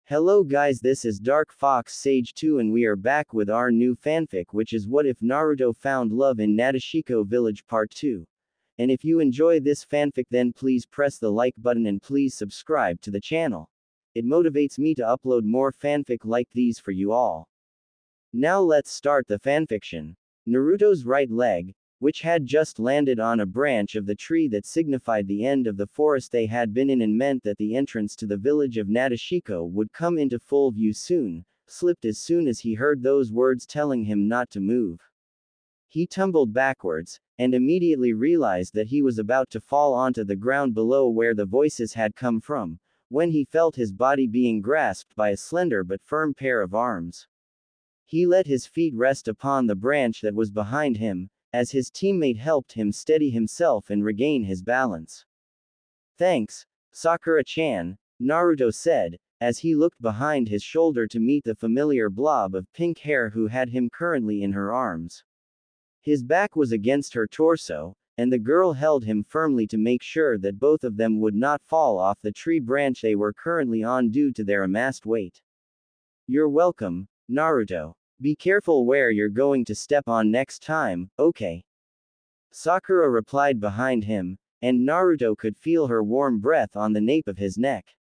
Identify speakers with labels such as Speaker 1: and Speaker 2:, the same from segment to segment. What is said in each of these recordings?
Speaker 1: Hello guys, this is Dark Fox Sage 2 and we are back with our new fanfic, which is What If Naruto Found Love in Nadeshiko Village Part 2. And if you enjoy this fanfic, then please press the like button and please subscribe to the channel. It motivates me to upload more fanfic like these for you all. Now let's start the fanfiction. Naruto's right leg, which had just landed on a branch of the tree that signified the end of the forest they had been in and meant that the entrance to the village of Nadeshiko would come into full view soon, slipped as soon as he heard those words telling him not to move. He tumbled backwards, and immediately realized that he was about to fall onto the ground below where the voices had come from, when he felt his body being grasped by a slender but firm pair of arms. He let his feet rest upon the branch that was behind him, as his teammate helped him steady himself and regain his balance. "Thanks, Sakura-chan," Naruto said, as he looked behind his shoulder to meet the familiar blob of pink hair who had him currently in her arms. His back was against her torso, and the girl held him firmly to make sure that both of them would not fall off the tree branch they were currently on due to their amassed weight. "You're welcome, Naruto. Be careful where you're going to step on next time, okay?" Sakura replied behind him, and Naruto could feel her warm breath on the nape of his neck.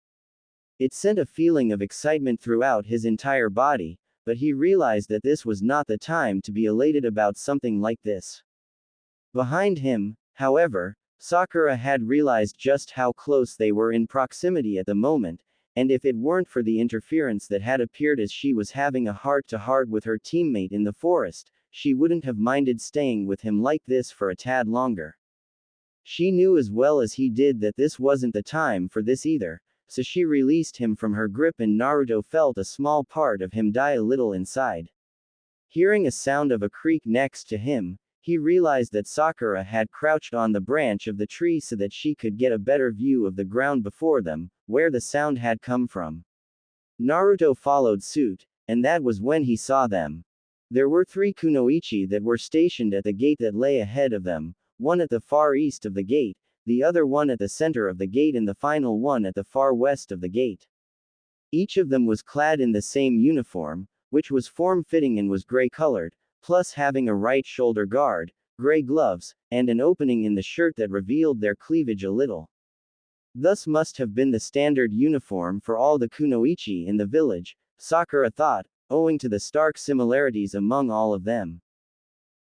Speaker 1: It sent a feeling of excitement throughout his entire body, but he realized that this was not the time to be elated about something like this. Behind him, however, Sakura had realized just how close they were in proximity at the moment, and if it weren't for the interference that had appeared as she was having a heart-to-heart with her teammate in the forest, she wouldn't have minded staying with him like this for a tad longer. She knew as well as he did that this wasn't the time for this either, so she released him from her grip and Naruto felt a small part of him die a little inside. Hearing a sound of a creak next to him, he realized that Sakura had crouched on the branch of the tree so that she could get a better view of the ground before them, where the sound had come from. Naruto followed suit, and that was when he saw them. There were 3 kunoichi that were stationed at the gate that lay ahead of them, one at the far east of the gate, the other one at the center of the gate and the final one at the far west of the gate. Each of them was clad in the same uniform, which was form-fitting and was gray-colored, plus having a right shoulder guard, gray gloves, and an opening in the shirt that revealed their cleavage a little. Thus must have been the standard uniform for all the kunoichi in the village, Sakura thought, owing to the stark similarities among all of them.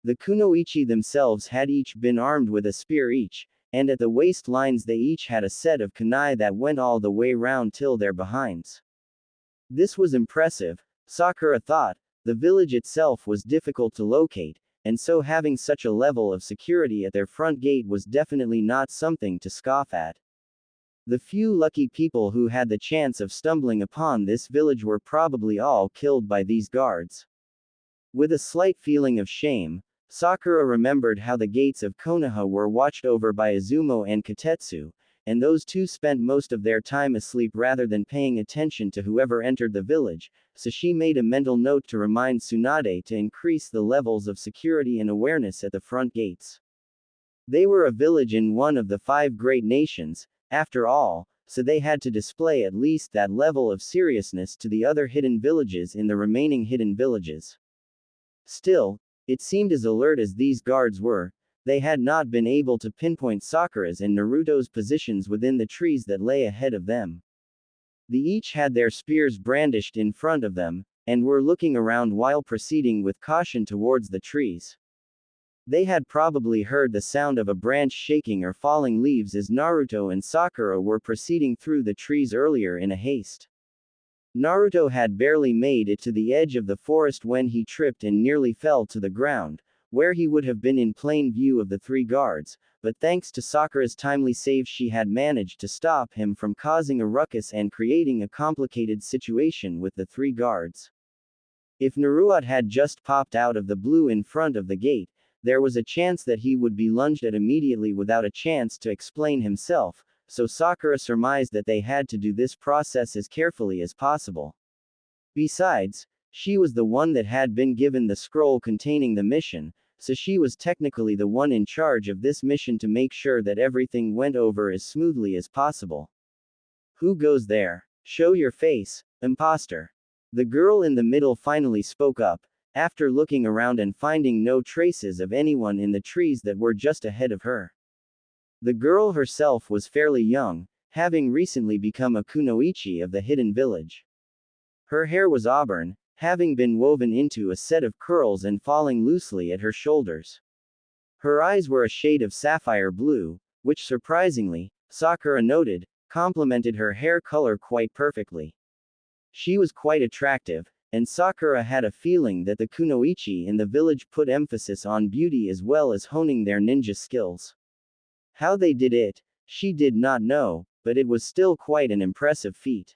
Speaker 1: The kunoichi themselves had each been armed with a spear each, and at the waistlines they each had a set of kunai that went all the way round till their behinds. This was impressive, Sakura thought. The village itself was difficult to locate, and so having such a level of security at their front gate was definitely not something to scoff at. The few lucky people who had the chance of stumbling upon this village were probably all killed by these guards. With a slight feeling of shame, Sakura remembered how the gates of Konoha were watched over by Izumo and Katetsu, and those two spent most of their time asleep rather than paying attention to whoever entered the village, so she made a mental note to remind Tsunade to increase the levels of security and awareness at the front gates. They were a village in one of the 5 great nations, after all, so they had to display at least that level of seriousness to the other hidden villages in the remaining hidden villages. Still, it seemed as alert as these guards were, they had not been able to pinpoint Sakura's and Naruto's positions within the trees that lay ahead of them. They each had their spears brandished in front of them, and were looking around while proceeding with caution towards the trees. They had probably heard the sound of a branch shaking or falling leaves as Naruto and Sakura were proceeding through the trees earlier in a haste. Naruto had barely made it to the edge of the forest when he tripped and nearly fell to the ground, where he would have been in plain view of the 3 guards, but thanks to Sakura's timely save she had managed to stop him from causing a ruckus and creating a complicated situation with the 3 guards. If Naruto had just popped out of the blue in front of the gate, there was a chance that he would be lunged at immediately without a chance to explain himself, so Sakura surmised that they had to do this process as carefully as possible. Besides, she was the one that had been given the scroll containing the mission, so she was technically the one in charge of this mission to make sure that everything went over as smoothly as possible. "Who goes there? Show your face, Imposter. The girl in the middle finally spoke up, after looking around and finding no traces of anyone in the trees that were just ahead of her. The girl herself was fairly young, having recently become a kunoichi of the hidden village. Her hair was auburn, having been woven into a set of curls and falling loosely at her shoulders. Her eyes were a shade of sapphire blue, which surprisingly, Sakura noted, complemented her hair color quite perfectly. She was quite attractive, and Sakura had a feeling that the kunoichi in the village put emphasis on beauty as well as honing their ninja skills. How they did it, she did not know, but it was still quite an impressive feat.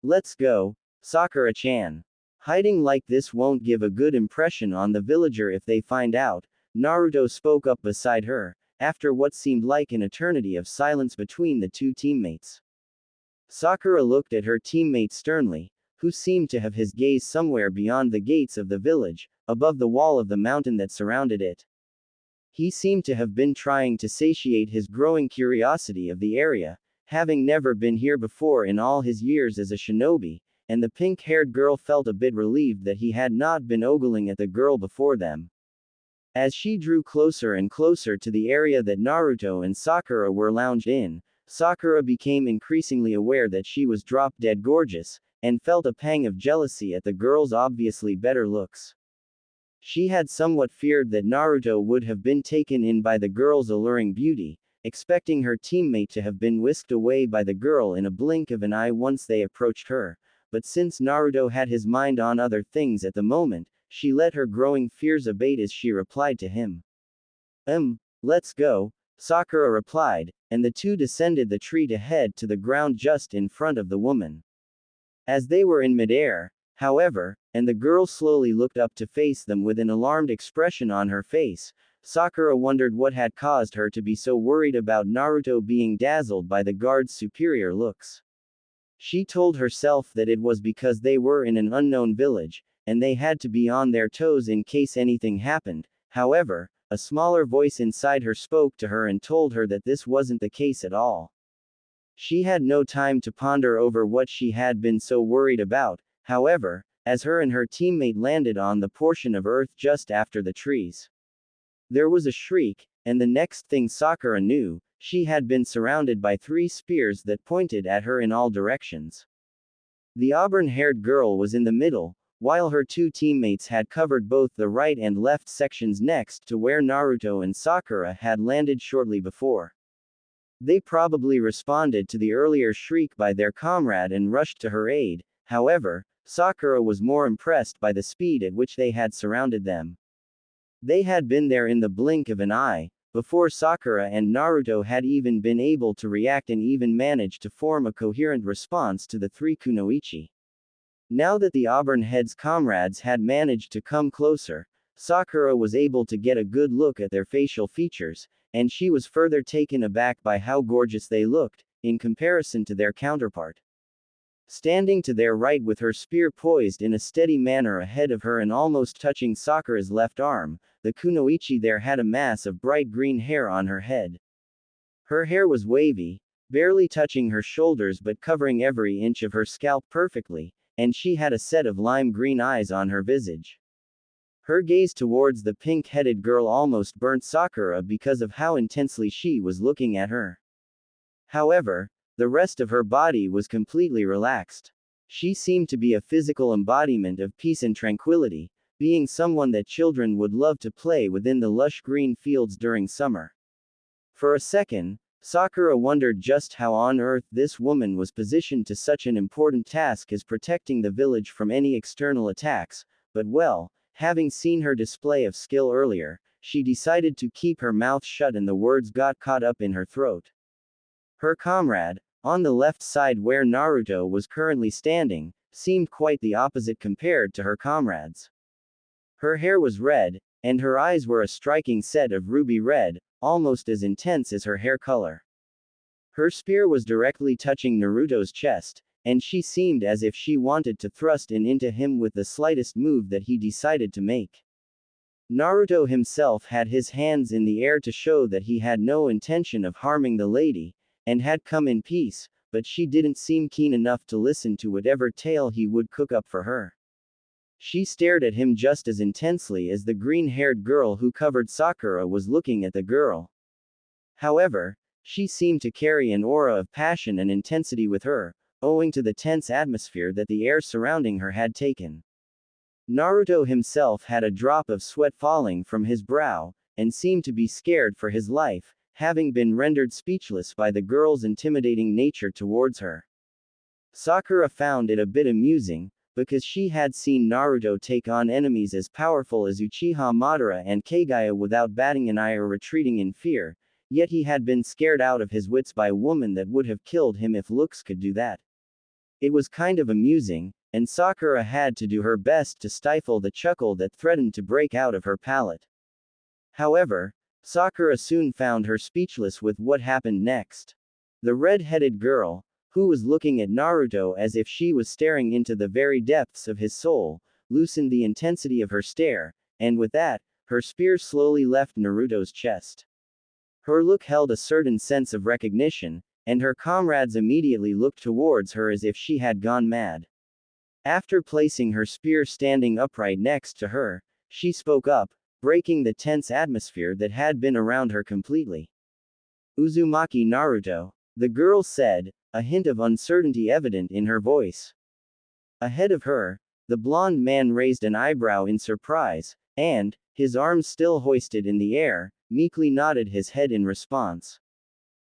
Speaker 1: Let's go, Sakura-chan. Hiding like this won't give a good impression on the villager if they find out, Naruto spoke up beside her, after what seemed like an eternity of silence between the two teammates. Sakura looked at her teammate sternly, who seemed to have his gaze somewhere beyond the gates of the village, above the wall of the mountain that surrounded it. He seemed to have been trying to satiate his growing curiosity of the area, having never been here before in all his years as a shinobi, and the pink-haired girl felt a bit relieved that he had not been ogling at the girl before them. As she drew closer and closer to the area that Naruto and Sakura were lounged in, Sakura became increasingly aware that she was drop-dead gorgeous, and felt a pang of jealousy at the girl's obviously better looks. She had somewhat feared that Naruto would have been taken in by the girl's alluring beauty, expecting her teammate to have been whisked away by the girl in a blink of an eye once they approached her, but since Naruto had his mind on other things at the moment, she let her growing fears abate as she replied to him. Let's go, Sakura replied, and the two descended the tree to head to the ground just in front of the woman. As they were in midair, however, and the girl slowly looked up to face them with an alarmed expression on her face, Sakura wondered what had caused her to be so worried about Naruto being dazzled by the guard's superior looks. She told herself that it was because they were in an unknown village, and they had to be on their toes in case anything happened. However, a smaller voice inside her spoke to her and told her that this wasn't the case at all. She had no time to ponder over what she had been so worried about, however, as her and her teammate landed on the portion of earth just after the trees. There was a shriek, and the next thing Sakura knew, she had been surrounded by 3 spears that pointed at her in all directions. The auburn-haired girl was in the middle, while her 2 teammates had covered both the right and left sections next to where Naruto and Sakura had landed shortly before. They probably responded to the earlier shriek by their comrade and rushed to her aid. However, Sakura was more impressed by the speed at which they had surrounded them. They had been there in the blink of an eye, before Sakura and Naruto had even been able to react and even managed to form a coherent response to the 3 kunoichi. Now that the auburn-head's comrades had managed to come closer, Sakura was able to get a good look at their facial features, and she was further taken aback by how gorgeous they looked, in comparison to their counterpart. Standing to their right with her spear poised in a steady manner ahead of her and almost touching Sakura's left arm, the kunoichi there had a mass of bright green hair on her head. Her hair was wavy, barely touching her shoulders but covering every inch of her scalp perfectly, and she had a set of lime green eyes on her visage. Her gaze towards the pink-headed girl almost burnt Sakura because of how intensely she was looking at her. However, the rest of her body was completely relaxed. She seemed to be a physical embodiment of peace and tranquility, being someone that children would love to play within the lush green fields during summer. For a second, Sakura wondered just how on earth this woman was positioned to such an important task as protecting the village from any external attacks, but well, having seen her display of skill earlier, she decided to keep her mouth shut and the words got caught up in her throat. Her comrade, on the left side where Naruto was currently standing, seemed quite the opposite compared to her comrades. Her hair was red, and her eyes were a striking set of ruby red, almost as intense as her hair color. Her spear was directly touching Naruto's chest, and she seemed as if she wanted to thrust in into him with the slightest move that he decided to make. Naruto himself had his hands in the air to show that he had no intention of harming the lady, and had come in peace, but she didn't seem keen enough to listen to whatever tale he would cook up for her. She stared at him just as intensely as the green-haired girl who covered Sakura was looking at the girl. However, she seemed to carry an aura of passion and intensity with her, owing to the tense atmosphere that the air surrounding her had taken. Naruto himself had a drop of sweat falling from his brow, and seemed to be scared for his life, having been rendered speechless by the girl's intimidating nature towards her. Sakura found it a bit amusing, because she had seen Naruto take on enemies as powerful as Uchiha Madara and Kagaya without batting an eye or retreating in fear, yet he had been scared out of his wits by a woman that would have killed him if looks could do that. It was kind of amusing, and Sakura had to do her best to stifle the chuckle that threatened to break out of her palate. However, Sakura soon found her speechless with what happened next. The red-headed girl, who was looking at Naruto as if she was staring into the very depths of his soul, loosened the intensity of her stare, and with that, her spear slowly left Naruto's chest. Her look held a certain sense of recognition, and her comrades immediately looked towards her as if she had gone mad. After placing her spear standing upright next to her, she spoke up, breaking the tense atmosphere that had been around her completely. "Uzumaki Naruto," the girl said, a hint of uncertainty evident in her voice. Ahead of her, the blonde man raised an eyebrow in surprise, and, his arms still hoisted in the air, meekly nodded his head in response.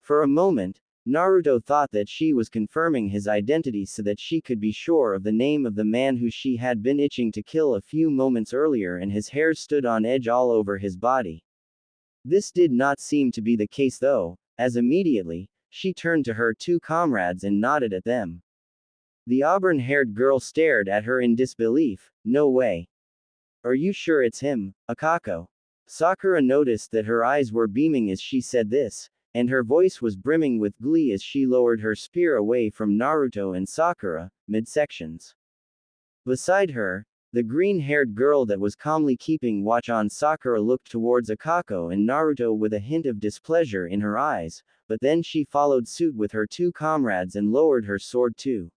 Speaker 1: For a moment, Naruto thought that she was confirming his identity so that she could be sure of the name of the man who she had been itching to kill a few moments earlier, and his hair stood on edge all over his body. This did not seem to be the case though, as immediately, she turned to her two comrades and nodded at them. The auburn-haired girl stared at her in disbelief. "No way. Are you sure it's him, Akako?" Sakura noticed that her eyes were beaming as she said this, and her voice was brimming with glee as she lowered her spear away from Naruto and Sakura, midsections. Beside her, the green-haired girl that was calmly keeping watch on Sakura looked towards Akako and Naruto with a hint of displeasure in her eyes, but then she followed suit with her two comrades and lowered her sword too.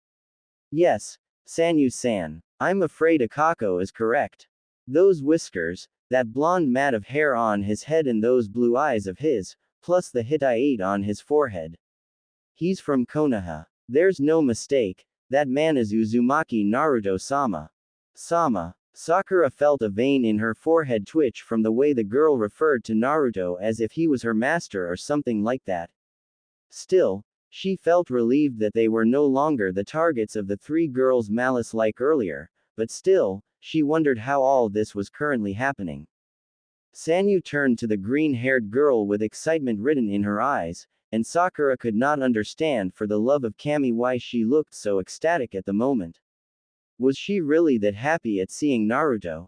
Speaker 1: "Yes, Sanyu-san. I'm afraid Akako is correct. Those whiskers, that blonde mat of hair on his head and those blue eyes of his, plus the Hittite on his forehead. He's from Konoha. There's no mistake, that man is Uzumaki Naruto-sama." Sama. Sakura felt a vein in her forehead twitch from the way the girl referred to Naruto as if he was her master or something like that. Still, she felt relieved that they were no longer the targets of the three girls' malice like earlier, but still, she wondered how all this was currently happening. Sanyu turned to the green-haired girl with excitement written in her eyes, and Sakura could not understand for the love of Kami why she looked so ecstatic at the moment. Was she really that happy at seeing Naruto?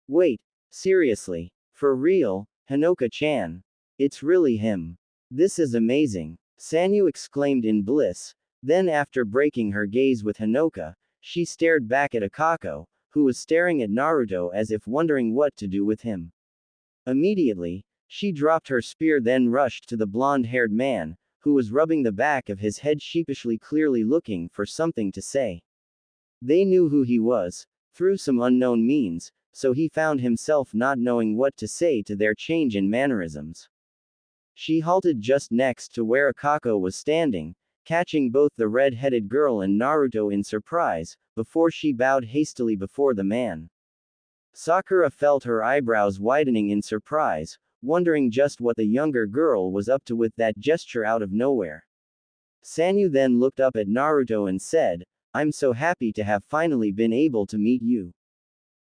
Speaker 1: Wait, seriously? For real, Hinoka-chan? It's really him. This is amazing. Sanyu exclaimed in bliss, then after breaking her gaze with Hinoka, she stared back at Akako, who was staring at Naruto as if wondering what to do with him. Immediately, she dropped her spear then rushed to the blonde-haired man, who was rubbing the back of his head sheepishly clearly looking for something to say. They knew who he was, through some unknown means, so he found himself not knowing what to say to their change in mannerisms. She halted just next to where Akako was standing, catching both the red-headed girl and Naruto in surprise, before she bowed hastily before the man. Sakura felt her eyebrows widening in surprise, wondering just what the younger girl was up to with that gesture out of nowhere. Sanyu then looked up at Naruto and said, "I'm so happy to have finally been able to meet you.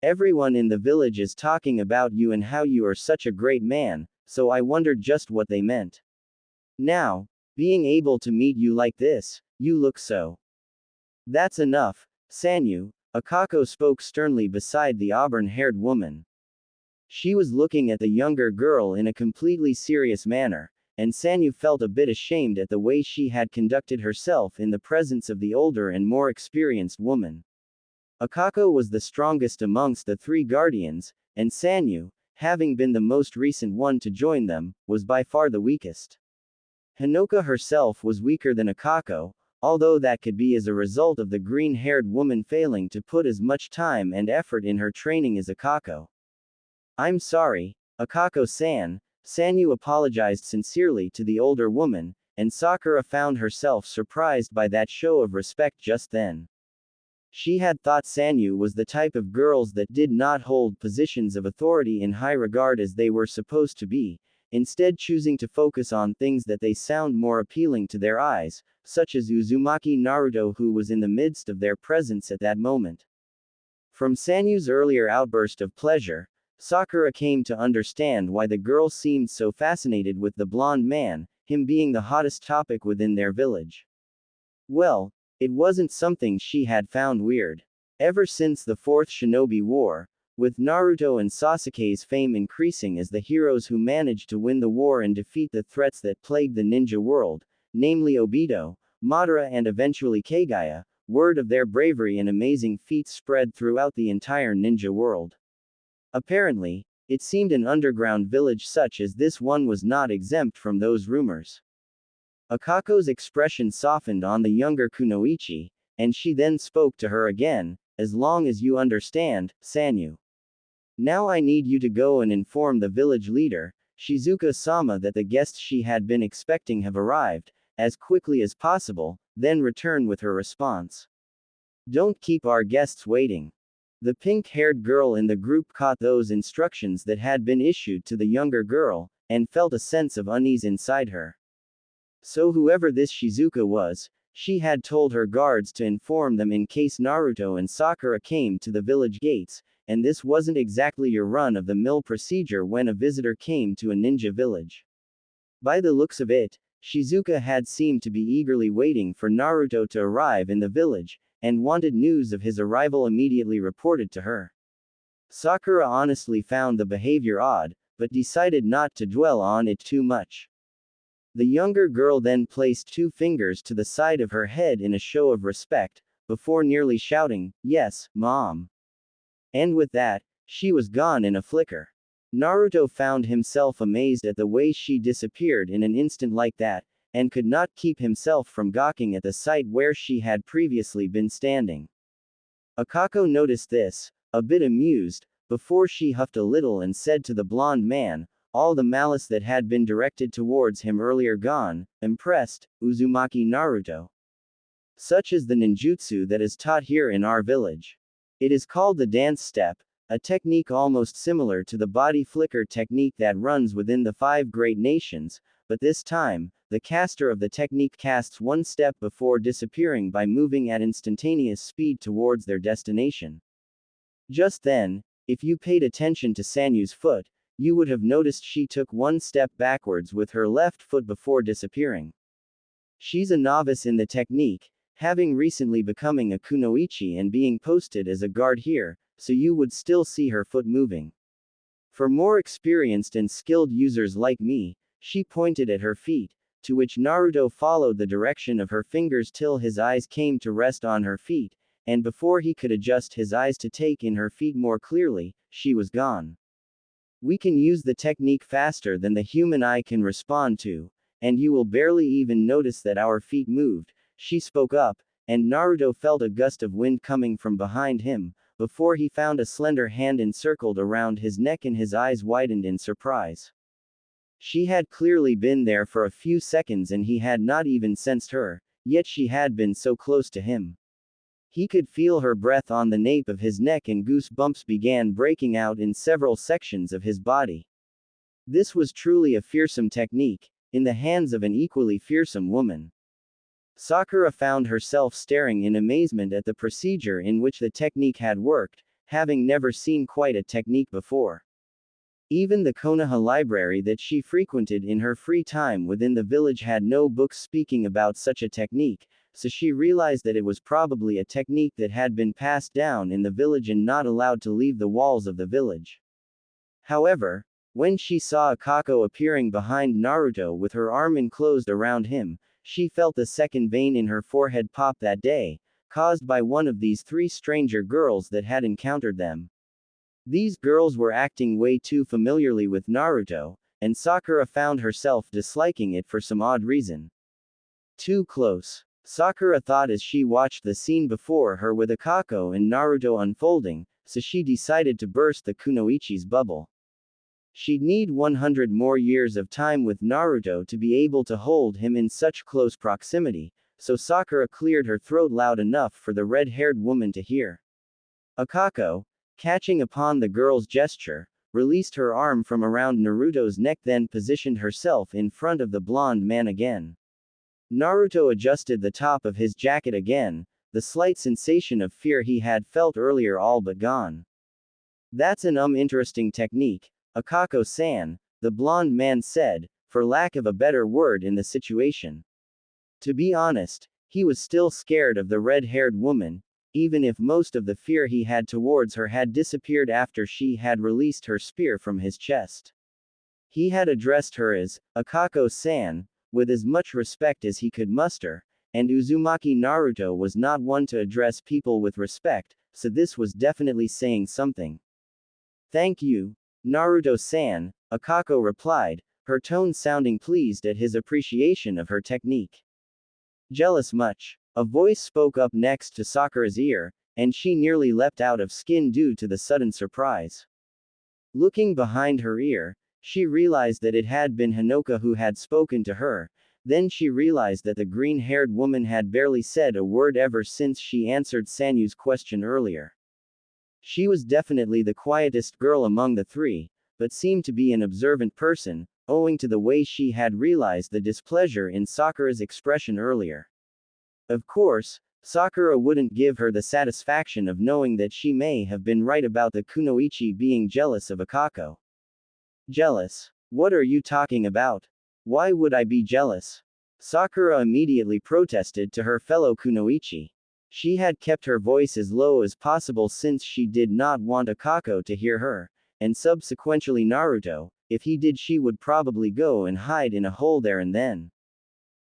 Speaker 1: Everyone in the village is talking about you and how you are such a great man, so I wondered just what they meant. Now, being able to meet you like this, you look so." "That's enough, Sanyu," Akako spoke sternly beside the auburn-haired woman. She was looking at the younger girl in a completely serious manner, and Sanyu felt a bit ashamed at the way she had conducted herself in the presence of the older and more experienced woman. Akako was the strongest amongst the three guardians, and Sanyu, having been the most recent one to join them, was by far the weakest. Hinoka herself was weaker than Akako, although that could be as a result of the green-haired woman failing to put as much time and effort in her training as Akako. I'm sorry, Akako-san, Sanyu apologized sincerely to the older woman, and Sakura found herself surprised by that show of respect just then. She had thought Sanyu was the type of girls that did not hold positions of authority in high regard as they were supposed to be, instead choosing to focus on things that they sound more appealing to their eyes, such as Uzumaki Naruto, who was in the midst of their presence at that moment. From Sanyu's earlier outburst of pleasure, Sakura came to understand why the girl seemed so fascinated with the blonde man, him being the hottest topic within their village. Well, it wasn't something she had found weird. Ever since the Fourth Shinobi War, with Naruto and Sasuke's fame increasing as the heroes who managed to win the war and defeat the threats that plagued the ninja world, namely Obito, Madara and eventually Kagaya, word of their bravery and amazing feats spread throughout the entire ninja world. Apparently, it seemed an underground village such as this one was not exempt from those rumors. Akako's expression softened on the younger Kunoichi, and she then spoke to her again, as long as you understand, Sanyu. Now I need you to go and inform the village leader, Shizuka-sama, that the guests she had been expecting have arrived, as quickly as possible, then return with her response. Don't keep our guests waiting. The pink-haired girl in the group caught those instructions that had been issued to the younger girl, and felt a sense of unease inside her. So whoever this Shizuka was, she had told her guards to inform them in case Naruto and Sakura came to the village gates, and this wasn't exactly your run-of-the-mill procedure when a visitor came to a ninja village. By the looks of it, Shizuka had seemed to be eagerly waiting for Naruto to arrive in the village, and wanted news of his arrival immediately reported to her. Sakura honestly found the behavior odd, but decided not to dwell on it too much. The younger girl then placed 2 fingers to the side of her head in a show of respect, before nearly shouting, "Yes, Mom." And with that, she was gone in a flicker. Naruto found himself amazed at the way she disappeared in an instant like that, and could not keep himself from gawking at the site where she had previously been standing. Akako noticed this, a bit amused, before she huffed a little and said to the blonde man, all the malice that had been directed towards him earlier gone, impressed, Uzumaki Naruto. Such is the ninjutsu that is taught here in our village. It is called the dance step, a technique almost similar to the body flicker technique that runs within the 5 great nations, but this time, the caster of the technique casts 1 step before disappearing by moving at instantaneous speed towards their destination. Just then, if you paid attention to Sanyu's foot, you would have noticed she took 1 step backwards with her left foot before disappearing. She's a novice in the technique, having recently becoming a kunoichi and being posted as a guard here, so you would still see her foot moving. For more experienced and skilled users like me, she pointed at her feet, to which Naruto followed the direction of her fingers till his eyes came to rest on her feet, and before he could adjust his eyes to take in her feet more clearly, she was gone. We can use the technique faster than the human eye can respond to, and you will barely even notice that our feet moved, she spoke up, and Naruto felt a gust of wind coming from behind him, before he found a slender hand encircled around his neck and his eyes widened in surprise. She had clearly been there for a few seconds and he had not even sensed her, yet she had been so close to him. He could feel her breath on the nape of his neck and goosebumps began breaking out in several sections of his body. This was truly a fearsome technique, in the hands of an equally fearsome woman. Sakura found herself staring in amazement at the procedure in which the technique had worked, having never seen quite a technique before. Even the Konoha library that she frequented in her free time within the village had no books speaking about such a technique, so she realized that it was probably a technique that had been passed down in the village and not allowed to leave the walls of the village. However, when she saw Akako appearing behind Naruto with her arm enclosed around him, she felt the second vein in her forehead pop that day, caused by one of these 3 stranger girls that had encountered them. These girls were acting way too familiarly with Naruto, and Sakura found herself disliking it for some odd reason. Too close. Sakura thought as she watched the scene before her with Akako and Naruto unfolding, so she decided to burst the kunoichi's bubble. She'd need 100 more years of time with Naruto to be able to hold him in such close proximity, so Sakura cleared her throat loud enough for the red-haired woman to hear. Akako, catching upon the girl's gesture, released her arm from around Naruto's neck, then positioned herself in front of the blonde man again. Naruto adjusted the top of his jacket again, the slight sensation of fear he had felt earlier all but gone. That's an interesting technique, Akako-san, the blonde man said, for lack of a better word in the situation. To be honest, he was still scared of the red-haired woman, even if most of the fear he had towards her had disappeared after she had released her spear from his chest. He had addressed her as Akako-san, with as much respect as he could muster, and Uzumaki Naruto was not one to address people with respect, so this was definitely saying something. Thank you, Naruto-san, Akako replied, her tone sounding pleased at his appreciation of her technique. Jealous much? A voice spoke up next to Sakura's ear, and she nearly leapt out of skin due to the sudden surprise. Looking behind her ear, she realized that it had been Hinoka who had spoken to her. Then she realized that the green-haired woman had barely said a word ever since she answered Sanyu's question earlier. She was definitely the quietest girl among the three, but seemed to be an observant person, owing to the way she had realized the displeasure in Sakura's expression earlier. Of course, Sakura wouldn't give her the satisfaction of knowing that she may have been right about the kunoichi being jealous of Akako. Jealous? What are you talking about? Why would I be jealous? Sakura immediately protested to her fellow kunoichi. She had kept her voice as low as possible since she did not want Akako to hear her, and subsequently Naruto. If he did, she would probably go and hide in a hole there and then.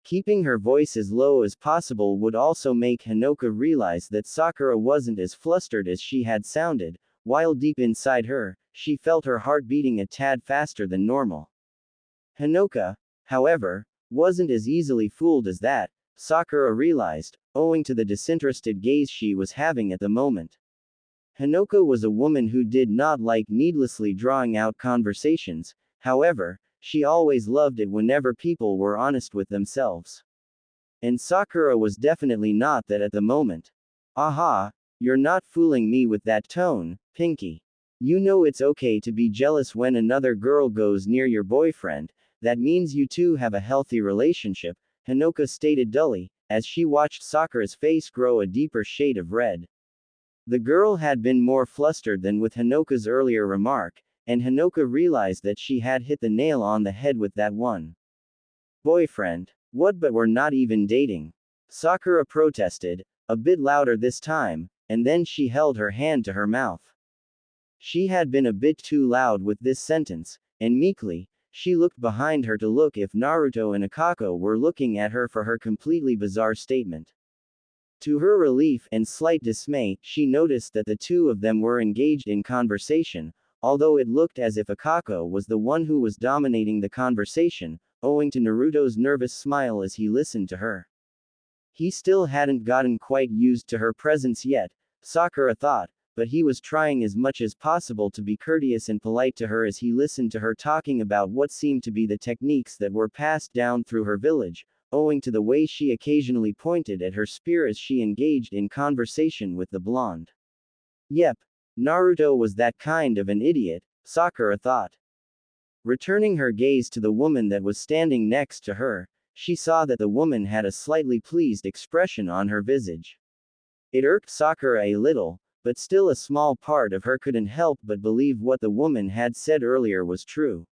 Speaker 1: Keeping her voice as low as possible would also make Hinoka realize that Sakura wasn't as flustered as she had sounded, while deep inside her, she felt her heart beating a tad faster than normal. Hinoka, however, wasn't as easily fooled as that, Sakura realized, owing to the disinterested gaze she was having at the moment. Hinoka was a woman who did not like needlessly drawing out conversations, however, she always loved it whenever people were honest with themselves. And Sakura was definitely not that at the moment. Aha, you're not fooling me with that tone, Pinky. You know it's okay to be jealous when another girl goes near your boyfriend, that means you two have a healthy relationship, Hinoka stated dully, as she watched Sakura's face grow a deeper shade of red. The girl had been more flustered than with Hinoka's earlier remark, and Hinoka realized that she had hit the nail on the head with that one. Boyfriend? What, but we're not even dating? Sakura protested, a bit louder this time, and then she held her hand to her mouth. She had been a bit too loud with this sentence, and meekly, she looked behind her to look if Naruto and Akako were looking at her for her completely bizarre statement. To her relief and slight dismay, she noticed that the two of them were engaged in conversation, although it looked as if Akako was the one who was dominating the conversation, owing to Naruto's nervous smile as he listened to her. He still hadn't gotten quite used to her presence yet, Sakura thought, but he was trying as much as possible to be courteous and polite to her as he listened to her talking about what seemed to be the techniques that were passed down through her village, owing to the way she occasionally pointed at her spear as she engaged in conversation with the blonde. Yep. Naruto was that kind of an idiot, Sakura thought. Returning her gaze to the woman that was standing next to her, she saw that the woman had a slightly pleased expression on her visage. It irked Sakura a little, but still a small part of her couldn't help but believe what the woman had said earlier was true.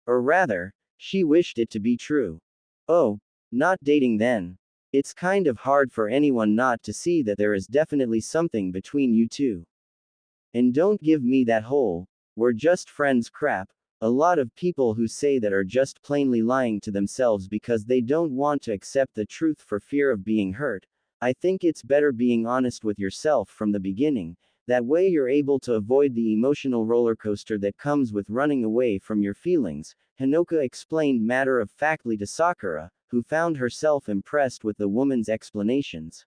Speaker 1: Or rather, she wished it to be true. Oh, not dating then. It's kind of hard for anyone not to see that there is definitely something between you two. And don't give me that whole, we're just friends crap. A lot of people who say that are just plainly lying to themselves because they don't want to accept the truth for fear of being hurt. I think it's better being honest with yourself from the beginning, that way you're able to avoid the emotional roller coaster that comes with running away from your feelings, Hinoka explained matter-of-factly to Sakura, who found herself impressed with the woman's explanations.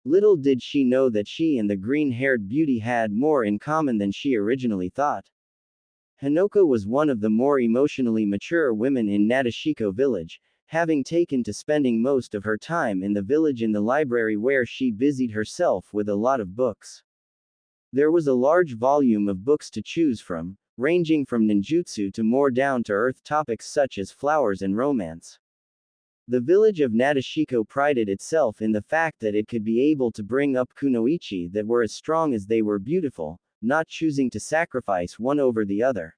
Speaker 1: Little did she know that she and the green-haired beauty had more in common than she originally thought. Hanoko was one of the more emotionally mature women in Nadeshiko village, having taken to spending most of her time in the village in the library where she busied herself with a lot of books. There was a large volume of books to choose from, ranging from ninjutsu to more down-to-earth topics such as flowers and romance. The village of Nadeshiko prided itself in the fact that it could be able to bring up kunoichi that were as strong as they were beautiful, not choosing to sacrifice one over the other.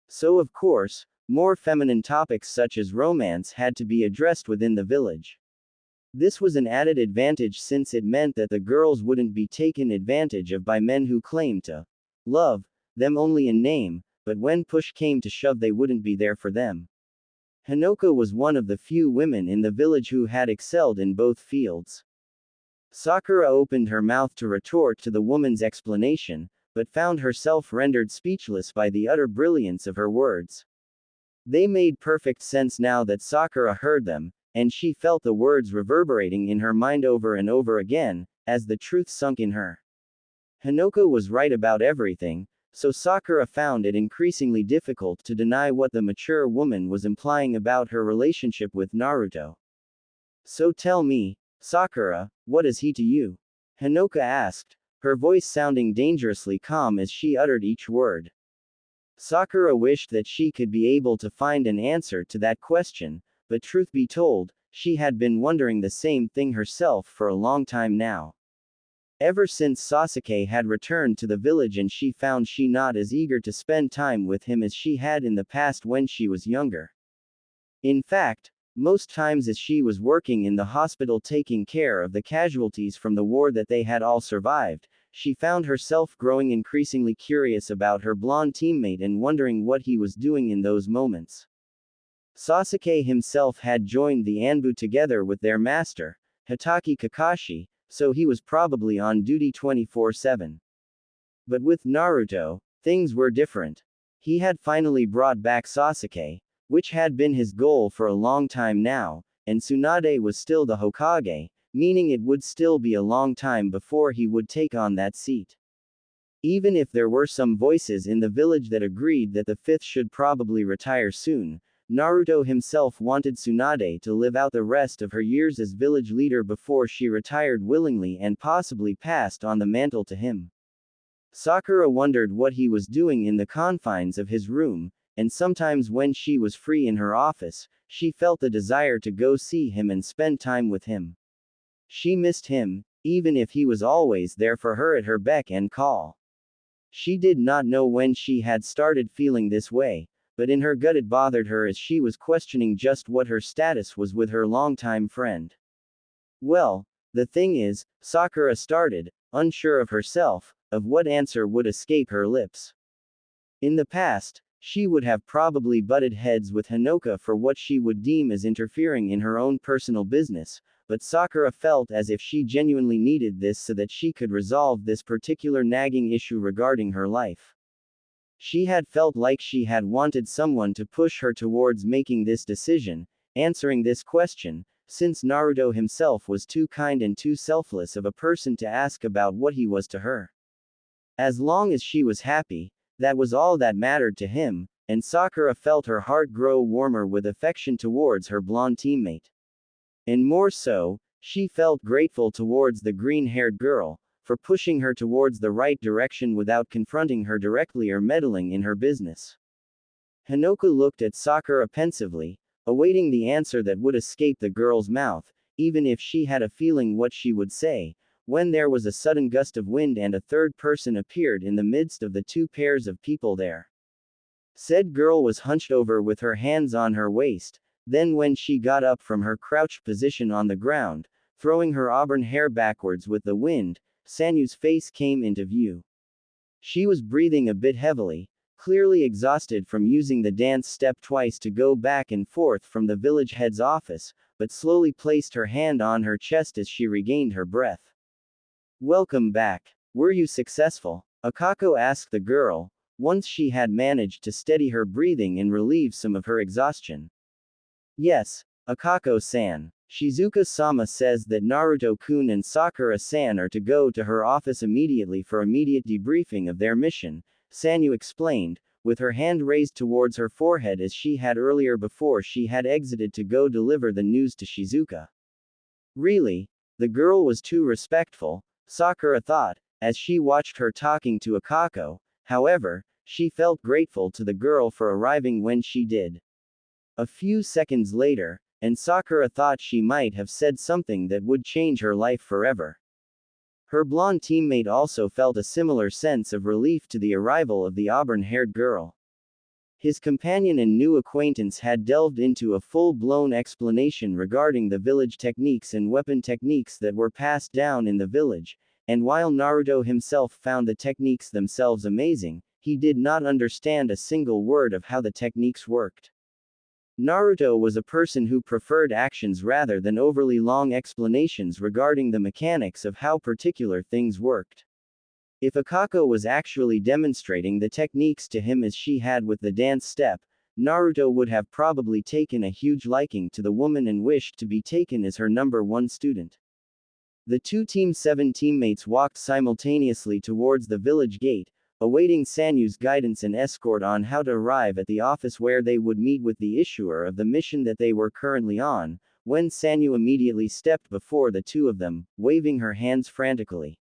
Speaker 1: So of course, more feminine topics such as romance had to be addressed within the village. This was an added advantage since it meant that the girls wouldn't be taken advantage of by men who claimed to love them only in name, but when push came to shove they wouldn't be there for them. Hanoko was one of the few women in the village who had excelled in both fields. Sakura opened her mouth to retort to the woman's explanation, but found herself rendered speechless by the utter brilliance of her words. They made perfect sense now that Sakura heard them, and she felt the words reverberating in her mind over and over again, as the truth sunk in her. Hanoko was right about everything, so Sakura found it increasingly difficult to deny what the mature woman was implying about her relationship with Naruto. So tell me, Sakura, what is he to you? Hanoka asked, her voice sounding dangerously calm as she uttered each word. Sakura wished that she could be able to find an answer to that question, but truth be told, she had been wondering the same thing herself for a long time now. Ever since Sasuke had returned to the village and she found she not as eager to spend time with him as she had in the past when she was younger. In fact, most times as she was working in the hospital taking care of the casualties from the war that they had all survived, she found herself growing increasingly curious about her blonde teammate and wondering what he was doing in those moments. Sasuke himself had joined the Anbu together with their master, Hitaki Kakashi, so he was probably on duty 24/7. But with Naruto, things were different. He had finally brought back Sasuke, which had been his goal for a long time now, and Tsunade was still the Hokage, meaning it would still be a long time before he would take on that seat. Even if there were some voices in the village that agreed that the fifth should probably retire soon, Naruto himself wanted Tsunade to live out the rest of her years as village leader before she retired willingly and possibly passed on the mantle to him. Sakura wondered what he was doing in the confines of his room, and sometimes when she was free in her office, she felt the desire to go see him and spend time with him. She missed him, even if he was always there for her at her beck and call. She did not know when she had started feeling this way, but in her gut it bothered her as she was questioning just what her status was with her longtime friend. Well, the thing is, Sakura started, unsure of herself, of what answer would escape her lips. In the past, she would have probably butted heads with Hanoka for what she would deem as interfering in her own personal business, but Sakura felt as if she genuinely needed this so that she could resolve this particular nagging issue regarding her life. She had felt like she had wanted someone to push her towards making this decision, answering this question, since Naruto himself was too kind and too selfless of a person to ask about what he was to her. As long as she was happy, that was all that mattered to him, and Sakura felt her heart grow warmer with affection towards her blonde teammate. And more so, she felt grateful towards the green-haired girl, for pushing her towards the right direction without confronting her directly or meddling in her business. Hanoka looked at Sakura pensively, awaiting the answer that would escape the girl's mouth, even if she had a feeling what she would say, when there was a sudden gust of wind and a third person appeared in the midst of the two pairs of people there. Said girl was hunched over with her hands on her waist, then when she got up from her crouched position on the ground, throwing her auburn hair backwards with the wind, Sanyu's face came into view. She was breathing a bit heavily, clearly exhausted from using the dance step twice to go back and forth from the village head's office, but slowly placed her hand on her chest as she regained her breath. Welcome back. Were you successful? Akako asked the girl, once she had managed to steady her breathing and relieve some of her exhaustion. Yes, Akako-san. Shizuka-sama says that Naruto-kun and Sakura-san are to go to her office immediately for immediate debriefing of their mission, Sanyu explained, with her hand raised towards her forehead as she had earlier before she had exited to go deliver the news to Shizuka. Really? The girl was too respectful, Sakura thought, as she watched her talking to Akako. However, she felt grateful to the girl for arriving when she did. A few seconds later, and Sakura thought she might have said something that would change her life forever. Her blonde teammate also felt a similar sense of relief to the arrival of the auburn-haired girl. His companion and new acquaintance had delved into a full-blown explanation regarding the village techniques and weapon techniques that were passed down in the village, and while Naruto himself found the techniques themselves amazing, he did not understand a single word of how the techniques worked. Naruto was a person who preferred actions rather than overly long explanations regarding the mechanics of how particular things worked. If Akako was actually demonstrating the techniques to him as she had with the dance step, Naruto would have probably taken a huge liking to the woman and wished to be taken as her number one student. The two Team 7 teammates walked simultaneously towards the village gate, awaiting Sanyu's guidance and escort on how to arrive at the office where they would meet with the issuer of the mission that they were currently on, when Sanyu immediately stepped before the two of them, waving her hands frantically.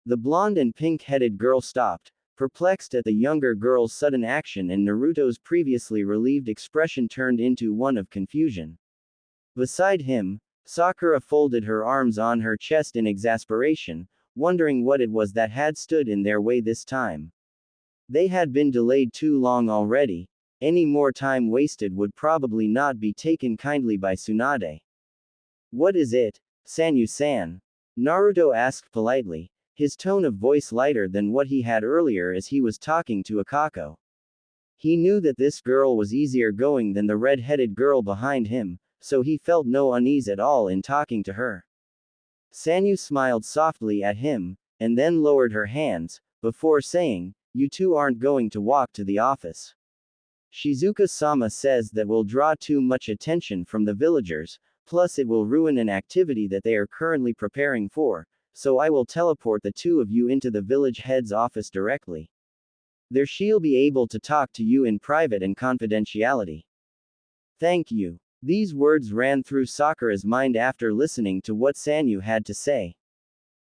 Speaker 1: The blonde and pink-headed girl stopped, perplexed at the younger girl's sudden action, and Naruto's previously relieved expression turned into one of confusion. Beside him, Sakura folded her arms on her chest in exasperation, wondering what it was that had stood in their way this time. They had been delayed too long already. Any more time wasted would probably not be taken kindly by Tsunade. What is it, Sanyu-san? Naruto asked politely, his tone of voice lighter than what he had earlier as he was talking to Akako. He knew that this girl was easier going than the red-headed girl behind him, so he felt no unease at all in talking to her. Sanyu smiled softly at him, and then lowered her hands, before saying, "You two aren't going to walk to the office. Shizuka-sama says that will draw too much attention from the villagers, plus it will ruin an activity that they are currently preparing for, so I will teleport the two of you into the village head's office directly. There she'll be able to talk to you in private and confidentiality." Thank you. These words ran through Sakura's mind after listening to what Sanyu had to say.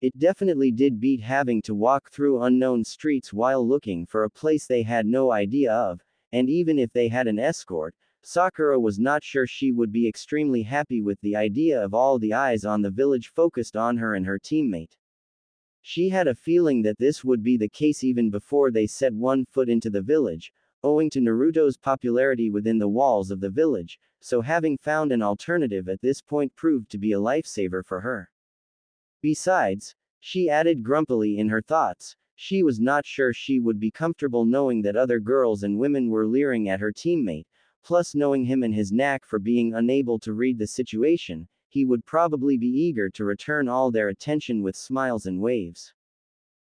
Speaker 1: It definitely did beat having to walk through unknown streets while looking for a place they had no idea of, and even if they had an escort, Sakura was not sure she would be extremely happy with the idea of all the eyes on the village focused on her and her teammate. She had a feeling that this would be the case even before they set one foot into the village, owing to Naruto's popularity within the walls of the village, so having found an alternative at this point proved to be a lifesaver for her. Besides, she added grumpily in her thoughts, she was not sure she would be comfortable knowing that other girls and women were leering at her teammate, plus knowing him and his knack for being unable to read the situation, he would probably be eager to return all their attention with smiles and waves.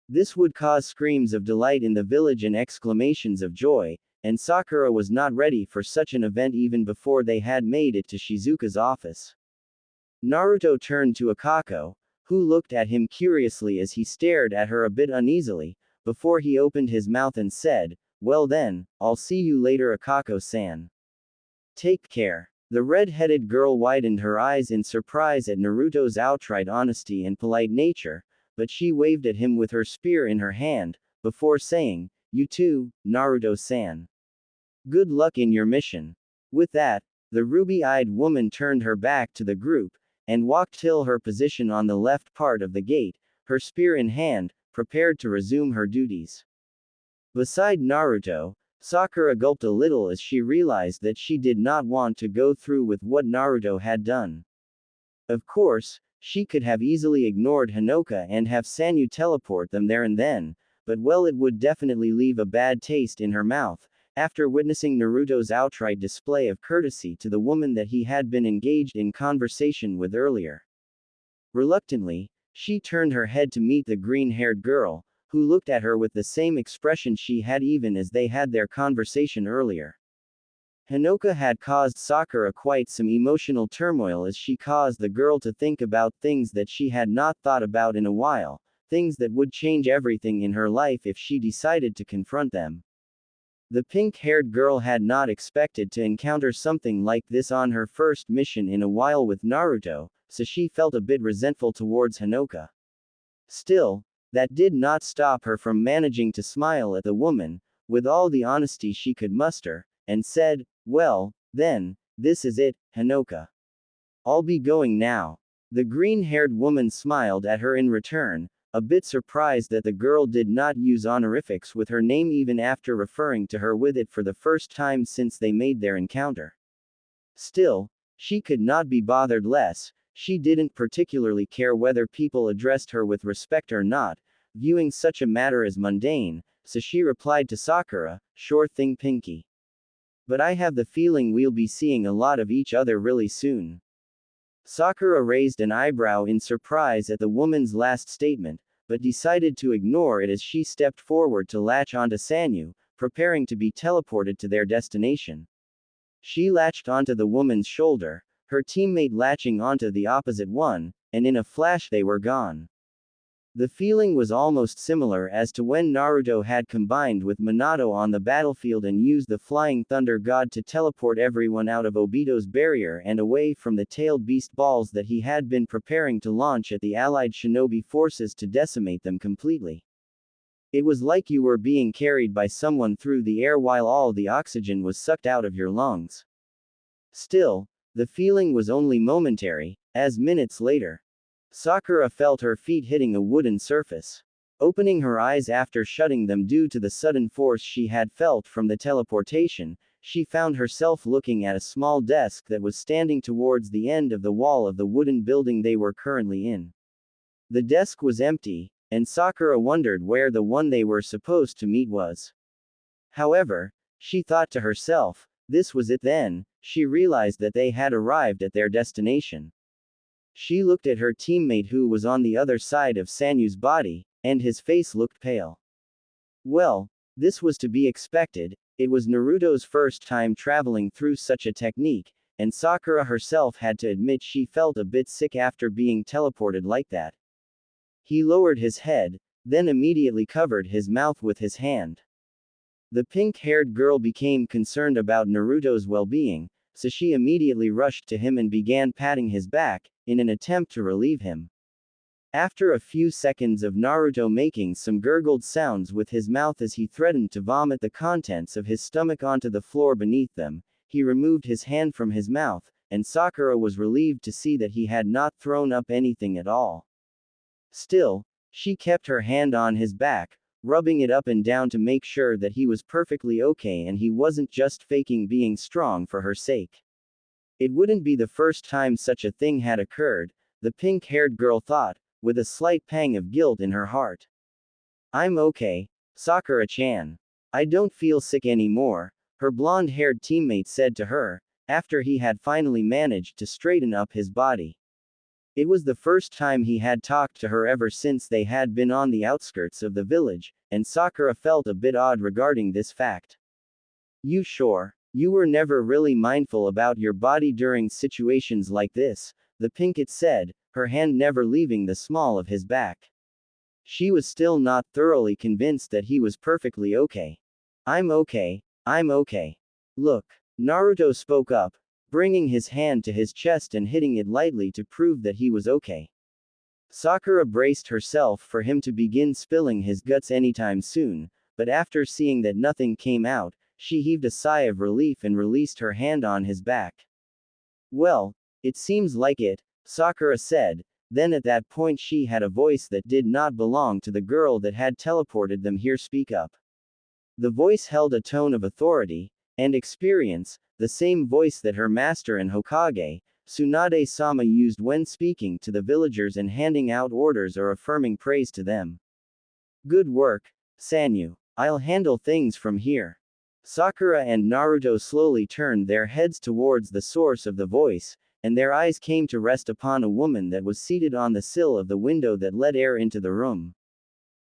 Speaker 1: This would cause screams of delight in the village and exclamations of joy, and Sakura was not ready for such an event even before they had made it to Shizuka's office. Naruto turned to Akako, who looked at him curiously as he stared at her a bit uneasily, before he opened his mouth and said, "Well then, I'll see you later, Akako-san. Take care." The red-headed girl widened her eyes in surprise at Naruto's outright honesty and polite nature, but she waved at him with her spear in her hand, before saying, "You too, Naruto-san. Good luck in your mission." With that, the ruby-eyed woman turned her back to the group, and walked till her position on the left part of the gate, her spear in hand, prepared to resume her duties. Beside Naruto, Sakura gulped a little as she realized that she did not want to go through with what Naruto had done. Of course, she could have easily ignored Hinoka and have Sanyu teleport them there and then, but well, it would definitely leave a bad taste in her mouth, after witnessing Naruto's outright display of courtesy to the woman that he had been engaged in conversation with earlier. Reluctantly, she turned her head to meet the green-haired girl, who looked at her with the same expression she had even as they had their conversation earlier. Hinoka had caused Sakura quite some emotional turmoil as she caused the girl to think about things that she had not thought about in a while, things that would change everything in her life if she decided to confront them. The pink-haired girl had not expected to encounter something like this on her first mission in a while with Naruto, so she felt a bit resentful towards Hinoka. Still, that did not stop her from managing to smile at the woman, with all the honesty she could muster, and said, "Well, then, this is it, Hinoka. I'll be going now." The green-haired woman smiled at her in return, a bit surprised that the girl did not use honorifics with her name even after referring to her with it for the first time since they made their encounter. Still, she could not be bothered less. She didn't particularly care whether people addressed her with respect or not, viewing such a matter as mundane, so she replied to Sakura, "Sure thing, Pinky. But I have the feeling we'll be seeing a lot of each other really soon." Sakura raised an eyebrow in surprise at the woman's last statement, but decided to ignore it as she stepped forward to latch onto Sanyu, preparing to be teleported to their destination. She latched onto the woman's shoulder, her teammate latching onto the opposite one, and in a flash they were gone. The feeling was almost similar as to when Naruto had combined with Minato on the battlefield and used the Flying Thunder God to teleport everyone out of Obito's barrier and away from the tailed beast balls that he had been preparing to launch at the allied shinobi forces to decimate them completely. It was like you were being carried by someone through the air while all the oxygen was sucked out of your lungs. Still, the feeling was only momentary, as minutes later, Sakura felt her feet hitting a wooden surface. Opening her eyes after shutting them due to the sudden force she had felt from the teleportation, she found herself looking at a small desk that was standing towards the end of the wall of the wooden building they were currently in. The desk was empty, and Sakura wondered where the one they were supposed to meet was. However, she thought to herself, this was it then. She realized that they had arrived at their destination. She looked at her teammate who was on the other side of Sanyu's body, and his face looked pale. Well, this was to be expected. It was Naruto's first time traveling through such a technique, and Sakura herself had to admit she felt a bit sick after being teleported like that. He lowered his head, then immediately covered his mouth with his hand. The pink-haired girl became concerned about Naruto's well-being, so she immediately rushed to him and began patting his back, in an attempt to relieve him. After a few seconds of Naruto making some gurgled sounds with his mouth as he threatened to vomit the contents of his stomach onto the floor beneath them, he removed his hand from his mouth, and Sakura was relieved to see that he had not thrown up anything at all. Still, she kept her hand on his back, rubbing it up and down to make sure that he was perfectly okay and he wasn't just faking being strong for her sake. It wouldn't be the first time such a thing had occurred, the pink-haired girl thought, with a slight pang of guilt in her heart. "I'm okay, Sakura-chan. I don't feel sick anymore," her blonde-haired teammate said to her, after he had finally managed to straighten up his body. It was the first time he had talked to her ever since they had been on the outskirts of the village, and Sakura felt a bit odd regarding this fact. "You sure? You were never really mindful about your body during situations like this," the pinkette said, her hand never leaving the small of his back. She was still not thoroughly convinced that he was perfectly okay. I'm okay. Look." Naruto spoke up, bringing his hand to his chest and hitting it lightly to prove that he was okay. Sakura braced herself for him to begin spilling his guts anytime soon, but after seeing that nothing came out, she heaved a sigh of relief and released her hand on his back. "Well, it seems like it," Sakura said, then at that point she had a voice that did not belong to the girl that had teleported them here speak up. The voice held a tone of authority and experience, the same voice that her master and Hokage, Tsunade-sama, used when speaking to the villagers and handing out orders or affirming praise to them. "Good work, Sanyu. I'll handle things from here." Sakura and Naruto slowly turned their heads towards the source of the voice, and their eyes came to rest upon a woman that was seated on the sill of the window that let air into the room.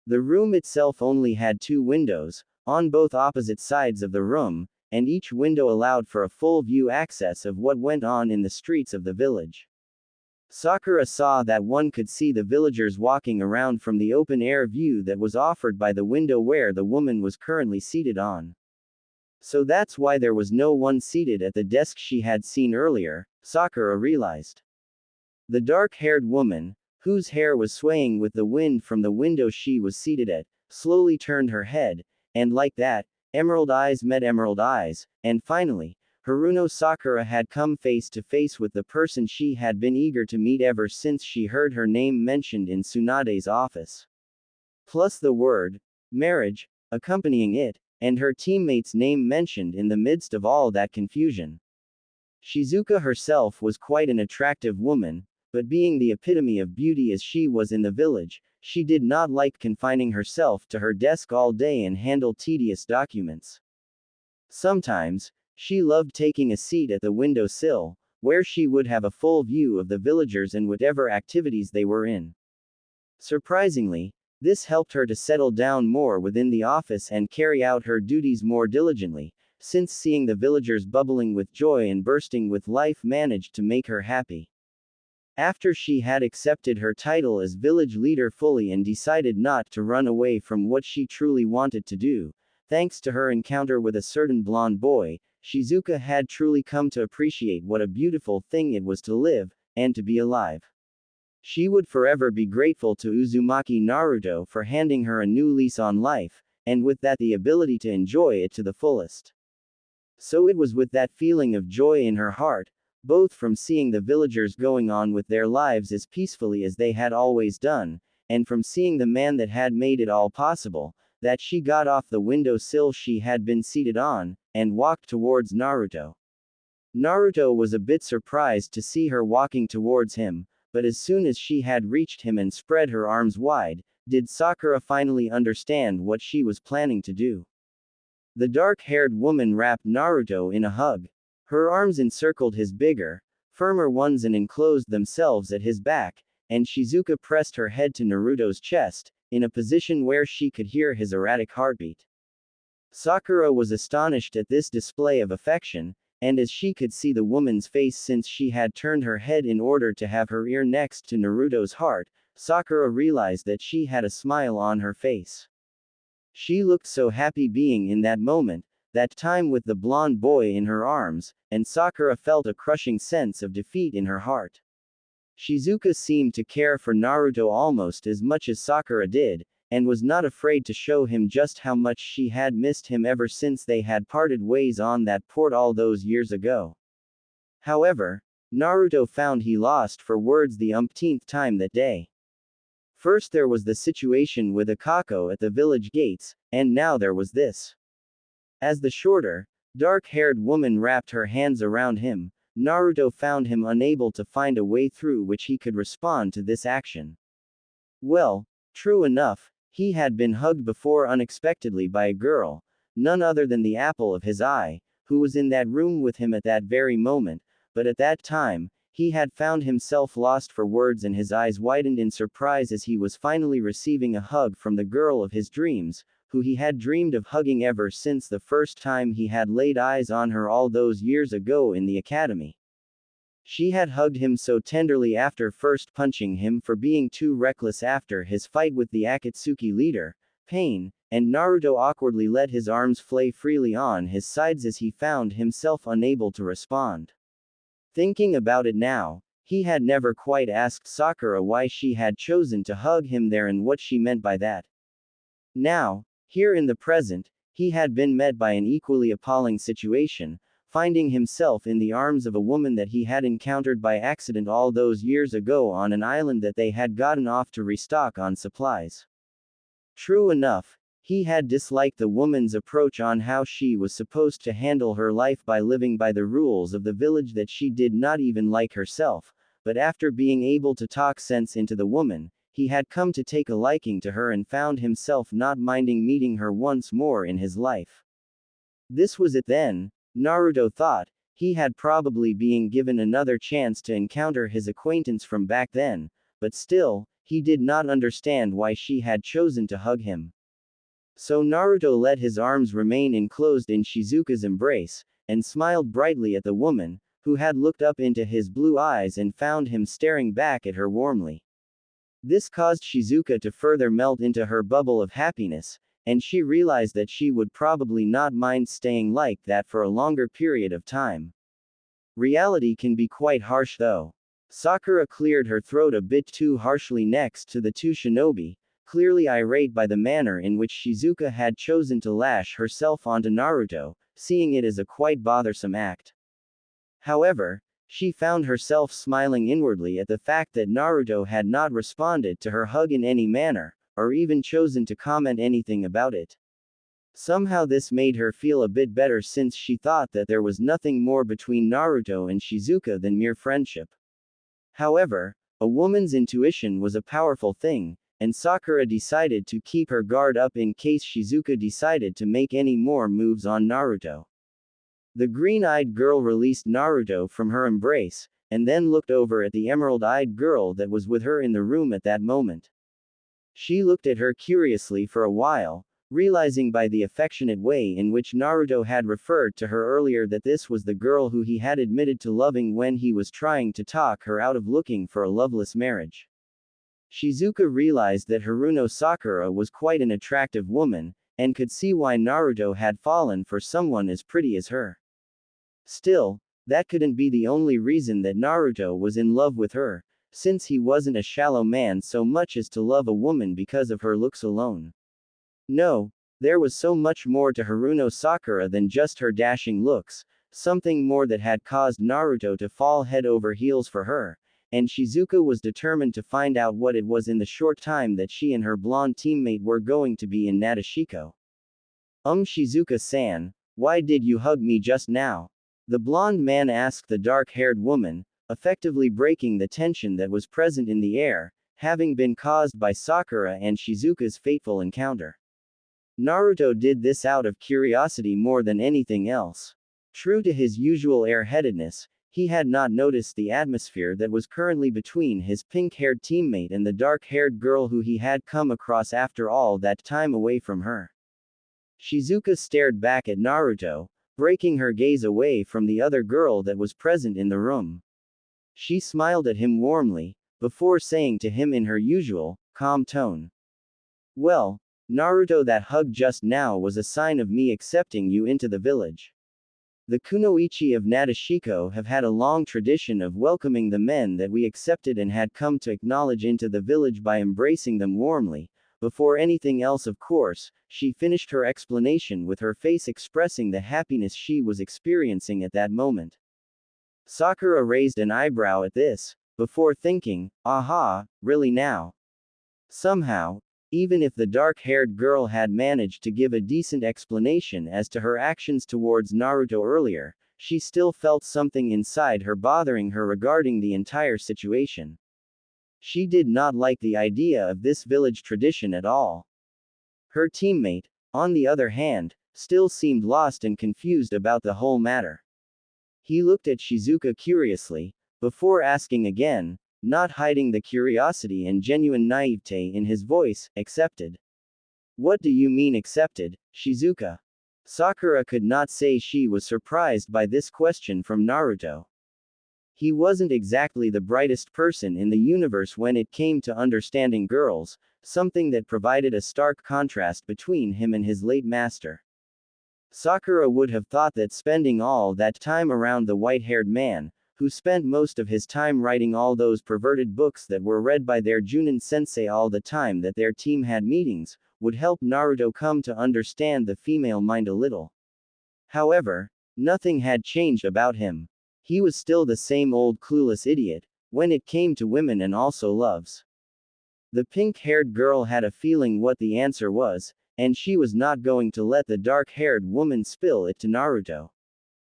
Speaker 1: The room itself only had 2 windows, on both opposite sides of the room, and each window allowed for a full view access of what went on in the streets of the village. Sakura saw that one could see the villagers walking around from the open-air view that was offered by the window where the woman was currently seated on. So that's why there was no one seated at the desk she had seen earlier, Sakura realized. The dark-haired woman, whose hair was swaying with the wind from the window she was seated at, slowly turned her head, and like that, emerald eyes met emerald eyes, and finally, Haruno Sakura had come face to face with the person she had been eager to meet ever since she heard her name mentioned in Tsunade's office. Plus the word, marriage, accompanying it, and her teammate's name mentioned in the midst of all that confusion. Shizuka herself was quite an attractive woman, but being the epitome of beauty as she was in the village, she did not like confining herself to her desk all day and handle tedious documents. Sometimes, she loved taking a seat at the window sill, where she would have a full view of the villagers and whatever activities they were in. Surprisingly, this helped her to settle down more within the office and carry out her duties more diligently, since seeing the villagers bubbling with joy and bursting with life managed to make her happy. After she had accepted her title as village leader fully and decided not to run away from what she truly wanted to do, thanks to her encounter with a certain blonde boy, Shizuka had truly come to appreciate what a beautiful thing it was to live, and to be alive. She would forever be grateful to Uzumaki Naruto for handing her a new lease on life, and with that the ability to enjoy it to the fullest. So it was with that feeling of joy in her heart, both from seeing the villagers going on with their lives as peacefully as they had always done, and from seeing the man that had made it all possible, that she got off the window sill she had been seated on, and walked towards Naruto. Naruto was a bit surprised to see her walking towards him, but as soon as she had reached him and spread her arms wide, did Sakura finally understand what she was planning to do. The dark-haired woman wrapped Naruto in a hug. Her arms encircled his bigger, firmer ones and enclosed themselves at his back, and Shizuka pressed her head to Naruto's chest, in a position where she could hear his erratic heartbeat. Sakura was astonished at this display of affection, and as she could see the woman's face since she had turned her head in order to have her ear next to Naruto's heart, Sakura realized that she had a smile on her face. She looked so happy being in that moment, that time with the blonde boy in her arms, and Sakura felt a crushing sense of defeat in her heart. Shizuka seemed to care for Naruto almost as much as Sakura did, and was not afraid to show him just how much she had missed him ever since they had parted ways on that port all those years ago. However, Naruto found he lost for words the umpteenth time that day. First there was the situation with Akako at the village gates, and now there was this. As the shorter, dark-haired woman wrapped her hands around him, Naruto found him unable to find a way through which he could respond to this action. Well, true enough, he had been hugged before unexpectedly by a girl, none other than the apple of his eye, who was in that room with him at that very moment, but at that time, he had found himself lost for words and his eyes widened in surprise as he was finally receiving a hug from the girl of his dreams, who he had dreamed of hugging ever since the first time he had laid eyes on her all those years ago in the academy. She had hugged him so tenderly after first punching him for being too reckless after his fight with the Akatsuki leader, Pain, and Naruto awkwardly let his arms flay freely on his sides as he found himself unable to respond. Thinking about it now, he had never quite asked Sakura why she had chosen to hug him there and what she meant by that. Now, here in the present, he had been met by an equally appalling situation, finding himself in the arms of a woman that he had encountered by accident all those years ago on an island that they had gotten off to restock on supplies. True enough, he had disliked the woman's approach on how she was supposed to handle her life by living by the rules of the village that she did not even like herself, but after being able to talk sense into the woman, he had come to take a liking to her and found himself not minding meeting her once more in his life. This was it then, Naruto thought, he had probably been given another chance to encounter his acquaintance from back then, but still, he did not understand why she had chosen to hug him. So Naruto let his arms remain enclosed in Shizuka's embrace, and smiled brightly at the woman, who had looked up into his blue eyes and found him staring back at her warmly. This caused Shizuka to further melt into her bubble of happiness, and she realized that she would probably not mind staying like that for a longer period of time. Reality can be quite harsh though. Sakura cleared her throat a bit too harshly next to the two shinobi, clearly irate by the manner in which Shizuka had chosen to lash herself onto Naruto, seeing it as a quite bothersome act. However, she found herself smiling inwardly at the fact that Naruto had not responded to her hug in any manner, or even chosen to comment anything about it. Somehow this made her feel a bit better since she thought that there was nothing more between Naruto and Shizuka than mere friendship. However, a woman's intuition was a powerful thing, and Sakura decided to keep her guard up in case Shizuka decided to make any more moves on Naruto. The green-eyed girl released Naruto from her embrace, and then looked over at the emerald-eyed girl that was with her in the room at that moment. She looked at her curiously for a while, realizing by the affectionate way in which Naruto had referred to her earlier that this was the girl who he had admitted to loving when he was trying to talk her out of looking for a loveless marriage. Shizuka realized that Haruno Sakura was quite an attractive woman, and could see why Naruto had fallen for someone as pretty as her. Still, that couldn't be the only reason that Naruto was in love with her, since he wasn't a shallow man so much as to love a woman because of her looks alone. No, there was so much more to Haruno Sakura than just her dashing looks, something more that had caused Naruto to fall head over heels for her, and Shizuka was determined to find out what it was in the short time that she and her blonde teammate were going to be in Nadeshiko. Shizuka-san, why did you hug me just now? The blonde man asked the dark-haired woman, effectively breaking the tension that was present in the air, having been caused by Sakura and Shizuka's fateful encounter. Naruto did this out of curiosity more than anything else. True to his usual airheadedness, he had not noticed the atmosphere that was currently between his pink-haired teammate and the dark-haired girl who he had come across after all that time away from her. Shizuka stared back at Naruto, breaking her gaze away from the other girl that was present in the room. She smiled at him warmly, before saying to him in her usual, calm tone. Well, Naruto, that hug just now was a sign of me accepting you into the village. The kunoichi of Nadeshiko have had a long tradition of welcoming the men that we accepted and had come to acknowledge into the village by embracing them warmly. Before anything else, of course, she finished her explanation with her face expressing the happiness she was experiencing at that moment. Sakura raised an eyebrow at this, before thinking, aha, really now? Somehow, even if the dark-haired girl had managed to give a decent explanation as to her actions towards Naruto earlier, she still felt something inside her bothering her regarding the entire situation. She did not like the idea of this village tradition at all. Her teammate, on the other hand, still seemed lost and confused about the whole matter. He looked at Shizuka curiously, before asking again, not hiding the curiosity and genuine naivete in his voice, accepted. What do you mean accepted, Shizuka? Sakura could not say she was surprised by this question from Naruto. He wasn't exactly the brightest person in the universe when it came to understanding girls, something that provided a stark contrast between him and his late master. Sakura would have thought that spending all that time around the white-haired man, who spent most of his time writing all those perverted books that were read by their Junin-sensei all the time that their team had meetings, would help Naruto come to understand the female mind a little. However, nothing had changed about him. He was still the same old clueless idiot, when it came to women and also loves. The pink-haired girl had a feeling what the answer was, and she was not going to let the dark-haired woman spill it to Naruto.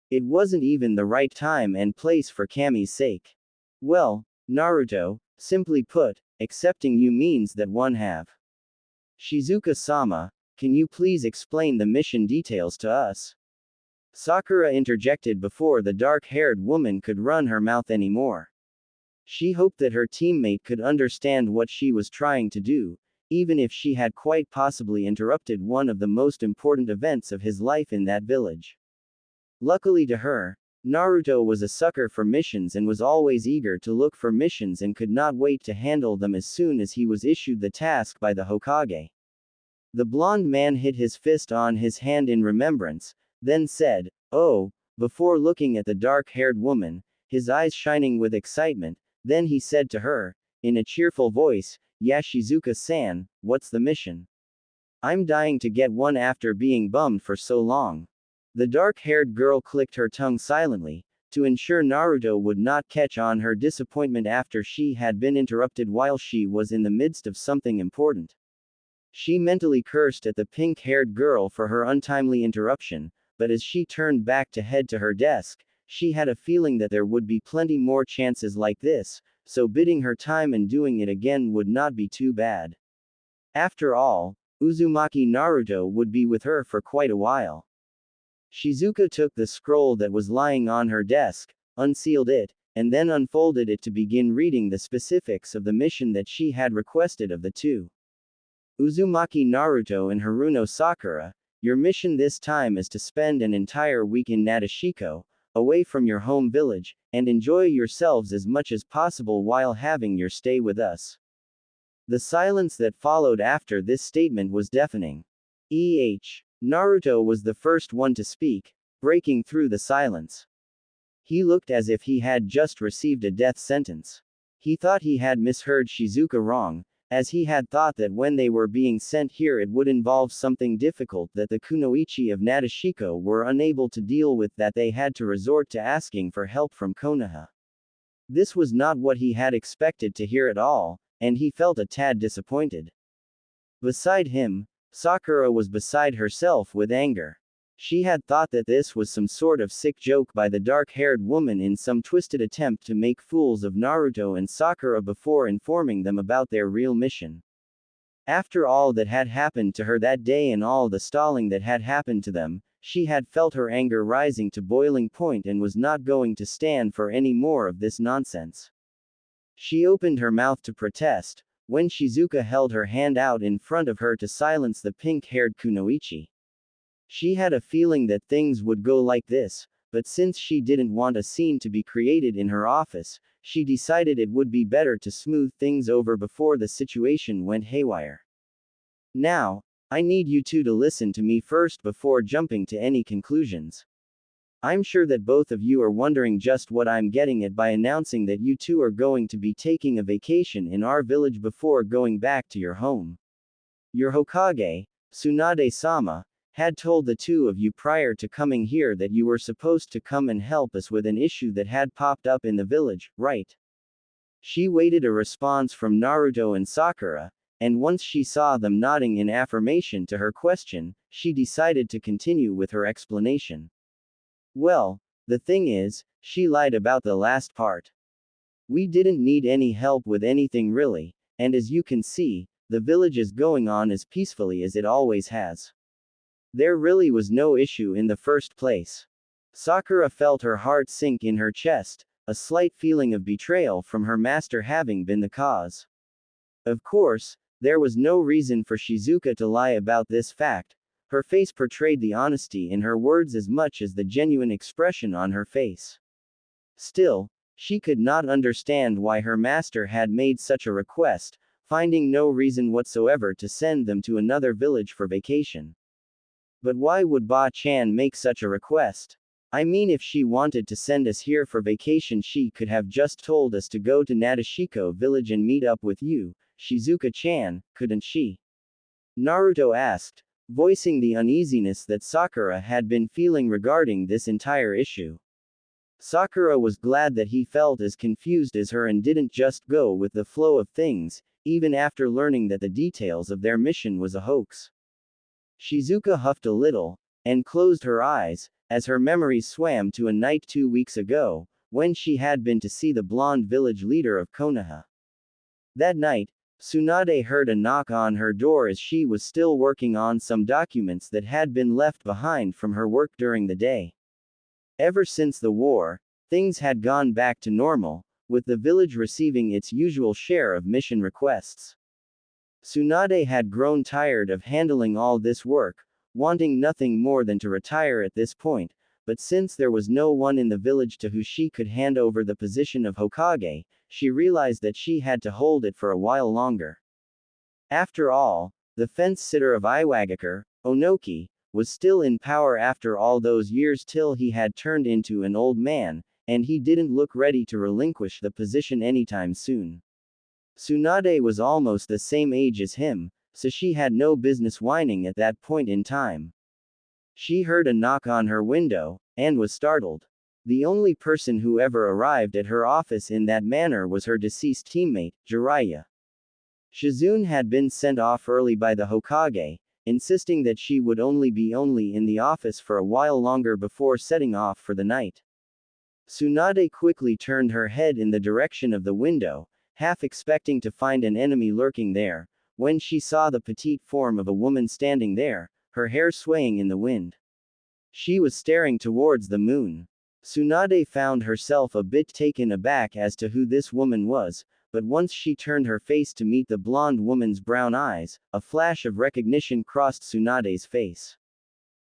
Speaker 1: It wasn't even the right time and place for Kami's sake. Well, Naruto, simply put, accepting you means that one have. Shizuka-sama, can you please explain the mission details to us? Sakura interjected before the dark-haired woman could run her mouth anymore. She hoped that her teammate could understand what she was trying to do, even if she had quite possibly interrupted one of the most important events of his life in that village. Luckily to her, Naruto was a sucker for missions and was always eager to look for missions and could not wait to handle them as soon as he was issued the task by the Hokage. The blond man hit his fist on his hand in remembrance, then said, "Oh," before looking at the dark-haired woman, his eyes shining with excitement. Then he said to her, in a cheerful voice, "Yeah, Shizuka-san, what's the mission? I'm dying to get one after being bummed for so long." The dark-haired girl clicked her tongue silently, to ensure Naruto would not catch on her disappointment after she had been interrupted while she was in the midst of something important. She mentally cursed at the pink-haired girl for her untimely interruption, but as she turned back to head to her desk, she had a feeling that there would be plenty more chances like this, so bidding her time and doing it again would not be too bad. After all, Uzumaki Naruto would be with her for quite a while. Shizuka took the scroll that was lying on her desk, unsealed it, and then unfolded it to begin reading the specifics of the mission that she had requested of the two. Uzumaki Naruto and Haruno Sakura, your mission this time is to spend an entire week in Nadeshiko, away from your home village, and enjoy yourselves as much as possible while having your stay with us. The silence that followed after this statement was deafening. Naruto was the first one to speak, breaking through the silence. He looked as if he had just received a death sentence. He thought he had misheard Shizuka wrong, as he had thought that when they were being sent here it would involve something difficult that the kunoichi of Nadeshiko were unable to deal with, that they had to resort to asking for help from Konoha. This was not what he had expected to hear at all, and he felt a tad disappointed. Beside him, Sakura was beside herself with anger. She had thought that this was some sort of sick joke by the dark-haired woman in some twisted attempt to make fools of Naruto and Sakura before informing them about their real mission. After all that had happened to her that day and all the stalling that had happened to them, she had felt her anger rising to boiling point and was not going to stand for any more of this nonsense. She opened her mouth to protest, when Shizuka held her hand out in front of her to silence the pink-haired kunoichi. She had a feeling that things would go like this, but since she didn't want a scene to be created in her office, she decided it would be better to smooth things over before the situation went haywire. Now, I need you two to listen to me first before jumping to any conclusions. I'm sure that both of you are wondering just what I'm getting at by announcing that you two are going to be taking a vacation in our village before going back to your home. Your Hokage, Tsunade-sama, had told the two of you prior to coming here that you were supposed to come and help us with an issue that had popped up in the village, right? She waited a response from Naruto and Sakura, and once she saw them nodding in affirmation to her question, she decided to continue with her explanation. Well, the thing is, she lied about the last part. We didn't need any help with anything really, and as you can see, the village is going on as peacefully as it always has. There really was no issue in the first place. Sakura felt her heart sink in her chest, a slight feeling of betrayal from her master having been the cause. Of course, there was no reason for Shizuka to lie about this fact. Her face portrayed the honesty in her words as much as the genuine expression on her face. Still, she could not understand why her master had made such a request, finding no reason whatsoever to send them to another village for vacation. But why would Ba-chan make such a request? I mean, if she wanted to send us here for vacation, she could have just told us to go to Nadeshiko village and meet up with you, Shizuka-chan, couldn't she? Naruto asked, voicing the uneasiness that Sakura had been feeling regarding this entire issue. Sakura was glad that he felt as confused as her and didn't just go with the flow of things, even after learning that the details of their mission was a hoax. Shizuka huffed a little, and closed her eyes, as her memories swam to a night 2 weeks ago, when she had been to see the blonde village leader of Konoha. That night, Tsunade heard a knock on her door as she was still working on some documents that had been left behind from her work during the day. Ever since the war, things had gone back to normal, with the village receiving its usual share of mission requests. Tsunade had grown tired of handling all this work, wanting nothing more than to retire at this point, but since there was no one in the village to who she could hand over the position of Hokage, she realized that she had to hold it for a while longer. After all, the fence-sitter of Iwagakure, Onoki, was still in power after all those years till he had turned into an old man, and he didn't look ready to relinquish the position anytime soon. Tsunade was almost the same age as him, so she had no business whining at that point in time. She heard a knock on her window, and was startled. The only person who ever arrived at her office in that manner was her deceased teammate, Jiraiya. Shizune had been sent off early by the Hokage, insisting that she would only be in the office for a while longer before setting off for the night. Tsunade quickly turned her head in the direction of the window, half expecting to find an enemy lurking there, when she saw the petite form of a woman standing there, her hair swaying in the wind. She was staring towards the moon. Tsunade found herself a bit taken aback as to who this woman was, but once she turned her face to meet the blonde woman's brown eyes, a flash of recognition crossed Tsunade's face.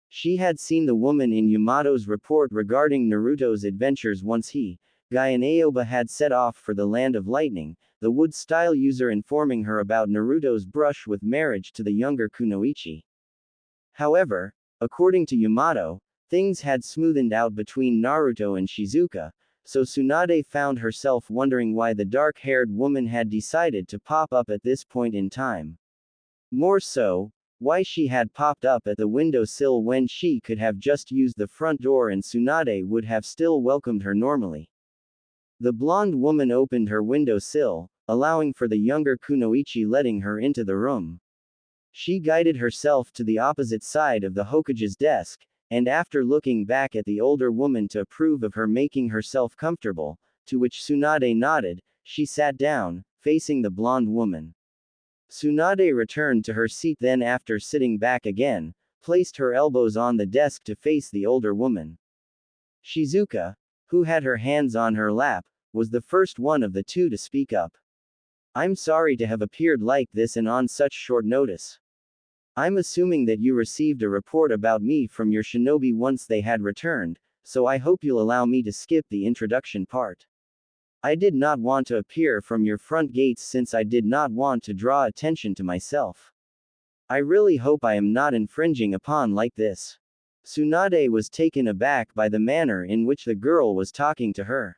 Speaker 1: She had seen the woman in Yamato's report regarding Naruto's adventures once he, Guy and Aoba had set off for the Land of Lightning, the wood-style user informing her about Naruto's brush with marriage to the younger Kunoichi. However, according to Yamato, things had smoothened out between Naruto and Shizuka, so Tsunade found herself wondering why the dark-haired woman had decided to pop up at this point in time. More so, why she had popped up at the windowsill when she could have just used the front door and Tsunade would have still welcomed her normally. The blonde woman opened her windowsill, allowing for the younger Kunoichi letting her into the room. She guided herself to the opposite side of the Hokage's desk, and after looking back at the older woman to approve of her making herself comfortable, to which Tsunade nodded, she sat down, facing the blonde woman. Tsunade returned to her seat, then after sitting back again, placed her elbows on the desk to face the older woman. Shizuka, who had her hands on her lap, was the first one of the two to speak up. I'm sorry to have appeared like this and on such short notice. I'm assuming that you received a report about me from your shinobi once they had returned, so I hope you'll allow me to skip the introduction part. I did not want to appear from your front gates since I did not want to draw attention to myself. I really hope I am not infringing upon like this. Tsunade was taken aback by the manner in which the girl was talking to her.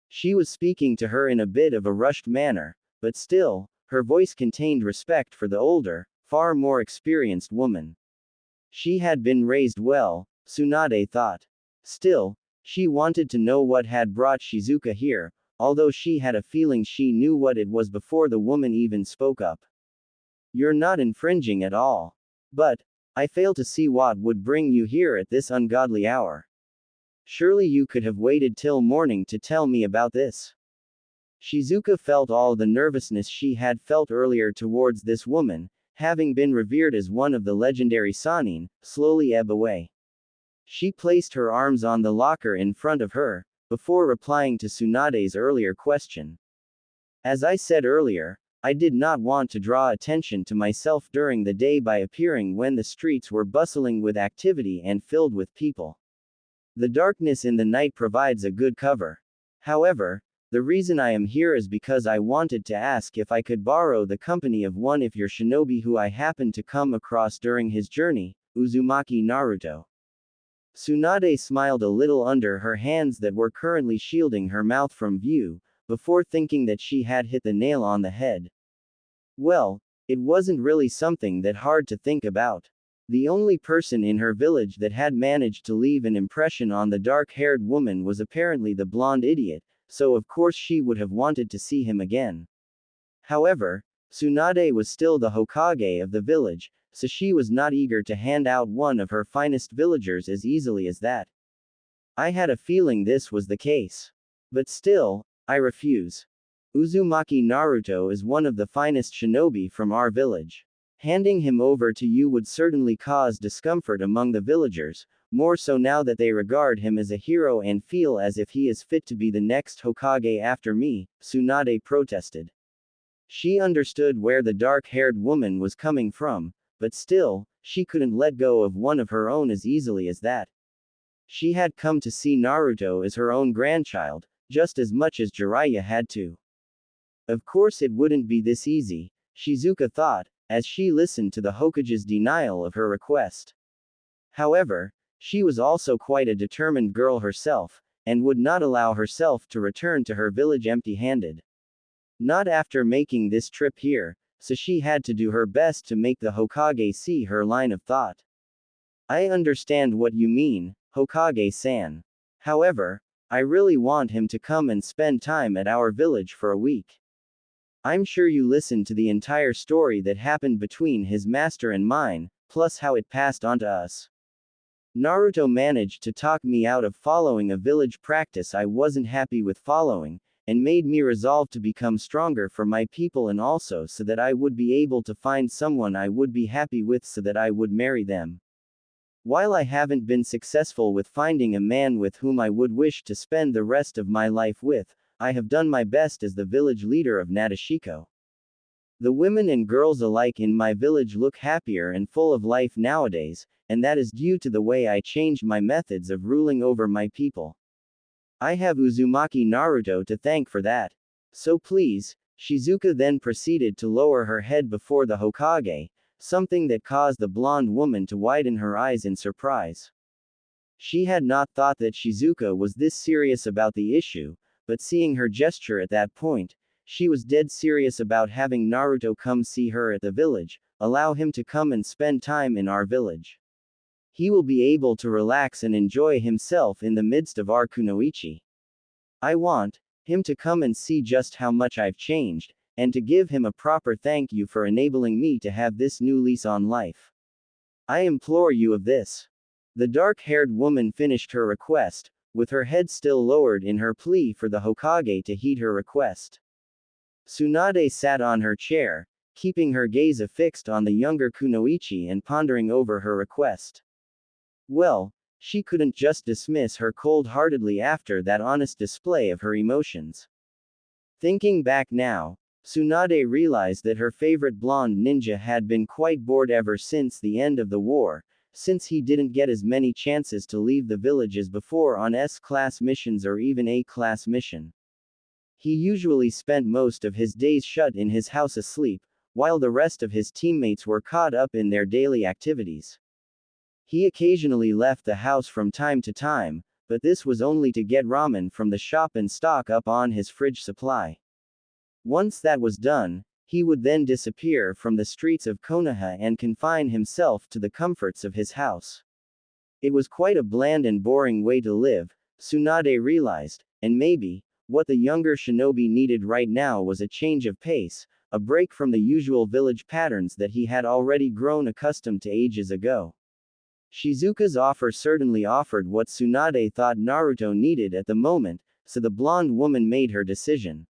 Speaker 1: She was speaking to her in a bit of a rushed manner, but still, her voice contained respect for the older, far more experienced woman. She had been raised well, Tsunade thought. Still, she wanted to know what had brought Shizuka here, although she had a feeling she knew what it was before the woman even spoke up. You're not infringing at all. But, I fail to see what would bring you here at this ungodly hour. Surely you could have waited till morning to tell me about this. Shizuka felt all the nervousness she had felt earlier towards this woman, having been revered as one of the legendary Sannin, slowly ebb away. She placed her arms on the locker in front of her, before replying to Tsunade's earlier question. As I said earlier, I did not want to draw attention to myself during the day by appearing when the streets were bustling with activity and filled with people. The darkness in the night provides a good cover. However, the reason I am here is because I wanted to ask if I could borrow the company of one of your shinobi who I happened to come across during his journey, Uzumaki Naruto. Tsunade smiled a little under her hands that were currently shielding her mouth from view, before thinking that she had hit the nail on the head. Well, it wasn't really something that hard to think about. The only person in her village that had managed to leave an impression on the dark-haired woman was apparently the blonde idiot, so of course she would have wanted to see him again. However, Tsunade was still the Hokage of the village, so she was not eager to hand out one of her finest villagers as easily as that. I had a feeling this was the case. But still, I refuse. Uzumaki Naruto is one of the finest shinobi from our village. Handing him over to you would certainly cause discomfort among the villagers, more so now that they regard him as a hero and feel as if he is fit to be the next Hokage after me, Tsunade protested. She understood where the dark-haired woman was coming from, but still, she couldn't let go of one of her own as easily as that. She had come to see Naruto as her own grandchild, just as much as Jiraiya had to. Of course it wouldn't be this easy, Shizuka thought, as she listened to the Hokage's denial of her request. However, she was also quite a determined girl herself, and would not allow herself to return to her village empty-handed. Not after making this trip here, so she had to do her best to make the Hokage see her line of thought. I understand what you mean, Hokage-san. However, I really want him to come and spend time at our village for a week. I'm sure you listened to the entire story that happened between his master and mine, plus how it passed on to us. Naruto managed to talk me out of following a village practice I wasn't happy with following, and made me resolve to become stronger for my people and also so that I would be able to find someone I would be happy with so that I would marry them. While I haven't been successful with finding a man with whom I would wish to spend the rest of my life with, I have done my best as the village leader of Nadeshiko. The women and girls alike in my village look happier and full of life nowadays, and that is due to the way I changed my methods of ruling over my people. I have Uzumaki Naruto to thank for that. So please, Shizuka then proceeded to lower her head before the Hokage, something that caused the blonde woman to widen her eyes in surprise. She had not thought that Shizuka was this serious about the issue, but seeing her gesture at that point, she was dead serious about having Naruto come see her at the village, allow him to come and spend time in our village. He will be able to relax and enjoy himself in the midst of our kunoichi. I want him to come and see just how much I've changed, and to give him a proper thank you for enabling me to have this new lease on life. I implore you of this. The dark-haired woman finished her request, with her head still lowered in her plea for the Hokage to heed her request. Tsunade sat on her chair, keeping her gaze affixed on the younger kunoichi and pondering over her request. Well, she couldn't just dismiss her cold-heartedly after that honest display of her emotions. Thinking back now, Tsunade realized that her favorite blonde ninja had been quite bored ever since the end of the war, since he didn't get as many chances to leave the village as before on S-class missions or even A-class mission. He usually spent most of his days shut in his house asleep, while the rest of his teammates were caught up in their daily activities. He occasionally left the house from time to time, but this was only to get ramen from the shop and stock up on his fridge supply. Once that was done, he would then disappear from the streets of Konoha and confine himself to the comforts of his house. It was quite a bland and boring way to live, Tsunade realized, and maybe, what the younger shinobi needed right now was a change of pace, a break from the usual village patterns that he had already grown accustomed to ages ago. Shizuka's offer certainly offered what Tsunade thought Naruto needed at the moment, so the blonde woman made her decision.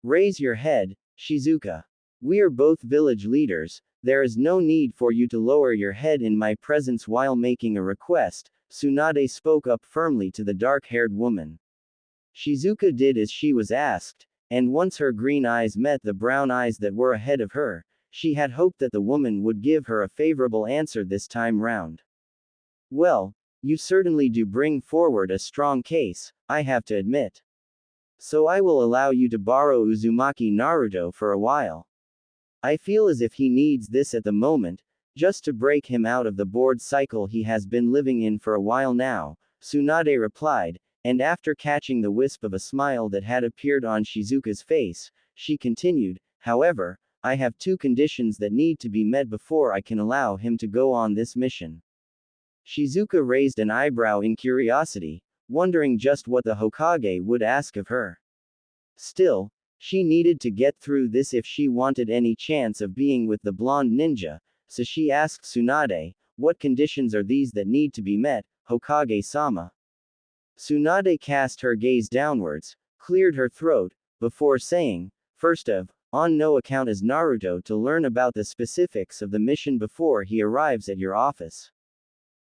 Speaker 1: Raise your head, Shizuka. We are both village leaders, there is no need for you to lower your head in my presence while making a request, Tsunade spoke up firmly to the dark-haired woman. Shizuka did as she was asked, and once her green eyes met the brown eyes that were ahead of her, she had hoped that the woman would give her a favorable answer this time round. Well, you certainly do bring forward a strong case, I have to admit. So I will allow you to borrow Uzumaki Naruto for a while. I feel as if he needs this at the moment, just to break him out of the bored cycle he has been living in for a while now, Tsunade replied, and after catching the wisp of a smile that had appeared on Shizuka's face, she continued, however, I have two conditions that need to be met before I can allow him to go on this mission. Shizuka raised an eyebrow in curiosity, wondering just what the Hokage would ask of her. Still, she needed to get through this if she wanted any chance of being with the blonde ninja, so she asked Tsunade, what conditions are these that need to be met, Hokage-sama? Tsunade cast her gaze downwards, cleared her throat, before saying, first on no account is Naruto to learn about the specifics of the mission before he arrives at your office.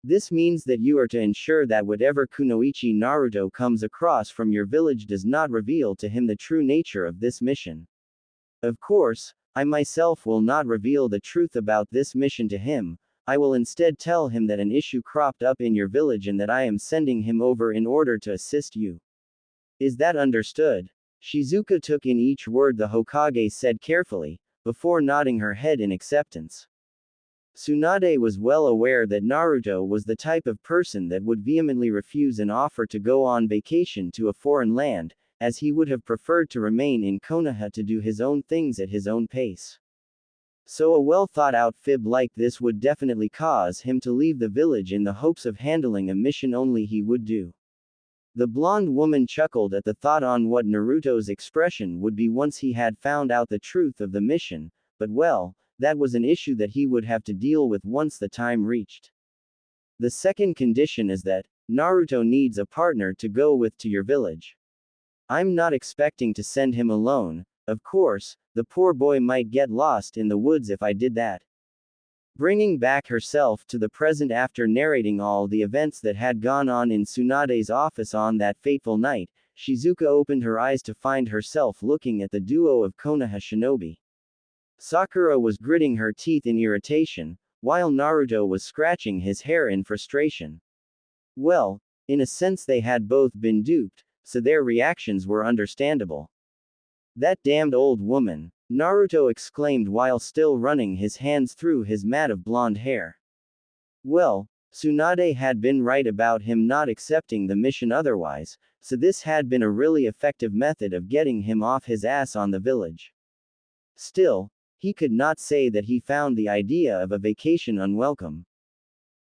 Speaker 1: This means that you are to ensure that whatever kunoichi Naruto comes across from your village does not reveal to him the true nature of this mission. Of course, I myself will not reveal the truth about this mission to him. I will instead tell him that an issue cropped up in your village and that I am sending him over in order to assist you. Is that understood? Shizuka took in each word the Hokage said carefully, before nodding her head in acceptance. Tsunade was well aware that Naruto was the type of person that would vehemently refuse an offer to go on vacation to a foreign land, as he would have preferred to remain in Konoha to do his own things at his own pace. So a well-thought-out fib like this would definitely cause him to leave the village in the hopes of handling a mission only he would do. The blonde woman chuckled at the thought on what Naruto's expression would be once he had found out the truth of the mission, but well, that was an issue that he would have to deal with once the time reached. The second condition is that Naruto needs a partner to go with to your village. I'm not expecting to send him alone. Of course, the poor boy might get lost in the woods if I did that. Bringing back herself to the present after narrating all the events that had gone on in Tsunade's office on that fateful night, Shizuka opened her eyes to find herself looking at the duo of Konoha shinobi. Sakura was gritting her teeth in irritation, while Naruto was scratching his hair in frustration. Well, in a sense they had both been duped, so their reactions were understandable. That damned old woman, Naruto exclaimed while still running his hands through his mat of blonde hair. Well, Tsunade had been right about him not accepting the mission otherwise, so this had been a really effective method of getting him off his ass on the village. Still, he could not say that he found the idea of a vacation unwelcome.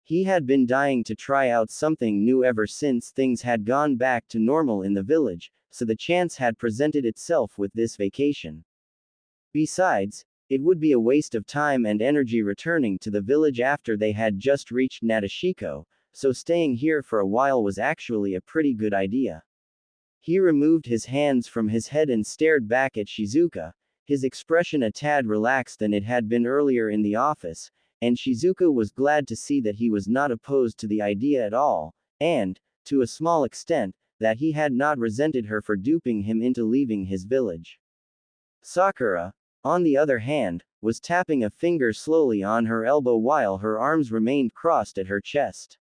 Speaker 1: He had been dying to try out something new ever since things had gone back to normal in the village, so the chance had presented itself with this vacation. Besides, it would be a waste of time and energy returning to the village after they had just reached Nadeshiko, so staying here for a while was actually a pretty good idea. He removed his hands from his head and stared back at Shizuka, his expression a tad relaxed than it had been earlier in the office, and Shizuka was glad to see that he was not opposed to the idea at all, and, to a small extent, that he had not resented her for duping him into leaving his village. Sakura, on the other hand, was tapping a finger slowly on her elbow while her arms remained crossed at her chest.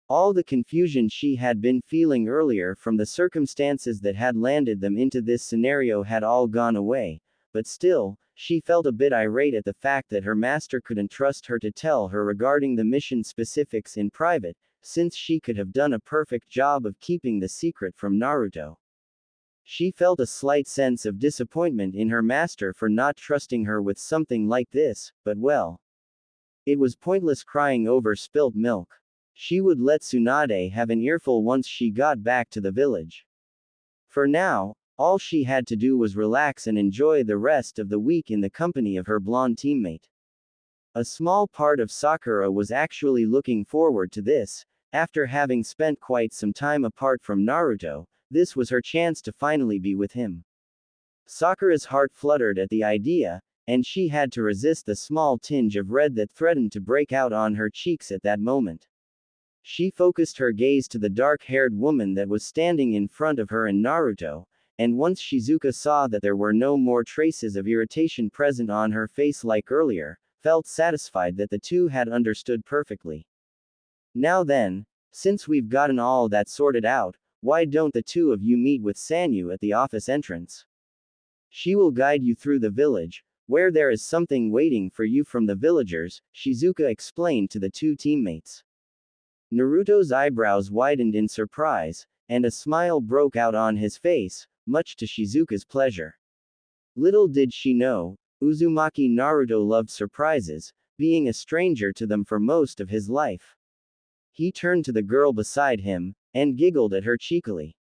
Speaker 1: All the confusion she had been feeling earlier from the circumstances that had landed them into this scenario had all gone away, but still, she felt a bit irate at the fact that her master couldn't trust her to tell her regarding the mission specifics in private, since she could have done a perfect job of keeping the secret from Naruto. She felt a slight sense of disappointment in her master for not trusting her with something like this, but well. It was pointless crying over spilt milk. She would let Tsunade have an earful once she got back to the village. For now, all she had to do was relax and enjoy the rest of the week in the company of her blonde teammate. A small part of Sakura was actually looking forward to this. After having spent quite some time apart from Naruto, this was her chance to finally be with him. Sakura's heart fluttered at the idea, and she had to resist the small tinge of red that threatened to break out on her cheeks at that moment. She focused her gaze to the dark-haired woman that was standing in front of her and Naruto, and once Shizuka saw that there were no more traces of irritation present on her face like earlier, felt satisfied that the two had understood perfectly. Now then, since we've gotten all that sorted out, why don't the two of you meet with Sanyu at the office entrance? She will guide you through the village, where there is something waiting for you from the villagers, Shizuka explained to the two teammates. Naruto's eyebrows widened in surprise, and a smile broke out on his face, much to Shizuka's pleasure. Little did she know, Uzumaki Naruto loved surprises, being a stranger to them for most of his life. He turned to the girl beside him, and giggled at her cheekily.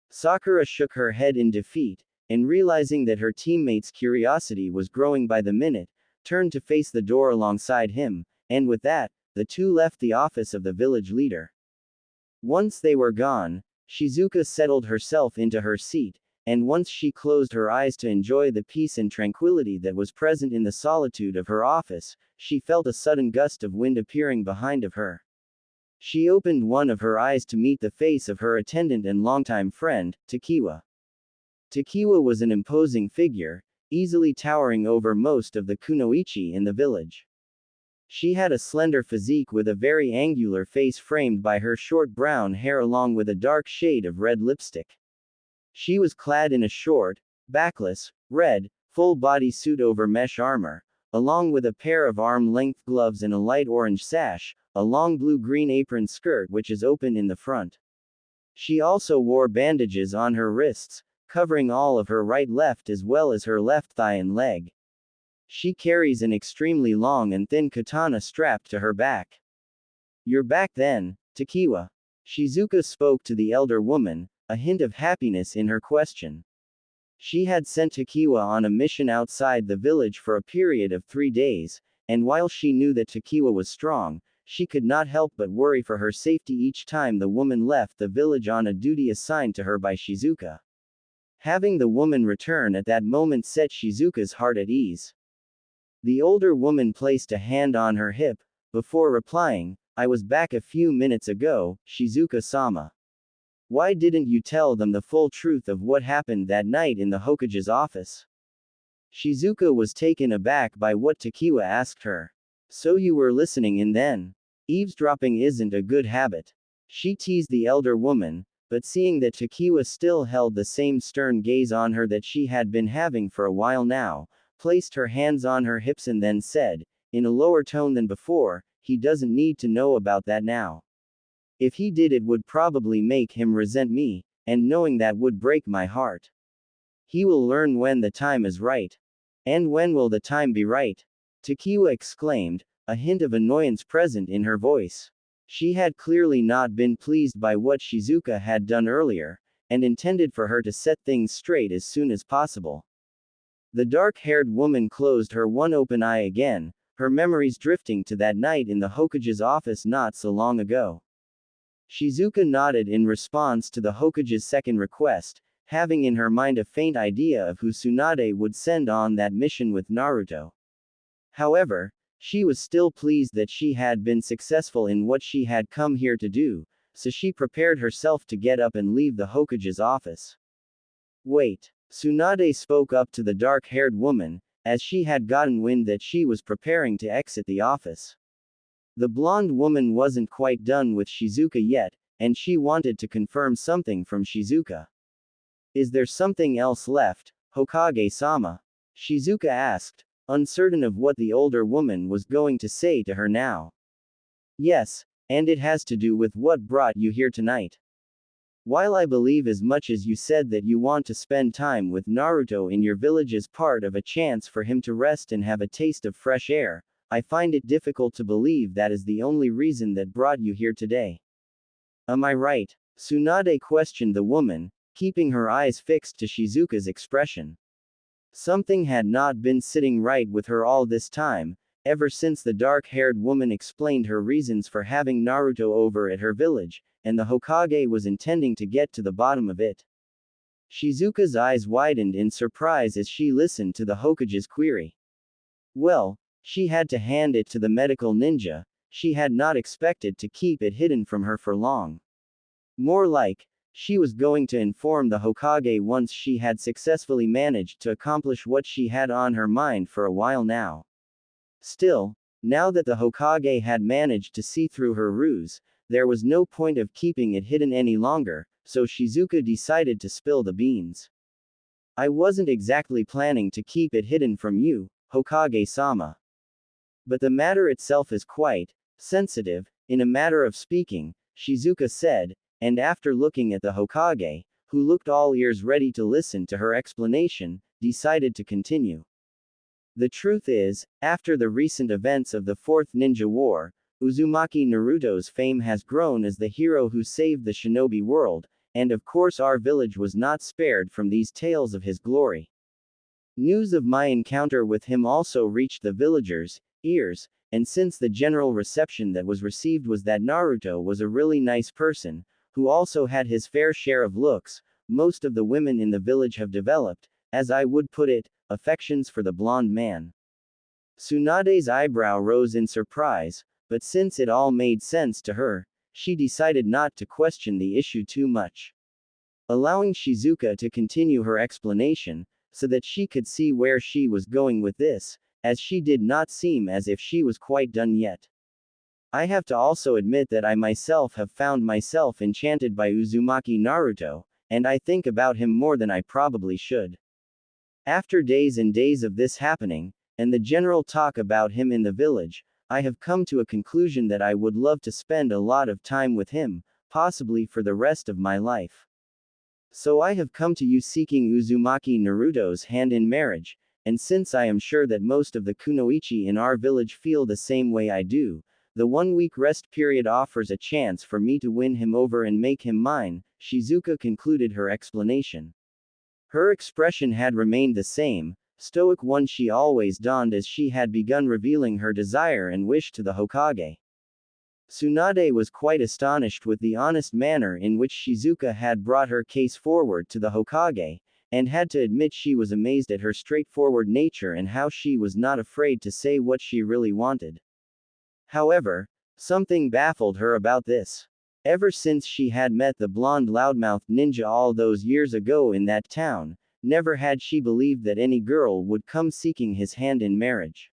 Speaker 1: Sakura shook her head in defeat, and realizing that her teammate's curiosity was growing by the minute, turned to face the door alongside him, and with that, the two left the office of the village leader. Once they were gone, Shizuka settled herself into her seat, and once she closed her eyes to enjoy the peace and tranquility that was present in the solitude of her office, she felt a sudden gust of wind appearing behind of her. She opened one of her eyes to meet the face of her attendant and longtime friend, Takiwa. Takiwa was an imposing figure, easily towering over most of the kunoichi in the village. She had a slender physique with a very angular face framed by her short brown hair along with a dark shade of red lipstick. She was clad in a short, backless, red, full-body suit over mesh armor, along with a pair of arm-length gloves and a light orange sash, a long blue-green apron skirt which is open in the front. She also wore bandages on her wrists, covering all of her right left as well as her left thigh and leg. She carries an extremely long and thin katana strapped to her back. "You're back then, Takiwa." Shizuka spoke to the elder woman, a hint of happiness in her question. She had sent Takiwa on a mission outside the village for a period of 3 days, and while she knew that Takiwa was strong, she could not help but worry for her safety each time the woman left the village on a duty assigned to her by Shizuka. Having the woman return at that moment set Shizuka's heart at ease. The older woman placed a hand on her hip, before replying, "I was back a few minutes ago, Shizuka-sama. Why didn't you tell them the full truth of what happened that night in the Hokage's office?" Shizuka was taken aback by what Takiwa asked her. "So you were listening in then? Eavesdropping isn't a good habit." She teased the elder woman, but seeing that Takiwa still held the same stern gaze on her that she had been having for a while now, placed her hands on her hips and then said, in a lower tone than before, "He doesn't need to know about that now. If he did it would probably make him resent me, and knowing that would break my heart. He will learn when the time is right." "And when will the time be right?" Takiwa exclaimed, a hint of annoyance present in her voice. She had clearly not been pleased by what Shizuka had done earlier, and intended for her to set things straight as soon as possible. The dark-haired woman closed her one open eye again, her memories drifting to that night in the Hokage's office not so long ago. Shizuka nodded in response to the Hokage's second request, having in her mind a faint idea of who Tsunade would send on that mission with Naruto. However, she was still pleased that she had been successful in what she had come here to do, so she prepared herself to get up and leave the Hokage's office. "Wait." Tsunade spoke up to the dark-haired woman, as she had gotten wind that she was preparing to exit the office. The blonde woman wasn't quite done with Shizuka yet, and she wanted to confirm something from Shizuka. "Is there something else left, Hokage-sama?" Shizuka asked, uncertain of what the older woman was going to say to her now. "Yes, and it has to do with what brought you here tonight. While I believe as much as you said that you want to spend time with Naruto in your village as part of a chance for him to rest and have a taste of fresh air, I find it difficult to believe that is the only reason that brought you here today. Am I right?" Tsunade questioned the woman, keeping her eyes fixed to Shizuka's expression. Something had not been sitting right with her all this time, ever since the dark-haired woman explained her reasons for having Naruto over at her village, and the Hokage was intending to get to the bottom of it. Shizuka's eyes widened in surprise as she listened to the Hokage's query. Well, she had to hand it to the medical ninja, she had not expected to keep it hidden from her for long. More like, she was going to inform the Hokage once she had successfully managed to accomplish what she had on her mind for a while now. Still, now that the Hokage had managed to see through her ruse, there was no point of keeping it hidden any longer, so Shizuka decided to spill the beans. "I wasn't exactly planning to keep it hidden from you, Hokage-sama. But the matter itself is quite sensitive, in a matter of speaking," Shizuka said, and after looking at the Hokage, who looked all ears ready to listen to her explanation, decided to continue. "The truth is, after the recent events of the Fourth Ninja War, Uzumaki Naruto's fame has grown as the hero who saved the shinobi world, and of course our village was not spared from these tales of his glory. News of my encounter with him also reached the villagers' ears, and since the general reception that was received was that Naruto was a really nice person, who also had his fair share of looks, most of the women in the village have developed, as I would put it, affections for the blonde man." Tsunade's eyebrow rose in surprise, but since it all made sense to her, she decided not to question the issue too much. Allowing Shizuka to continue her explanation, so that she could see where she was going with this, as she did not seem as if she was quite done yet. I have to also admit that I myself have found myself enchanted by Uzumaki Naruto, and I think about him more than I probably should. After days and days of this happening, and the general talk about him in the village, I have come to a conclusion that I would love to spend a lot of time with him, possibly for the rest of my life. So I have come to you seeking Uzumaki Naruto's hand in marriage, and since I am sure that most of the kunoichi in our village feel the same way I do, the 1 week rest period offers a chance for me to win him over and make him mine, Shizuka concluded her explanation. Her expression had remained the same, stoic one she always donned as she had begun revealing her desire and wish to the Hokage. Tsunade was quite astonished with the honest manner in which Shizuka had brought her case forward to the Hokage, and had to admit she was amazed at her straightforward nature and how she was not afraid to say what she really wanted. However, something baffled her about this. Ever since she had met the blonde loudmouthed ninja all those years ago in that town, never had she believed that any girl would come seeking his hand in marriage.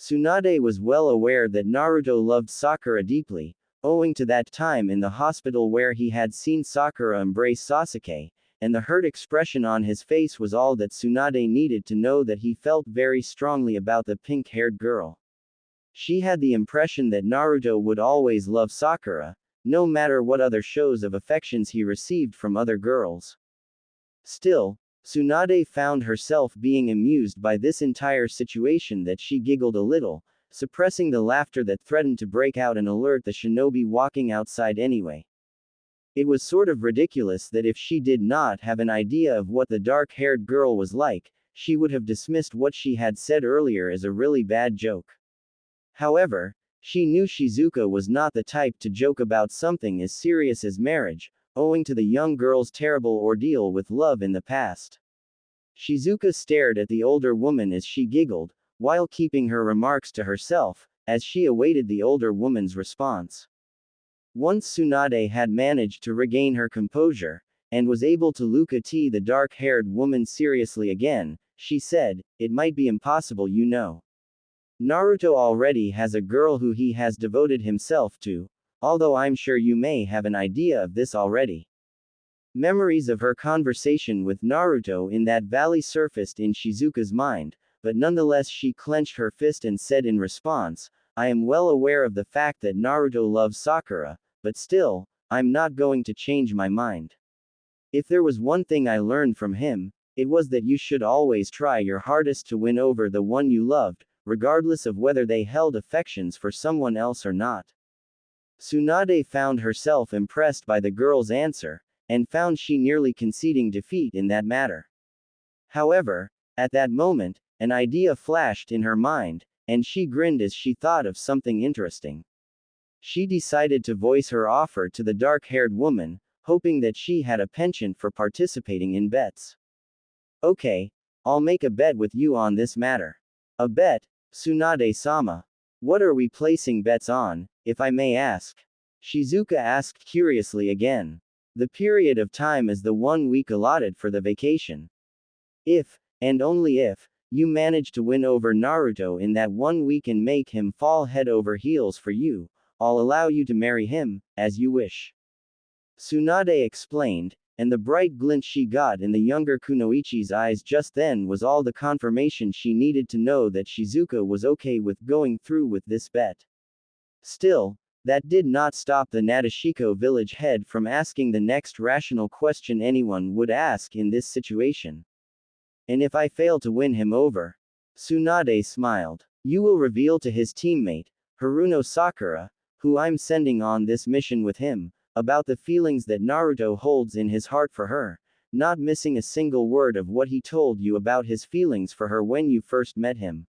Speaker 1: Tsunade was well aware that Naruto loved Sakura deeply, owing to that time in the hospital where he had seen Sakura embrace Sasuke, and the hurt expression on his face was all that Tsunade needed to know that he felt very strongly about the pink-haired girl. She had the impression that Naruto would always love Sakura, no matter what other shows of affections he received from other girls. Still, Tsunade found herself being amused by this entire situation that she giggled a little, suppressing the laughter that threatened to break out and alert the shinobi walking outside anyway. It was sort of ridiculous that if she did not have an idea of what the dark-haired girl was like, she would have dismissed what she had said earlier as a really bad joke. However, she knew Shizuka was not the type to joke about something as serious as marriage, owing to the young girl's terrible ordeal with love in the past. Shizuka stared at the older woman as she giggled, while keeping her remarks to herself, as she awaited the older woman's response. Once Tsunade had managed to regain her composure, and was able to look at the dark-haired woman seriously again, she said, "It might be impossible, you know. Naruto already has a girl who he has devoted himself to, although I'm sure you may have an idea of this already." Memories of her conversation with Naruto in that valley surfaced in Shizuka's mind, but nonetheless she clenched her fist and said in response, "I am well aware of the fact that Naruto loves Sakura, but still, I'm not going to change my mind. If there was one thing I learned from him, it was that you should always try your hardest to win over the one you loved, regardless of whether they held affections for someone else or not." Tsunade found herself impressed by the girl's answer, and found she nearly conceding defeat in that matter. However, at that moment, an idea flashed in her mind, and she grinned as she thought of something interesting. She decided to voice her offer to the dark-haired woman, hoping that she had a penchant for participating in bets. "Okay, I'll make a bet with you on this matter." "A bet? Tsunade-sama. What are we placing bets on, if I may ask?" Shizuka asked curiously again. "The period of time is the 1 week allotted for the vacation. If, and only if, you manage to win over Naruto in that 1 week and make him fall head over heels for you, I'll allow you to marry him, as you wish." Tsunade explained, and the bright glint she got in the younger kunoichi's eyes just then was all the confirmation she needed to know that Shizuka was okay with going through with this bet. Still, that did not stop the Nadeshiko village head from asking the next rational question anyone would ask in this situation. "And if I fail to win him over?" Tsunade smiled. "You will reveal to his teammate, Haruno Sakura, who I'm sending on this mission with him, about the feelings that Naruto holds in his heart for her, not missing a single word of what he told you about his feelings for her when you first met him."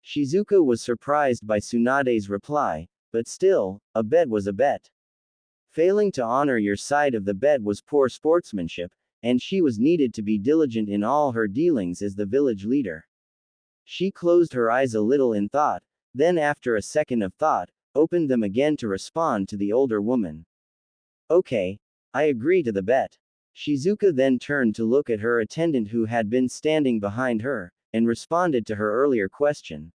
Speaker 1: Shizuka was surprised by Tsunade's reply, but still, a bet was a bet. Failing to honor your side of the bet was poor sportsmanship, and she was needed to be diligent in all her dealings as the village leader. She closed her eyes a little in thought, then after a second of thought, opened them again to respond to the older woman. "Okay, I agree to the bet." Shizuka then turned to look at her attendant who had been standing behind her, and responded to her earlier question.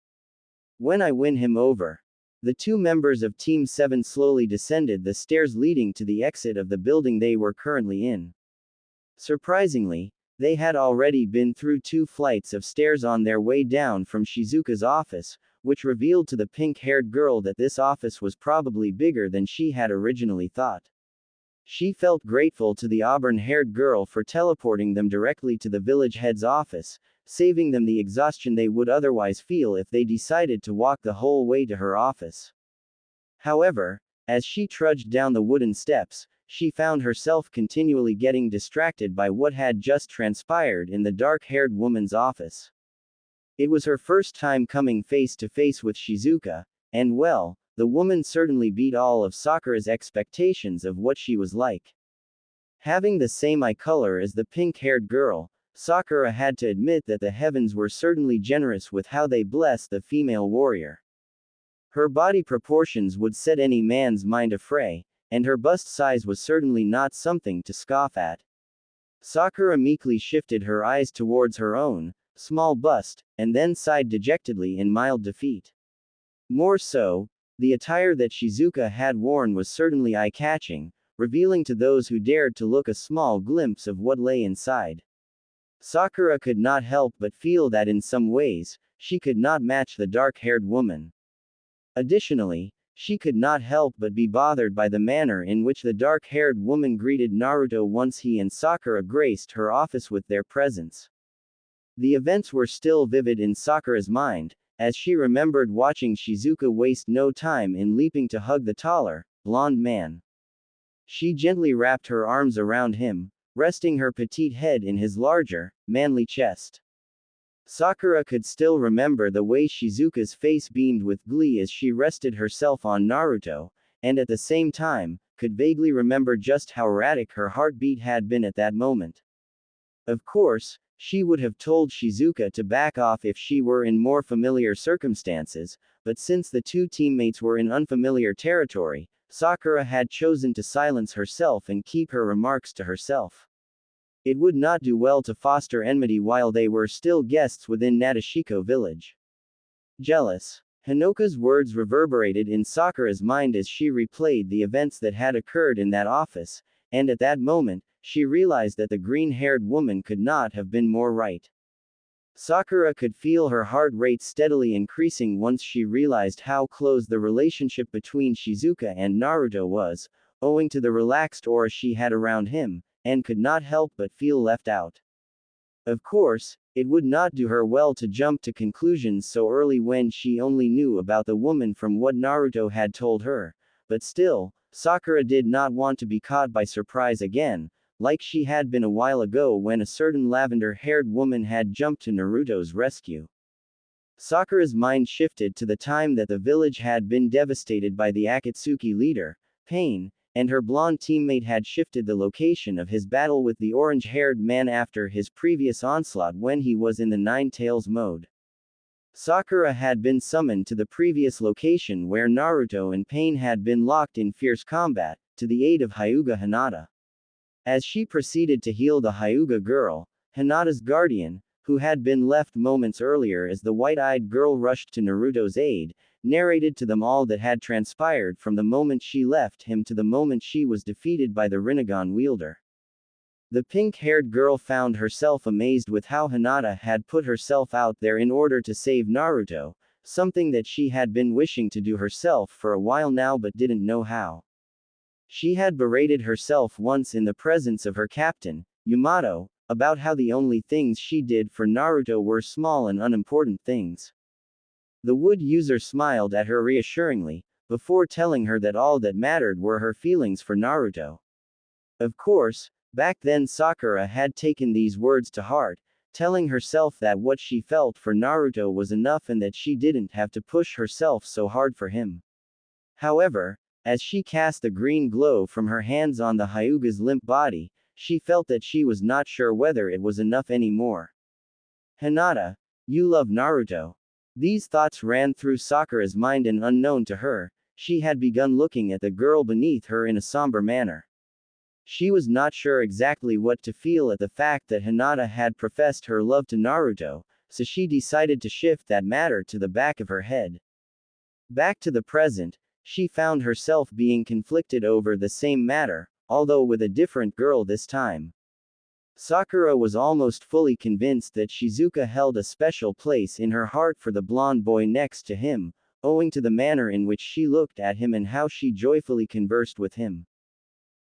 Speaker 1: When I win him over. The two members of Team 7 slowly descended the stairs leading to the exit of the building they were currently in. Surprisingly, they had already been through 2 flights of stairs on their way down from Shizuka's office, which revealed to the pink-haired girl that this office was probably bigger than she had originally thought. She felt grateful to the auburn-haired girl for teleporting them directly to the village head's office, saving them the exhaustion they would otherwise feel if they decided to walk the whole way to her office. However, as she trudged down the wooden steps, she found herself continually getting distracted by what had just transpired in the dark-haired woman's office. It was her first time coming face to face with Shizuka, and well, the woman certainly beat all of Sakura's expectations of what she was like. Having the same eye color as the pink-haired girl, Sakura had to admit that the heavens were certainly generous with how they blessed the female warrior. Her body proportions would set any man's mind afray, and her bust size was certainly not something to scoff at. Sakura meekly shifted her eyes towards her own small bust, and then sighed dejectedly in mild defeat. More so, the attire that Shizuka had worn was certainly eye-catching, revealing to those who dared to look a small glimpse of what lay inside. Sakura could not help but feel that in some ways, she could not match the dark-haired woman. Additionally, she could not help but be bothered by the manner in which the dark-haired woman greeted Naruto once he and Sakura graced her office with their presence. The events were still vivid in Sakura's mind, as she remembered watching Shizuka waste no time in leaping to hug the taller, blonde man. She gently wrapped her arms around him, resting her petite head in his larger, manly chest. Sakura could still remember the way Shizuka's face beamed with glee as she rested herself on Naruto, and at the same time, could vaguely remember just how erratic her heartbeat had been at that moment. Of course, she would have told Shizuka to back off if she were in more familiar circumstances, but since the two teammates were in unfamiliar territory, Sakura had chosen to silence herself and keep her remarks to herself. It would not do well to foster enmity while they were still guests within Nadeshiko village. Jealous. Hinoka's words reverberated in Sakura's mind as she replayed the events that had occurred in that office, and at that moment, she realized that the green-haired woman could not have been more right. Sakura could feel her heart rate steadily increasing once she realized how close the relationship between Shizuka and Naruto was, owing to the relaxed aura she had around him, and could not help but feel left out. Of course, it would not do her well to jump to conclusions so early when she only knew about the woman from what Naruto had told her, but still, Sakura did not want to be caught by surprise again, like she had been a while ago when a certain lavender-haired woman had jumped to Naruto's rescue. Sakura's mind shifted to the time that the village had been devastated by the Akatsuki leader, Pain, and her blonde teammate had shifted the location of his battle with the orange-haired man after his previous onslaught when he was in the Nine Tails mode. Sakura had been summoned to the previous location where Naruto and Pain had been locked in fierce combat, to the aid of Hyuga Hinata. As she proceeded to heal the Hyuga girl, Hinata's guardian, who had been left moments earlier as the white-eyed girl rushed to Naruto's aid, narrated to them all that had transpired from the moment she left him to the moment she was defeated by the Rinnegan wielder. The pink-haired girl found herself amazed with how Hinata had put herself out there in order to save Naruto, something that she had been wishing to do herself for a while now but didn't know how. She had berated herself once in the presence of her captain, Yamato, about how the only things she did for Naruto were small and unimportant things. The wood user smiled at her reassuringly, before telling her that all that mattered were her feelings for Naruto. Of course, back then Sakura had taken these words to heart, telling herself that what she felt for Naruto was enough and that she didn't have to push herself so hard for him. However, as she cast the green glow from her hands on the Hyuga's limp body, she felt that she was not sure whether it was enough anymore. Hinata, you love Naruto. These thoughts ran through Sakura's mind, and unknown to her, she had begun looking at the girl beneath her in a somber manner. She was not sure exactly what to feel at the fact that Hinata had professed her love to Naruto, so she decided to shift that matter to the back of her head. Back to the present, she found herself being conflicted over the same matter, although with a different girl this time. Sakura was almost fully convinced that Shizuka held a special place in her heart for the blonde boy next to him, owing to the manner in which she looked at him and how she joyfully conversed with him.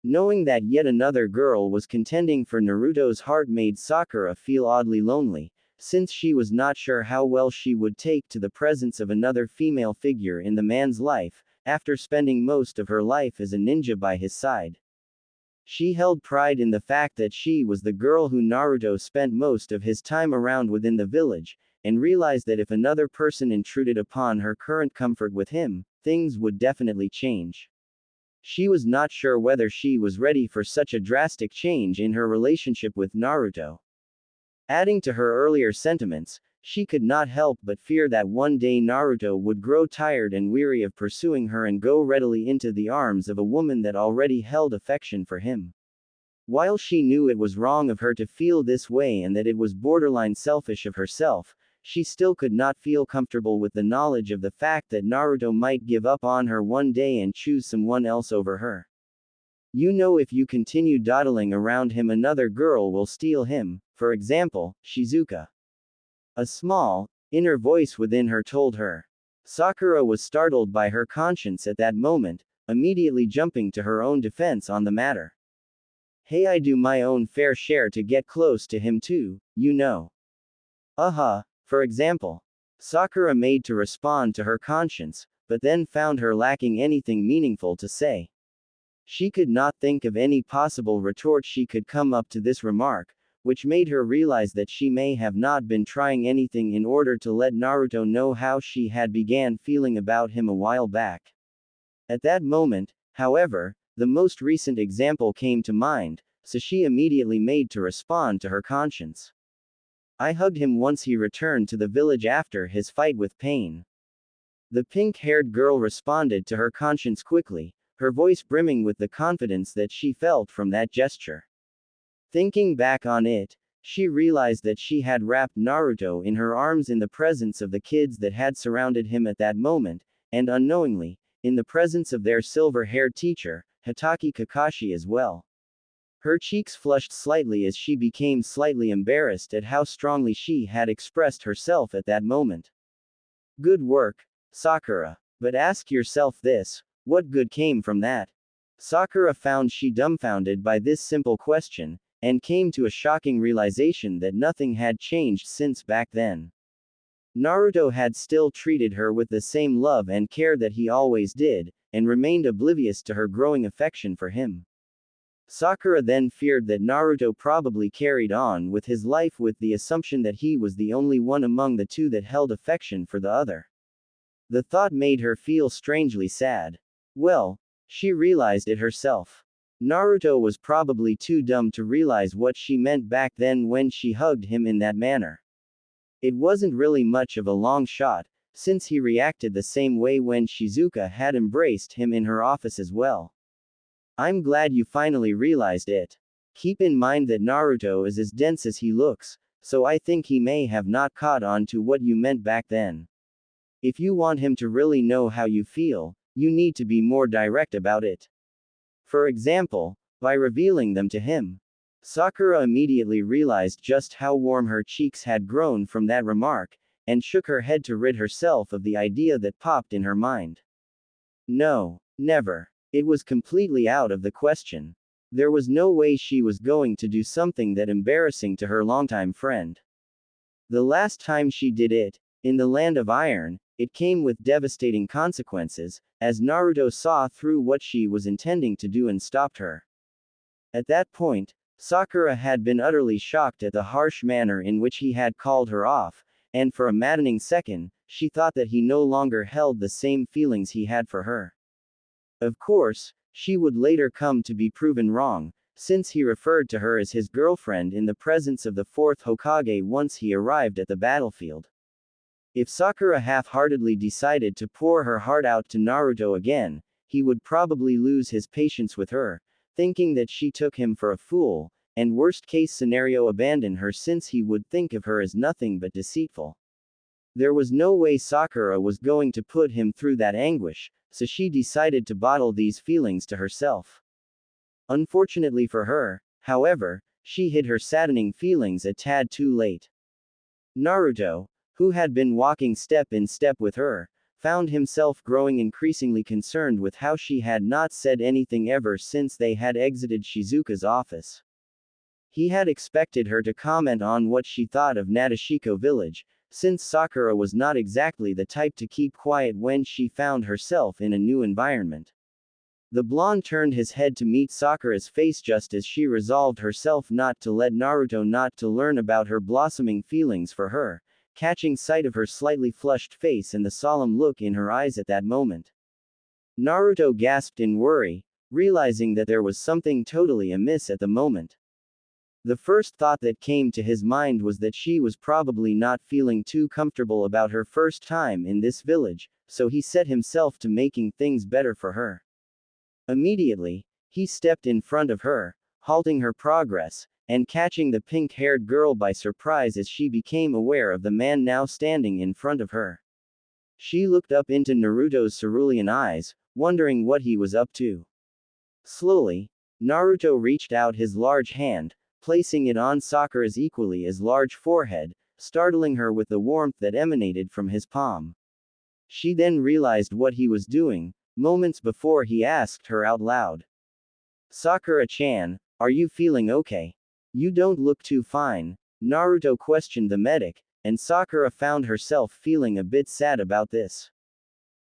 Speaker 1: Knowing that yet another girl was contending for Naruto's heart made Sakura feel oddly lonely, since she was not sure how well she would take to the presence of another female figure in the man's life, after spending most of her life as a ninja by his side. She held pride in the fact that she was the girl who Naruto spent most of his time around within the village, and realized that if another person intruded upon her current comfort with him, things would definitely change. She was not sure whether she was ready for such a drastic change in her relationship with Naruto. Adding to her earlier sentiments, she could not help but fear that one day Naruto would grow tired and weary of pursuing her and go readily into the arms of a woman that already held affection for him. While she knew it was wrong of her to feel this way and that it was borderline selfish of herself, she still could not feel comfortable with the knowledge of the fact that Naruto might give up on her one day and choose someone else over her. You know, if you continue dawdling around him, another girl will steal him, for example, Shizuka. A small, inner voice within her told her. Sakura was startled by her conscience at that moment, immediately jumping to her own defense on the matter. Hey, I do my own fair share to get close to him too, you know. For example. Sakura made to respond to her conscience, but then found her lacking anything meaningful to say. She could not think of any possible retort she could come up to this remark, which made her realize that she may have not been trying anything in order to let Naruto know how she had began feeling about him a while back. At that moment, however, the most recent example came to mind, so she immediately made to respond to her conscience. I hugged him once he returned to the village after his fight with Pain. The pink-haired girl responded to her conscience quickly, her voice brimming with the confidence that she felt from that gesture. Thinking back on it, she realized that she had wrapped Naruto in her arms in the presence of the kids that had surrounded him at that moment, and unknowingly, in the presence of their silver-haired teacher, Hitaki Kakashi as well. Her cheeks flushed slightly as she became slightly embarrassed at how strongly she had expressed herself at that moment. Good work, Sakura. But ask yourself this, what good came from that? Sakura found she dumbfounded by this simple question, and came to a shocking realization that nothing had changed since back then. Naruto had still treated her with the same love and care that he always did, and remained oblivious to her growing affection for him. Sakura then feared that Naruto probably carried on with his life with the assumption that he was the only one among the two that held affection for the other. The thought made her feel strangely sad. Well, she realized it herself. Naruto was probably too dumb to realize what she meant back then when she hugged him in that manner. It wasn't really much of a long shot, since he reacted the same way when Shizuka had embraced him in her office as well. I'm glad you finally realized it. Keep in mind that Naruto is as dense as he looks, so I think he may have not caught on to what you meant back then. If you want him to really know how you feel, you need to be more direct about it. For example, by revealing them to him. Sakura immediately realized just how warm her cheeks had grown from that remark, and shook her head to rid herself of the idea that popped in her mind. No, never. It was completely out of the question. There was no way she was going to do something that embarrassing to her longtime friend. The last time she did it, in the Land of Iron, it came with devastating consequences, as Naruto saw through what she was intending to do and stopped her. At that point, Sakura had been utterly shocked at the harsh manner in which he had called her off, and for a maddening second, she thought that he no longer held the same feelings he had for her. Of course, she would later come to be proven wrong, since he referred to her as his girlfriend in the presence of the fourth Hokage once he arrived at the battlefield. If Sakura half-heartedly decided to pour her heart out to Naruto again, he would probably lose his patience with her, thinking that she took him for a fool, and worst case scenario abandon her since he would think of her as nothing but deceitful. There was no way Sakura was going to put him through that anguish, so she decided to bottle these feelings to herself. Unfortunately for her, however, she hid her saddening feelings a tad too late. Naruto, who had been walking step in step with her, found himself growing increasingly concerned with how she had not said anything ever since they had exited Shizuka's office. He had expected her to comment on what she thought of Nadeshiko village, since Sakura was not exactly the type to keep quiet when she found herself in a new environment. The blonde turned his head to meet Sakura's face just as she resolved herself not to let Naruto not to learn about her blossoming feelings for her, catching sight of her slightly flushed face and the solemn look in her eyes at that moment. Naruto gasped in worry, realizing that there was something totally amiss at the moment. The first thought that came to his mind was that she was probably not feeling too comfortable about her first time in this village, so he set himself to making things better for her. Immediately, he stepped in front of her, halting her progress, and catching the pink-haired girl by surprise as she became aware of the man now standing in front of her. She looked up into Naruto's cerulean eyes, wondering what he was up to. Slowly, Naruto reached out his large hand, placing it on Sakura's equally as large forehead, startling her with the warmth that emanated from his palm. She then realized what he was doing, moments before he asked her out loud. "Sakura-chan, are you feeling okay? You don't look too fine," Naruto questioned the medic, and Sakura found herself feeling a bit sad about this.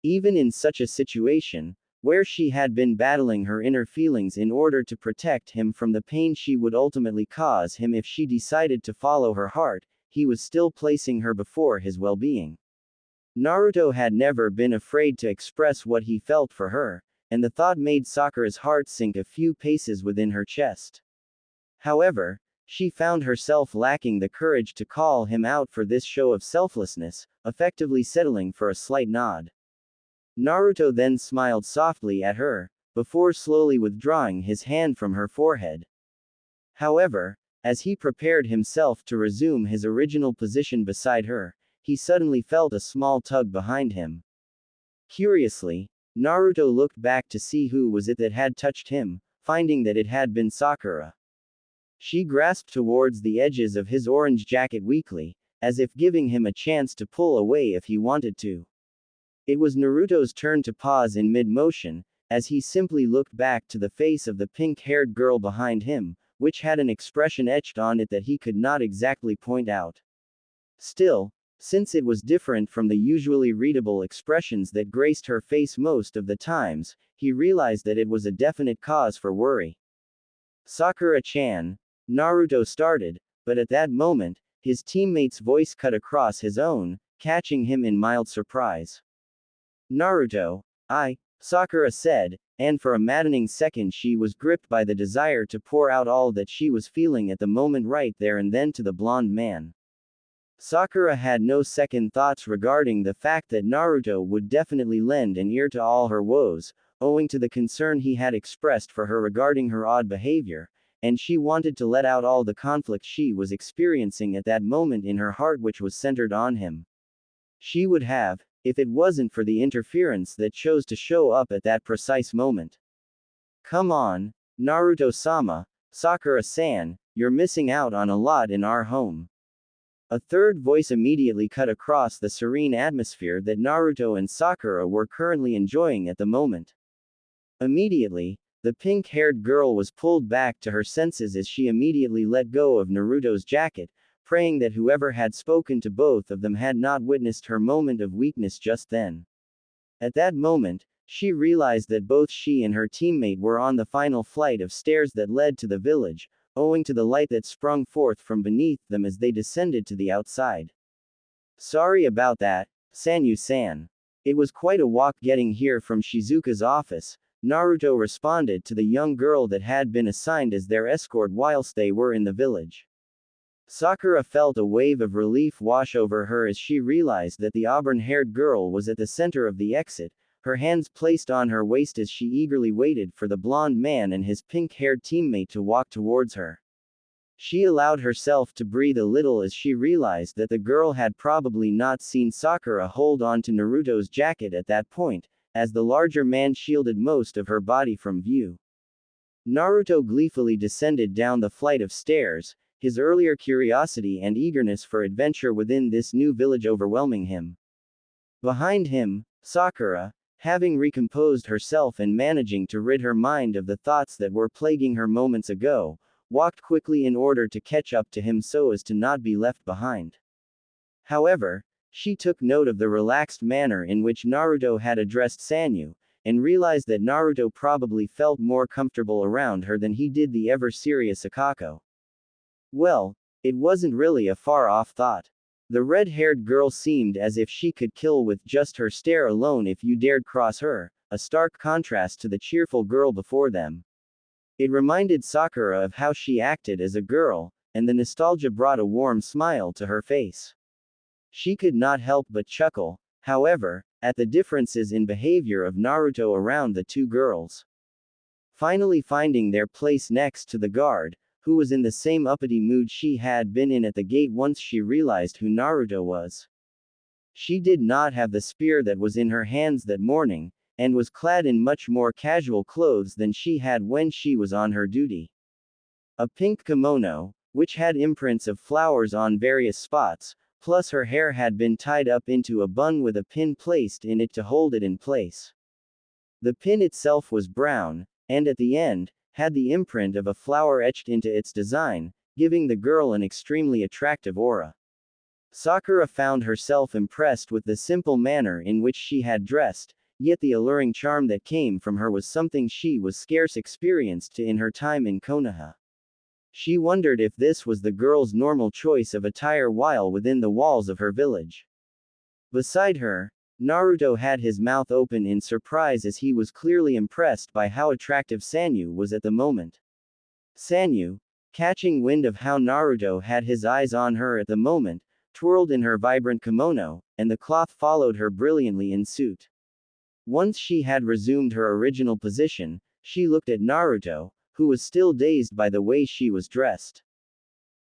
Speaker 1: Even in such a situation, where she had been battling her inner feelings in order to protect him from the pain she would ultimately cause him if she decided to follow her heart, he was still placing her before his well-being. Naruto had never been afraid to express what he felt for her, and the thought made Sakura's heart sink a few paces within her chest. However, she found herself lacking the courage to call him out for this show of selflessness, effectively settling for a slight nod. Naruto then smiled softly at her, before slowly withdrawing his hand from her forehead. However, as he prepared himself to resume his original position beside her, he suddenly felt a small tug behind him. Curiously, Naruto looked back to see who was it that had touched him, finding that it had been Sakura. She grasped towards the edges of his orange jacket weakly, as if giving him a chance to pull away if he wanted to. It was Naruto's turn to pause in mid-motion, as he simply looked back to the face of the pink-haired girl behind him, which had an expression etched on it that he could not exactly point out. Still, since it was different from the usually readable expressions that graced her face most of the times, he realized that it was a definite cause for worry. "Sakura-chan," Naruto started, but at that moment, his teammate's voice cut across his own, catching him in mild surprise. "Naruto, Sakura said, and for a maddening second she was gripped by the desire to pour out all that she was feeling at the moment right there and then to the blonde man. Sakura had no second thoughts regarding the fact that Naruto would definitely lend an ear to all her woes, owing to the concern he had expressed for her regarding her odd behavior, and she wanted to let out all the conflict she was experiencing at that moment in her heart, which was centered on him. She would have, if it wasn't for the interference that chose to show up at that precise moment. "Come on, Naruto-sama, Sakura-san, you're missing out on a lot in our home." A third voice immediately cut across the serene atmosphere that Naruto and Sakura were currently enjoying at the moment. Immediately, the pink-haired girl was pulled back to her senses as she immediately let go of Naruto's jacket, praying that whoever had spoken to both of them had not witnessed her moment of weakness just then. At that moment, she realized that both she and her teammate were on the final flight of stairs that led to the village, owing to the light that sprung forth from beneath them as they descended to the outside. "Sorry about that, Sanyu-san. It was quite a walk getting here from Shizuka's office," Naruto responded to the young girl that had been assigned as their escort whilst they were in the village. Sakura felt a wave of relief wash over her as she realized that the auburn-haired girl was at the center of the exit, her hands placed on her waist as she eagerly waited for the blonde man and his pink-haired teammate to walk towards her. She allowed herself to breathe a little as she realized that the girl had probably not seen Sakura hold on to Naruto's jacket at that point, as the larger man shielded most of her body from view. Naruto gleefully descended down the flight of stairs, his earlier curiosity and eagerness for adventure within this new village overwhelming him. Behind him, Sakura, having recomposed herself and managing to rid her mind of the thoughts that were plaguing her moments ago, walked quickly in order to catch up to him so as to not be left behind. However, she took note of the relaxed manner in which Naruto had addressed Sanyu, and realized that Naruto probably felt more comfortable around her than he did the ever-serious Akako. Well, it wasn't really a far-off thought. The red-haired girl seemed as if she could kill with just her stare alone if you dared cross her, a stark contrast to the cheerful girl before them. It reminded Sakura of how she acted as a girl, and the nostalgia brought a warm smile to her face. She could not help but chuckle, however, at the differences in behavior of Naruto around the two girls. Finally finding their place next to the guard, who was in the same uppity mood she had been in at the gate once she realized who Naruto was. She did not have the spear that was in her hands that morning, and was clad in much more casual clothes than she had when she was on her duty. A pink kimono, which had imprints of flowers on various spots, plus her hair had been tied up into a bun with a pin placed in it to hold it in place. The pin itself was brown, and at the end, had the imprint of a flower etched into its design, giving the girl an extremely attractive aura. Sakura found herself impressed with the simple manner in which she had dressed, yet the alluring charm that came from her was something she was scarce experienced in her time in Konoha. She wondered if this was the girl's normal choice of attire while within the walls of her village. Beside her, Naruto had his mouth open in surprise as he was clearly impressed by how attractive Sanyu was at the moment. Sanyu, catching wind of how Naruto had his eyes on her at the moment, twirled in her vibrant kimono, and the cloth followed her brilliantly in suit. Once she had resumed her original position, she looked at Naruto, who was still dazed by the way she was dressed.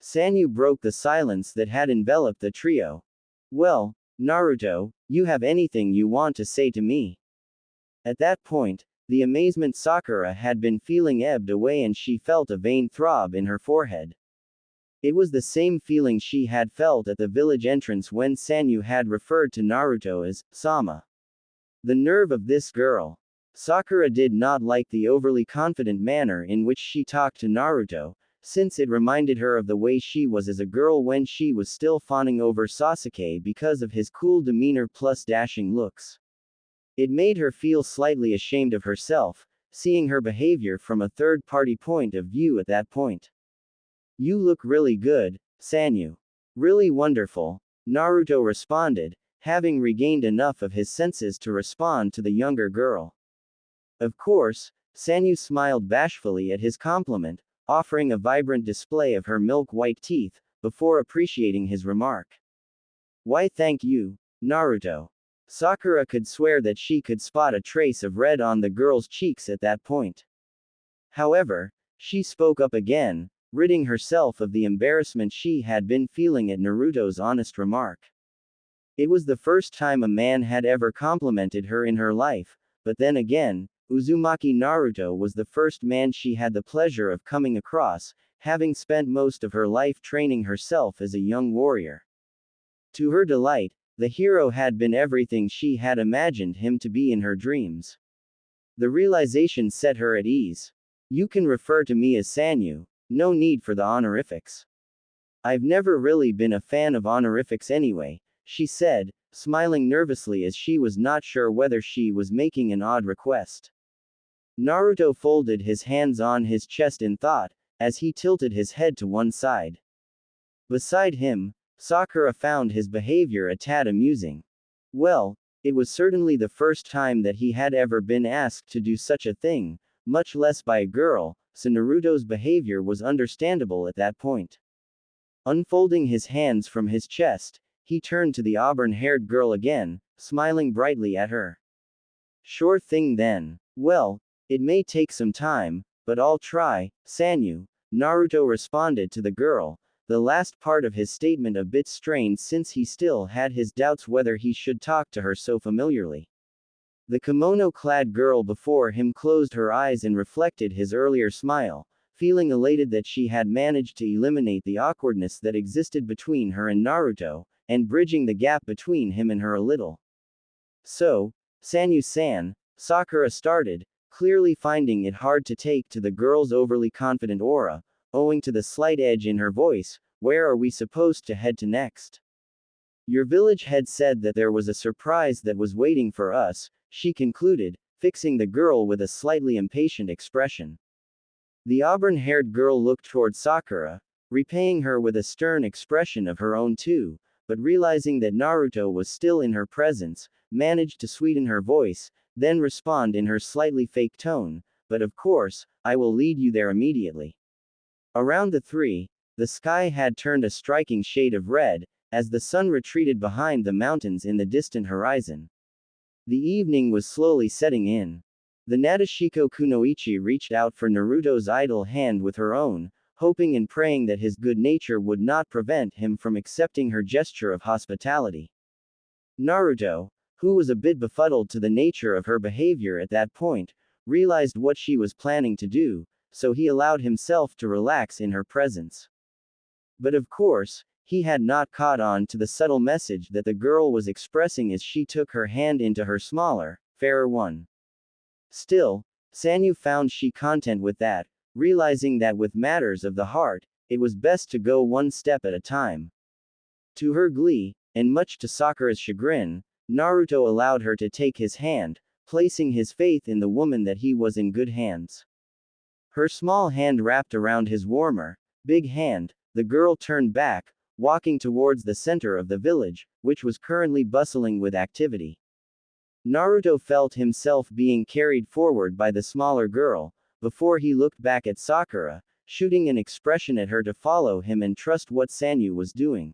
Speaker 1: Sanyu broke the silence that had enveloped the trio. "Well, Naruto, you have anything you want to say to me?" At that point, the amazement Sakura had been feeling ebbed away and she felt a vain throb in her forehead. It was the same feeling she had felt at the village entrance when Sanyu had referred to Naruto as Sama. The nerve of this girl. Sakura did not like the overly confident manner in which she talked to Naruto, since it reminded her of the way she was as a girl when she was still fawning over Sasuke because of his cool demeanor plus dashing looks. It made her feel slightly ashamed of herself, seeing her behavior from a third-party point of view at that point. "You look really good, Sanyu. Really wonderful," Naruto responded, having regained enough of his senses to respond to the younger girl. Of course, Sanyu smiled bashfully at his compliment, offering a vibrant display of her milk-white teeth, before appreciating his remark. "Why thank you, Naruto." Sakura could swear that she could spot a trace of red on the girl's cheeks at that point. However, she spoke up again, ridding herself of the embarrassment she had been feeling at Naruto's honest remark. It was the first time a man had ever complimented her in her life, but then again, Uzumaki Naruto was the first man she had the pleasure of coming across, having spent most of her life training herself as a young warrior. To her delight, the hero had been everything she had imagined him to be in her dreams. The realization set her at ease. "You can refer to me as Sanyu, no need for the honorifics. I've never really been a fan of honorifics anyway," she said, smiling nervously as she was not sure whether she was making an odd request. Naruto folded his hands on his chest in thought, as he tilted his head to one side. Beside him, Sakura found his behavior a tad amusing. Well, it was certainly the first time that he had ever been asked to do such a thing, much less by a girl, so Naruto's behavior was understandable at that point. Unfolding his hands from his chest, he turned to the auburn-haired girl again, smiling brightly at her. Sure thing then. Well, it may take some time, but I'll try, Sanyu, Naruto responded to the girl, the last part of his statement a bit strained since he still had his doubts whether he should talk to her so familiarly. The kimono-clad girl before him closed her eyes and reflected his earlier smile, feeling elated that she had managed to eliminate the awkwardness that existed between her and Naruto, and bridging the gap between him and her a little. So, Sanyu-san, Sakura started, clearly finding it hard to take to the girl's overly confident aura, owing to the slight edge in her voice. Where are we supposed to head to next? Your village head said that there was a surprise that was waiting for us, she concluded, fixing the girl with a slightly impatient expression. The auburn-haired girl looked toward Sakura, repaying her with a stern expression of her own too, but realizing that Naruto was still in her presence, managed to sweeten her voice, then respond in her slightly fake tone, but of course, I will lead you there immediately. Around the three, the sky had turned a striking shade of red, as the sun retreated behind the mountains in the distant horizon. The evening was slowly setting in. The Nadeshiko Kunoichi reached out for Naruto's idle hand with her own, hoping and praying that his good nature would not prevent him from accepting her gesture of hospitality. Naruto, who was a bit befuddled to the nature of her behavior at that point, realized what she was planning to do, so he allowed himself to relax in her presence. But of course, he had not caught on to the subtle message that the girl was expressing as she took her hand into her smaller, fairer one. Still, Sanyu found she content with that, realizing that with matters of the heart, it was best to go one step at a time. To her glee, and much to Sakura's chagrin, Naruto allowed her to take his hand, placing his faith in the woman that he was in good hands. Her small hand wrapped around his warmer, big hand, the girl turned back, walking towards the center of the village, which was currently bustling with activity. Naruto felt himself being carried forward by the smaller girl, before he looked back at Sakura, shooting an expression at her to follow him and trust what Sanyu was doing.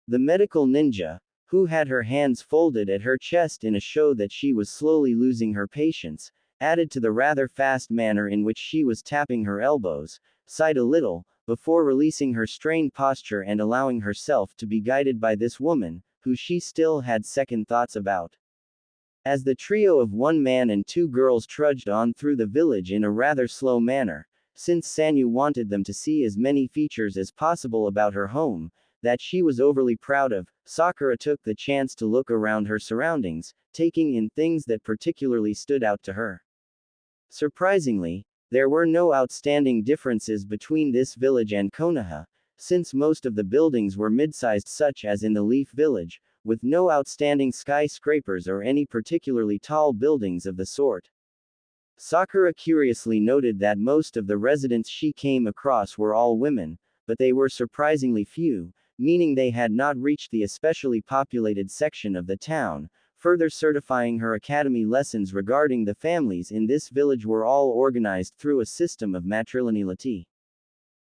Speaker 1: The medical ninja, who had her hands folded at her chest in a show that she was slowly losing her patience, added to the rather fast manner in which she was tapping her elbows, sighed a little, before releasing her strained posture and allowing herself to be guided by this woman, who she still had second thoughts about. As the trio of one man and two girls trudged on through the village in a rather slow manner, since Sanyu wanted them to see as many features as possible about her home, that she was overly proud of, Sakura took the chance to look around her surroundings, taking in things that particularly stood out to her. Surprisingly, there were no outstanding differences between this village and Konoha, since most of the buildings were mid-sized such as in the Leaf Village, with no outstanding skyscrapers or any particularly tall buildings of the sort. Sakura curiously noted that most of the residents she came across were all women, but they were surprisingly few, meaning they had not reached the especially populated section of the town, further certifying her academy lessons regarding the families in this village were all organized through a system of matrilineality.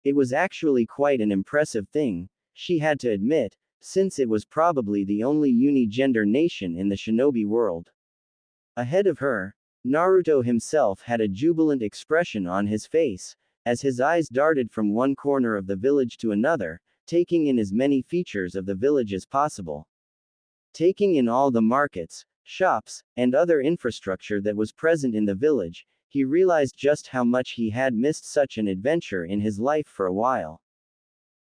Speaker 1: It was actually quite an impressive thing, she had to admit, since it was probably the only uni-gender nation in the shinobi world. Ahead of her, Naruto himself had a jubilant expression on his face, as his eyes darted from one corner of the village to another, taking in as many features of the village as possible. Taking in all the markets, shops, and other infrastructure that was present in the village, he realized just how much he had missed such an adventure in his life for a while.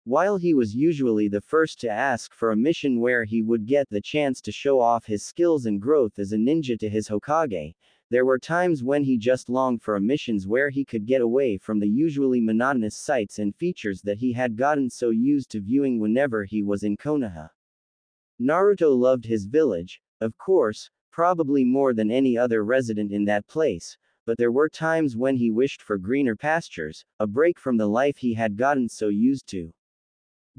Speaker 1: While he was usually the first to ask for a mission where he would get the chance to show off his skills and growth as a ninja to his Hokage, there were times when he just longed for missions where he could get away from the usually monotonous sights and features that he had gotten so used to viewing whenever he was in Konoha. Naruto loved his village, of course, probably more than any other resident in that place, but there were times when he wished for greener pastures, a break from the life he had gotten so used to.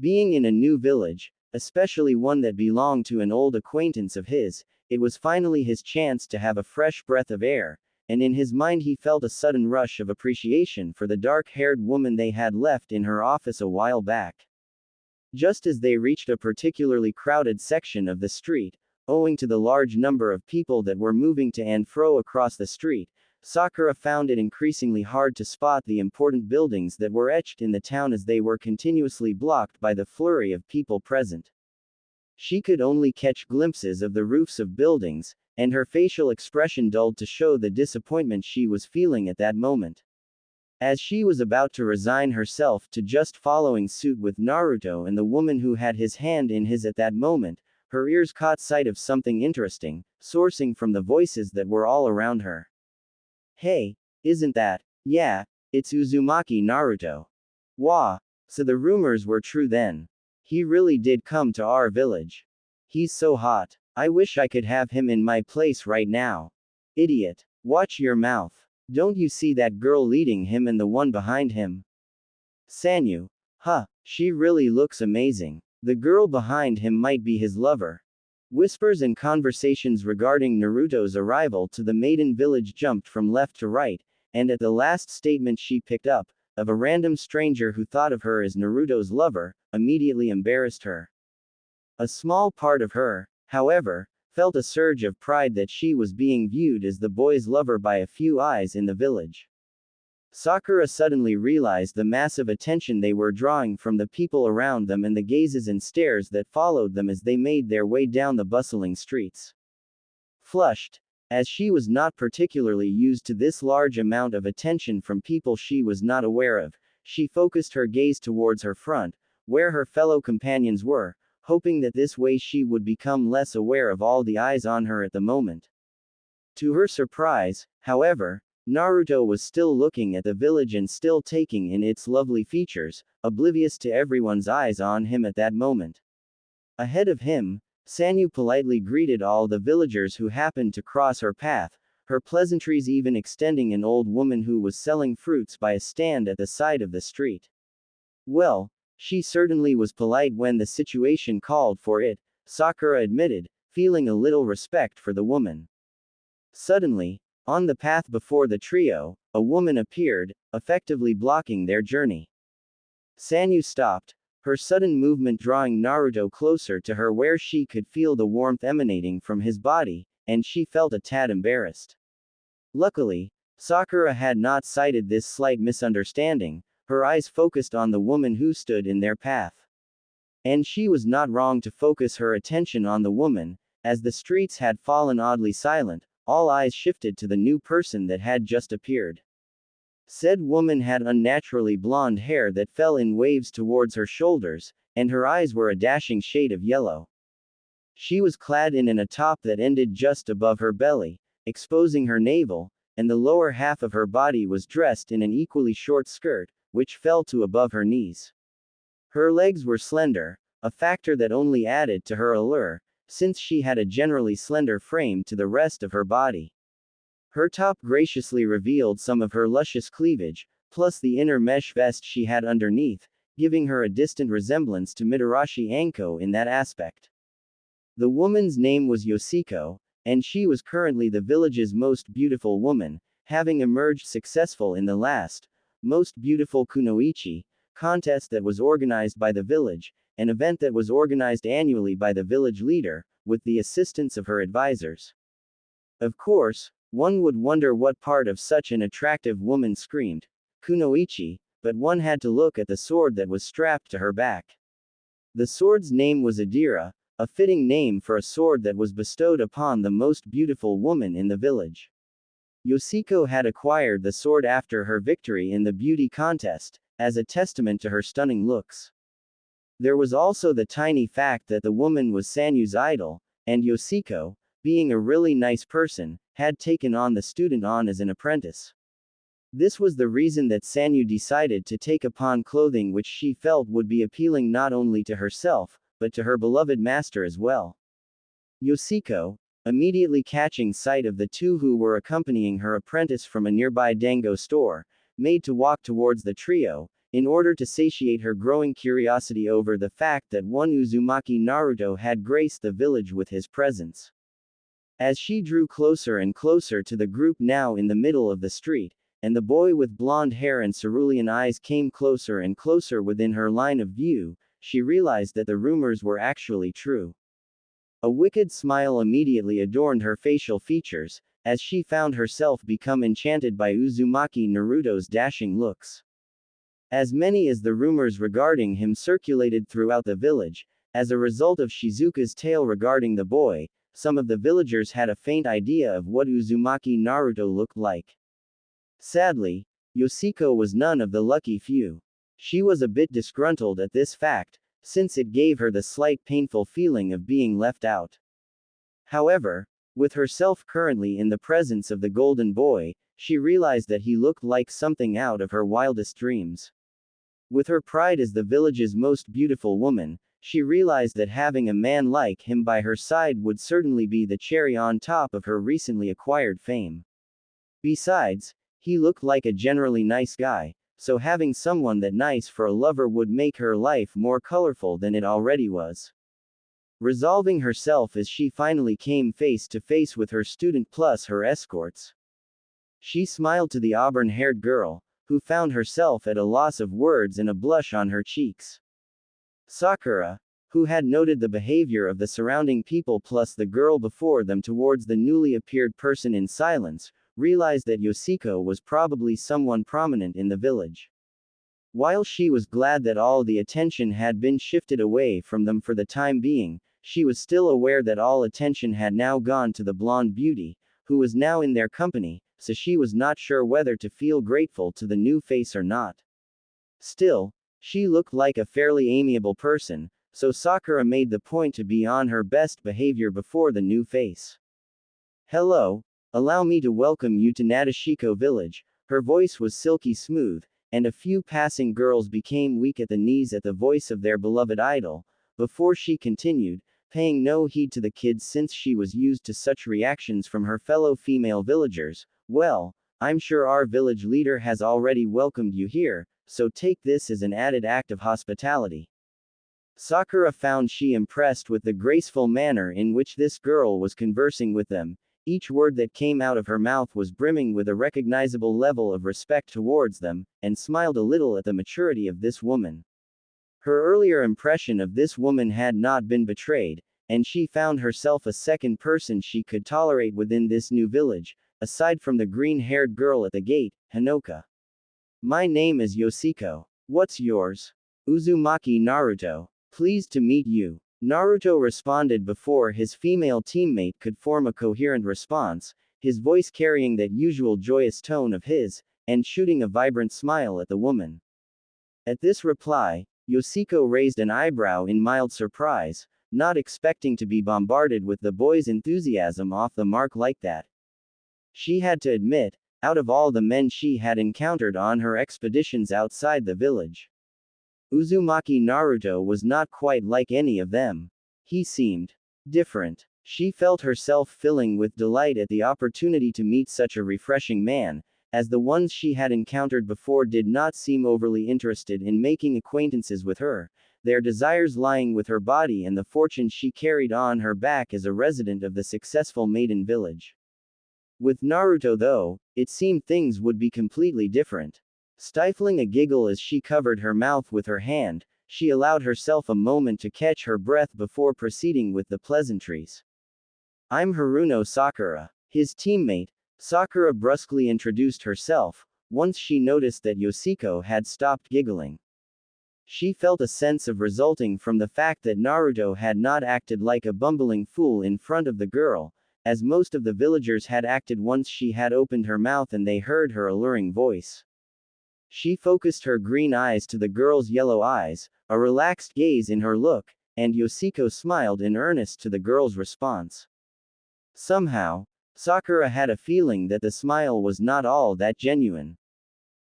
Speaker 1: Being in a new village, especially one that belonged to an old acquaintance of his, it was finally his chance to have a fresh breath of air, and in his mind he felt a sudden rush of appreciation for the dark-haired woman they had left in her office a while back. Just as they reached a particularly crowded section of the street, owing to the large number of people that were moving to and fro across the street. Sakura found it increasingly hard to spot the important buildings that were etched in the town as they were continuously blocked by the flurry of people present. She could only catch glimpses of the roofs of buildings, and her facial expression dulled to show the disappointment she was feeling at that moment. As she was about to resign herself to just following suit with Naruto and the woman who had his hand in his at that moment, her ears caught sight of something interesting, sourcing from the voices that were all around her. Hey, isn't that? Yeah, it's Uzumaki Naruto. Wah. So the rumors were true then. He really did come to our village. He's so hot. I wish I could have him in my place right now. Idiot. Watch your mouth. Don't you see that girl leading him and the one behind him? Sanyu. Huh, she really looks amazing. The girl behind him might be his lover. Whispers and conversations regarding Naruto's arrival to the maiden village jumped from left to right, and at the last statement she picked up, of a random stranger who thought of her as Naruto's lover, immediately embarrassed her. A small part of her, however, felt a surge of pride that she was being viewed as the boy's lover by a few eyes in the village. Sakura suddenly realized the massive attention they were drawing from the people around them and the gazes and stares that followed them as they made their way down the bustling streets. Flushed, as she was not particularly used to this large amount of attention from people she was not aware of, she focused her gaze towards her front, where her fellow companions were, hoping that this way she would become less aware of all the eyes on her at the moment. To her surprise, however, Naruto was still looking at the village and still taking in its lovely features, oblivious to everyone's eyes on him at that moment. Ahead of him, Sanyu politely greeted all the villagers who happened to cross her path, her pleasantries even extending an old woman who was selling fruits by a stand at the side of the street. Well, she certainly was polite when the situation called for it, Sakura admitted, feeling a little respect for the woman. Suddenly, on the path before the trio, a woman appeared, effectively blocking their journey. Sanyu stopped, her sudden movement drawing Naruto closer to her where she could feel the warmth emanating from his body, and she felt a tad embarrassed. Luckily, Sakura had not cited this slight misunderstanding, her eyes focused on the woman who stood in their path. And she was not wrong to focus her attention on the woman, as the streets had fallen oddly silent. All eyes shifted to the new person that had just appeared. Said woman had unnaturally blonde hair that fell in waves towards her shoulders, and her eyes were a dashing shade of yellow. She was clad in a top that ended just above her belly, exposing her navel, and the lower half of her body was dressed in an equally short skirt, which fell to above her knees. Her legs were slender, a factor that only added to her allure, since she had a generally slender frame to the rest of her body. Her top graciously revealed some of her luscious cleavage, plus the inner mesh vest she had underneath, giving her a distant resemblance to Mitarashi Anko in that aspect. The woman's name was Yoshiko, and she was currently the village's most beautiful woman, having emerged successful in the last, Most Beautiful Kunoichi, contest that was organized by the village, an event that was organized annually by the village leader, with the assistance of her advisors. Of course, one would wonder what part of such an attractive woman screamed Kunoichi, but one had to look at the sword that was strapped to her back. The sword's name was Adira, a fitting name for a sword that was bestowed upon the most beautiful woman in the village. Yoshiko had acquired the sword after her victory in the beauty contest, as a testament to her stunning looks. There was also the tiny fact that the woman was Sanyu's idol, and Yoshiko, being a really nice person, had taken on the student on as an apprentice. This was the reason that Sanyu decided to take upon clothing which she felt would be appealing not only to herself, but to her beloved master as well. Yoshiko, immediately catching sight of the two who were accompanying her apprentice from a nearby dango store, made to walk towards the trio, in order to satiate her growing curiosity over the fact that one Uzumaki Naruto had graced the village with his presence. As she drew closer and closer to the group now in the middle of the street, and the boy with blonde hair and cerulean eyes came closer and closer within her line of view, she realized that the rumors were actually true. A wicked smile immediately adorned her facial features, as she found herself become enchanted by Uzumaki Naruto's dashing looks. As many as the rumors regarding him circulated throughout the village, as a result of Shizuka's tale regarding the boy, some of the villagers had a faint idea of what Uzumaki Naruto looked like. Sadly, Yoshiko was none of the lucky few. She was a bit disgruntled at this fact, since it gave her the slight painful feeling of being left out. However, with herself currently in the presence of the golden boy, she realized that he looked like something out of her wildest dreams. With her pride as the village's most beautiful woman, she realized that having a man like him by her side would certainly be the cherry on top of her recently acquired fame. Besides, he looked like a generally nice guy, so having someone that nice for a lover would make her life more colorful than it already was. Resolving herself as she finally came face to face with her student plus her escorts. She smiled to the auburn-haired girl, who found herself at a loss of words and a blush on her cheeks. Sakura, who had noted the behavior of the surrounding people plus the girl before them towards the newly appeared person in silence, realized that Yoshiko was probably someone prominent in the village. While she was glad that all the attention had been shifted away from them for the time being, she was still aware that all attention had now gone to the blonde beauty, who was now in their company, so she was not sure whether to feel grateful to the new face or not. Still, she looked like a fairly amiable person, so Sakura made the point to be on her best behavior before the new face. Hello, allow me to welcome you to Nadeshiko village. Her voice was silky smooth, and a few passing girls became weak at the knees at the voice of their beloved idol, before she continued, paying no heed to the kids since she was used to such reactions from her fellow female villagers. Well, I'm sure our village leader has already welcomed you here, so take this as an added act of hospitality. Sakura found she impressed with the graceful manner in which this girl was conversing with them. Each word that came out of her mouth was brimming with a recognizable level of respect towards them, and smiled a little at the maturity of this woman. Her earlier impression of this woman had not been betrayed, and she found herself a second person she could tolerate within this new village, aside from the green-haired girl at the gate, Hanoka. My name is Yoshiko. What's yours? Uzumaki Naruto. Pleased to meet you. Naruto responded before his female teammate could form a coherent response, his voice carrying that usual joyous tone of his, and shooting a vibrant smile at the woman. At this reply, Yoshiko raised an eyebrow in mild surprise, not expecting to be bombarded with the boy's enthusiasm off the mark like that. She had to admit, out of all the men she had encountered on her expeditions outside the village, Uzumaki Naruto was not quite like any of them. He seemed different. She felt herself filling with delight at the opportunity to meet such a refreshing man, as the ones she had encountered before did not seem overly interested in making acquaintances with her, their desires lying with her body and the fortune she carried on her back as a resident of the successful maiden village. With Naruto though, it seemed things would be completely different. Stifling a giggle as she covered her mouth with her hand, she allowed herself a moment to catch her breath before proceeding with the pleasantries. I'm Haruno Sakura. His teammate, Sakura brusquely introduced herself, once she noticed that Yoshiko had stopped giggling. She felt a sense of resulting from the fact that Naruto had not acted like a bumbling fool in front of the girl, as most of the villagers had acted once she had opened her mouth and they heard her alluring voice. She focused her green eyes to the girl's yellow eyes, a relaxed gaze in her look, and Yoshiko smiled in earnest to the girl's response. Somehow, Sakura had a feeling that the smile was not all that genuine.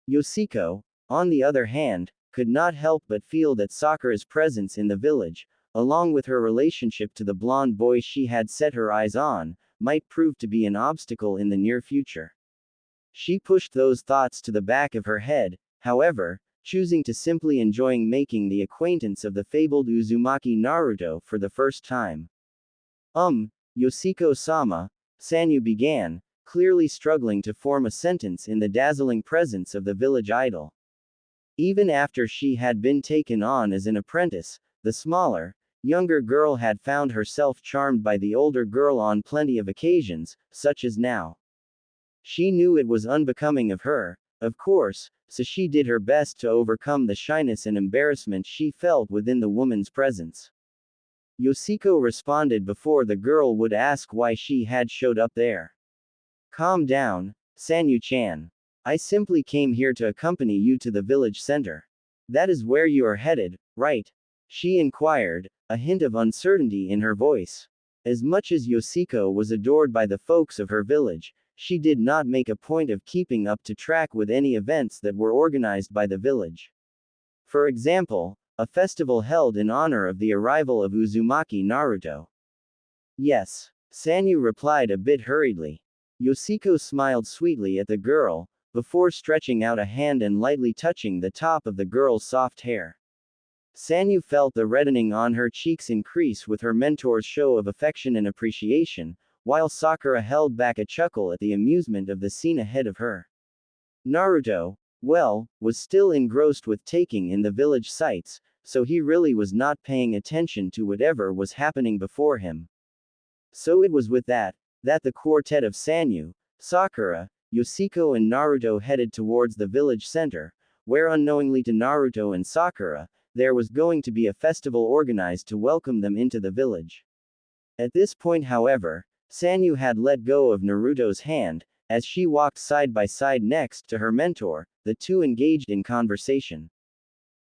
Speaker 1: Yoshiko, on the other hand, could not help but feel that Sakura's presence in the village, along with her relationship to the blonde boy she had set her eyes on, might prove to be an obstacle in the near future. She pushed those thoughts to the back of her head, however, choosing to simply enjoying making the acquaintance of the fabled Uzumaki Naruto for the first time. Yoshiko-sama, Sanyu began, clearly struggling to form a sentence in the dazzling presence of the village idol. Even after she had been taken on as an apprentice, the smaller, younger girl had found herself charmed by the older girl on plenty of occasions, such as now. She knew it was unbecoming of her, of course, so she did her best to overcome the shyness and embarrassment she felt within the woman's presence. Yoshiko responded before the girl would ask why she had showed up there. Calm down, Sanyu-chan. I simply came here to accompany you to the village center. That is where you are headed, right? She inquired, a hint of uncertainty in her voice. As much as Yoshiko was adored by the folks of her village, she did not make a point of keeping up to track with any events that were organized by the village. For example, a festival held in honor of the arrival of Uzumaki Naruto. Yes, Sanyu replied a bit hurriedly. Yoshiko smiled sweetly at the girl, before stretching out a hand and lightly touching the top of the girl's soft hair. Sanyu felt the reddening on her cheeks increase with her mentor's show of affection and appreciation, while Sakura held back a chuckle at the amusement of the scene ahead of her. Naruto, well, was still engrossed with taking in the village sights, so he really was not paying attention to whatever was happening before him. So it was with that the quartet of Sanyu, Sakura, Yoshiko and Naruto headed towards the village center, where unknowingly to Naruto and Sakura, there was going to be a festival organized to welcome them into the village. At this point, however, Sanyu had let go of Naruto's hand, as she walked side by side next to her mentor, the two engaged in conversation.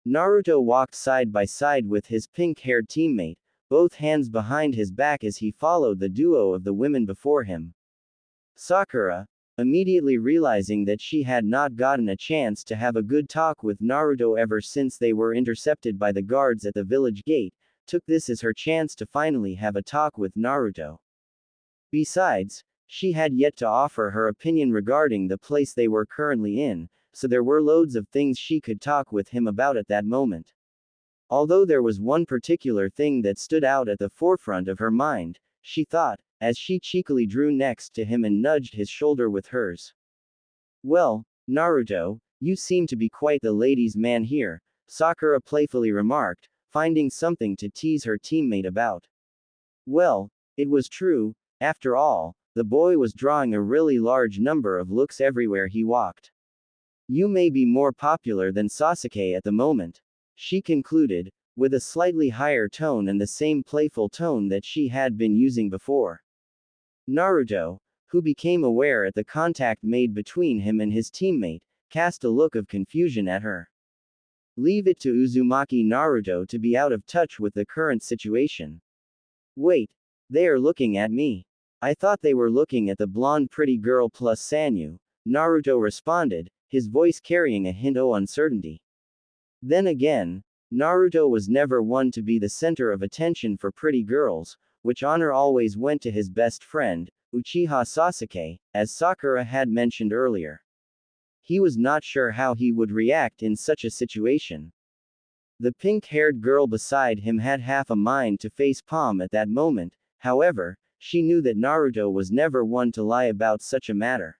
Speaker 1: Naruto walked side by side with his pink-haired teammate, both hands behind his back as he followed the duo of the women before him. Sakura, immediately realizing that she had not gotten a chance to have a good talk with Naruto ever since they were intercepted by the guards at the village gate, took this as her chance to finally have a talk with Naruto. Besides, she had yet to offer her opinion regarding the place they were currently in, so there were loads of things she could talk with him about at that moment. Although there was one particular thing that stood out at the forefront of her mind, she thought, as she cheekily drew next to him and nudged his shoulder with hers. Well, Naruto, you seem to be quite the ladies' man here, Sakura playfully remarked, finding something to tease her teammate about. Well, it was true, after all, the boy was drawing a really large number of looks everywhere he walked. You may be more popular than Sasuke at the moment, she concluded, with a slightly higher tone and the same playful tone that she had been using before. Naruto, who became aware at the contact made between him and his teammate, cast a look of confusion at her. Leave it to Uzumaki Naruto to be out of touch with the current situation. Wait, they are looking at me. I thought they were looking at the blonde pretty girl plus Sanyu, Naruto responded, his voice carrying a hint of uncertainty. Then again, Naruto was never one to be the center of attention for pretty girls, which honor always went to his best friend, Uchiha Sasuke, as Sakura had mentioned earlier. He was not sure how he would react in such a situation. The pink-haired girl beside him had half a mind to face palm at that moment, however, she knew that Naruto was never one to lie about such a matter.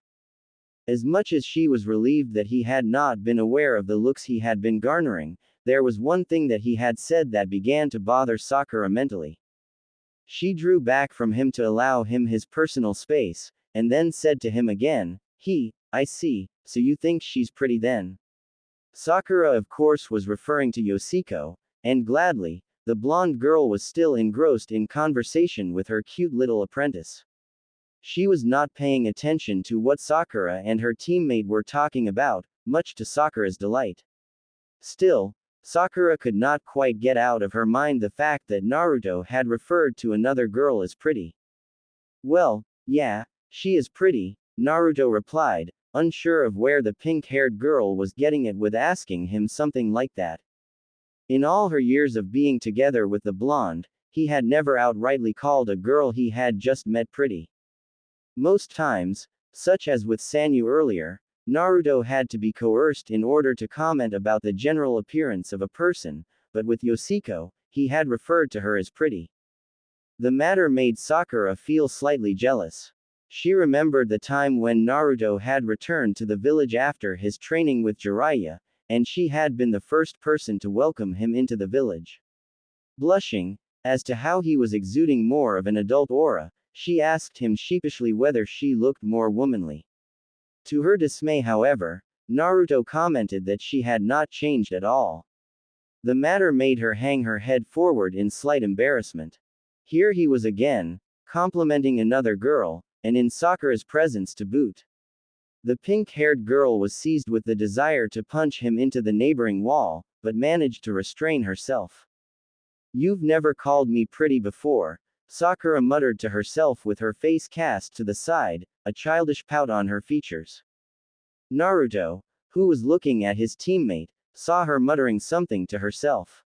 Speaker 1: As much as she was relieved that he had not been aware of the looks he had been garnering, there was one thing that he had said that began to bother Sakura mentally. She drew back from him to allow him his personal space, and then said to him again, I see, so you think she's pretty then? Sakura of course was referring to Yoshiko, and gladly, the blonde girl was still engrossed in conversation with her cute little apprentice. She was not paying attention to what Sakura and her teammate were talking about, much to Sakura's delight. Still, Sakura could not quite get out of her mind the fact that Naruto had referred to another girl as pretty. Well, yeah, she is pretty, Naruto replied, unsure of where the pink-haired girl was getting at with asking him something like that. In all her years of being together with the blonde, he had never outrightly called a girl he had just met pretty. Most times, such as with Sanyu earlier, Naruto had to be coerced in order to comment about the general appearance of a person, but with Yoshiko, he had referred to her as pretty. The matter made Sakura feel slightly jealous. She remembered the time when Naruto had returned to the village after his training with Jiraiya, and she had been the first person to welcome him into the village. Blushing, As to how he was exuding more of an adult aura, she asked him sheepishly whether she looked more womanly. To her dismay, however, Naruto commented that she had not changed at all. The matter made her hang her head forward in slight embarrassment. Here he was again, complimenting another girl, and in Sakura's presence to boot. The pink-haired girl was seized with the desire to punch him into the neighboring wall, but managed to restrain herself. "You've never called me pretty before," Sakura muttered to herself with her face cast to the side, a childish pout on her features. Naruto, who was looking at his teammate, saw her muttering something to herself.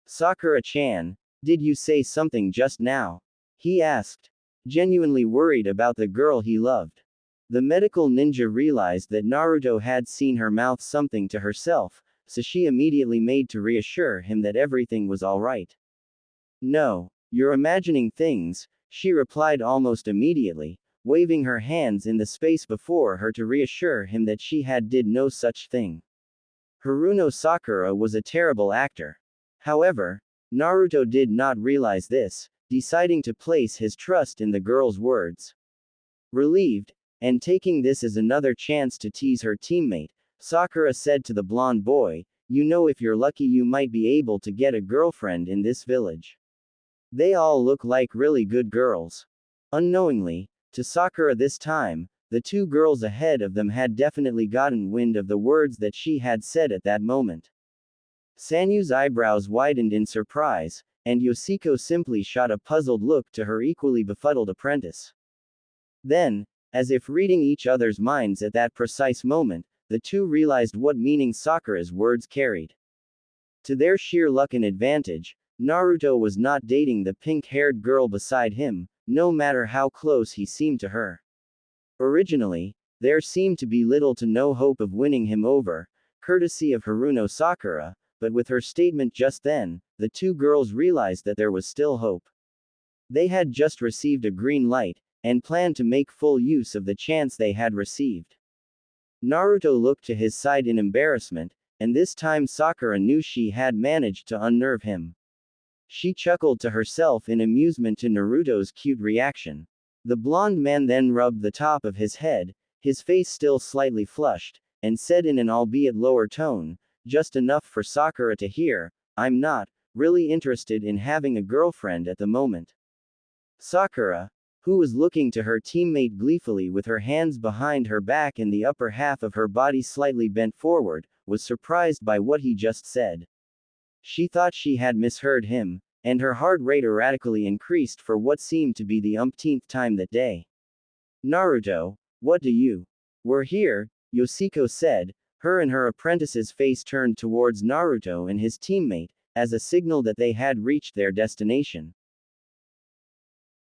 Speaker 1: "Sakura-chan, did you say something just now?" he asked, genuinely worried about the girl he loved. The medical ninja realized that Naruto had seen her mouth something to herself, so she immediately made to reassure him that everything was alright. "No, you're imagining things," she replied almost immediately, waving her hands in the space before her to reassure him that she did no such thing. Haruno Sakura was a terrible actor. However, Naruto did not realize this, deciding to place his trust in the girl's words. Relieved, and taking this as another chance to tease her teammate, Sakura said to the blonde boy, "You know, if you're lucky you might be able to get a girlfriend in this village. They all look like really good girls." Unknowingly, to Sakura this time, the two girls ahead of them had definitely gotten wind of the words that she had said at that moment. Sanyu's eyebrows widened in surprise, and Yoshiko simply shot a puzzled look to her equally befuddled apprentice. Then, as if reading each other's minds at that precise moment, the two realized what meaning Sakura's words carried. To their sheer luck and advantage, Naruto was not dating the pink-haired girl beside him, no matter how close he seemed to her. Originally, there seemed to be little to no hope of winning him over, courtesy of Haruno Sakura, but with her statement just then, the two girls realized that there was still hope. They had just received a green light, and planned to make full use of the chance they had received. Naruto looked to his side in embarrassment, and this time Sakura knew she had managed to unnerve him. She chuckled to herself in amusement to Naruto's cute reaction. The blonde man then rubbed the top of his head, his face still slightly flushed, and said in an albeit lower tone, just enough for Sakura to hear, "I'm not really interested in having a girlfriend at the moment." Sakura, who was looking to her teammate gleefully with her hands behind her back and the upper half of her body slightly bent forward, was surprised by what he just said. She thought she had misheard him, and her heart rate erratically increased for what seemed to be the umpteenth time that day. "Naruto, what do you? We're here," Yoshiko said, her and her apprentice's face turned towards Naruto and his teammate, as a signal that they had reached their destination.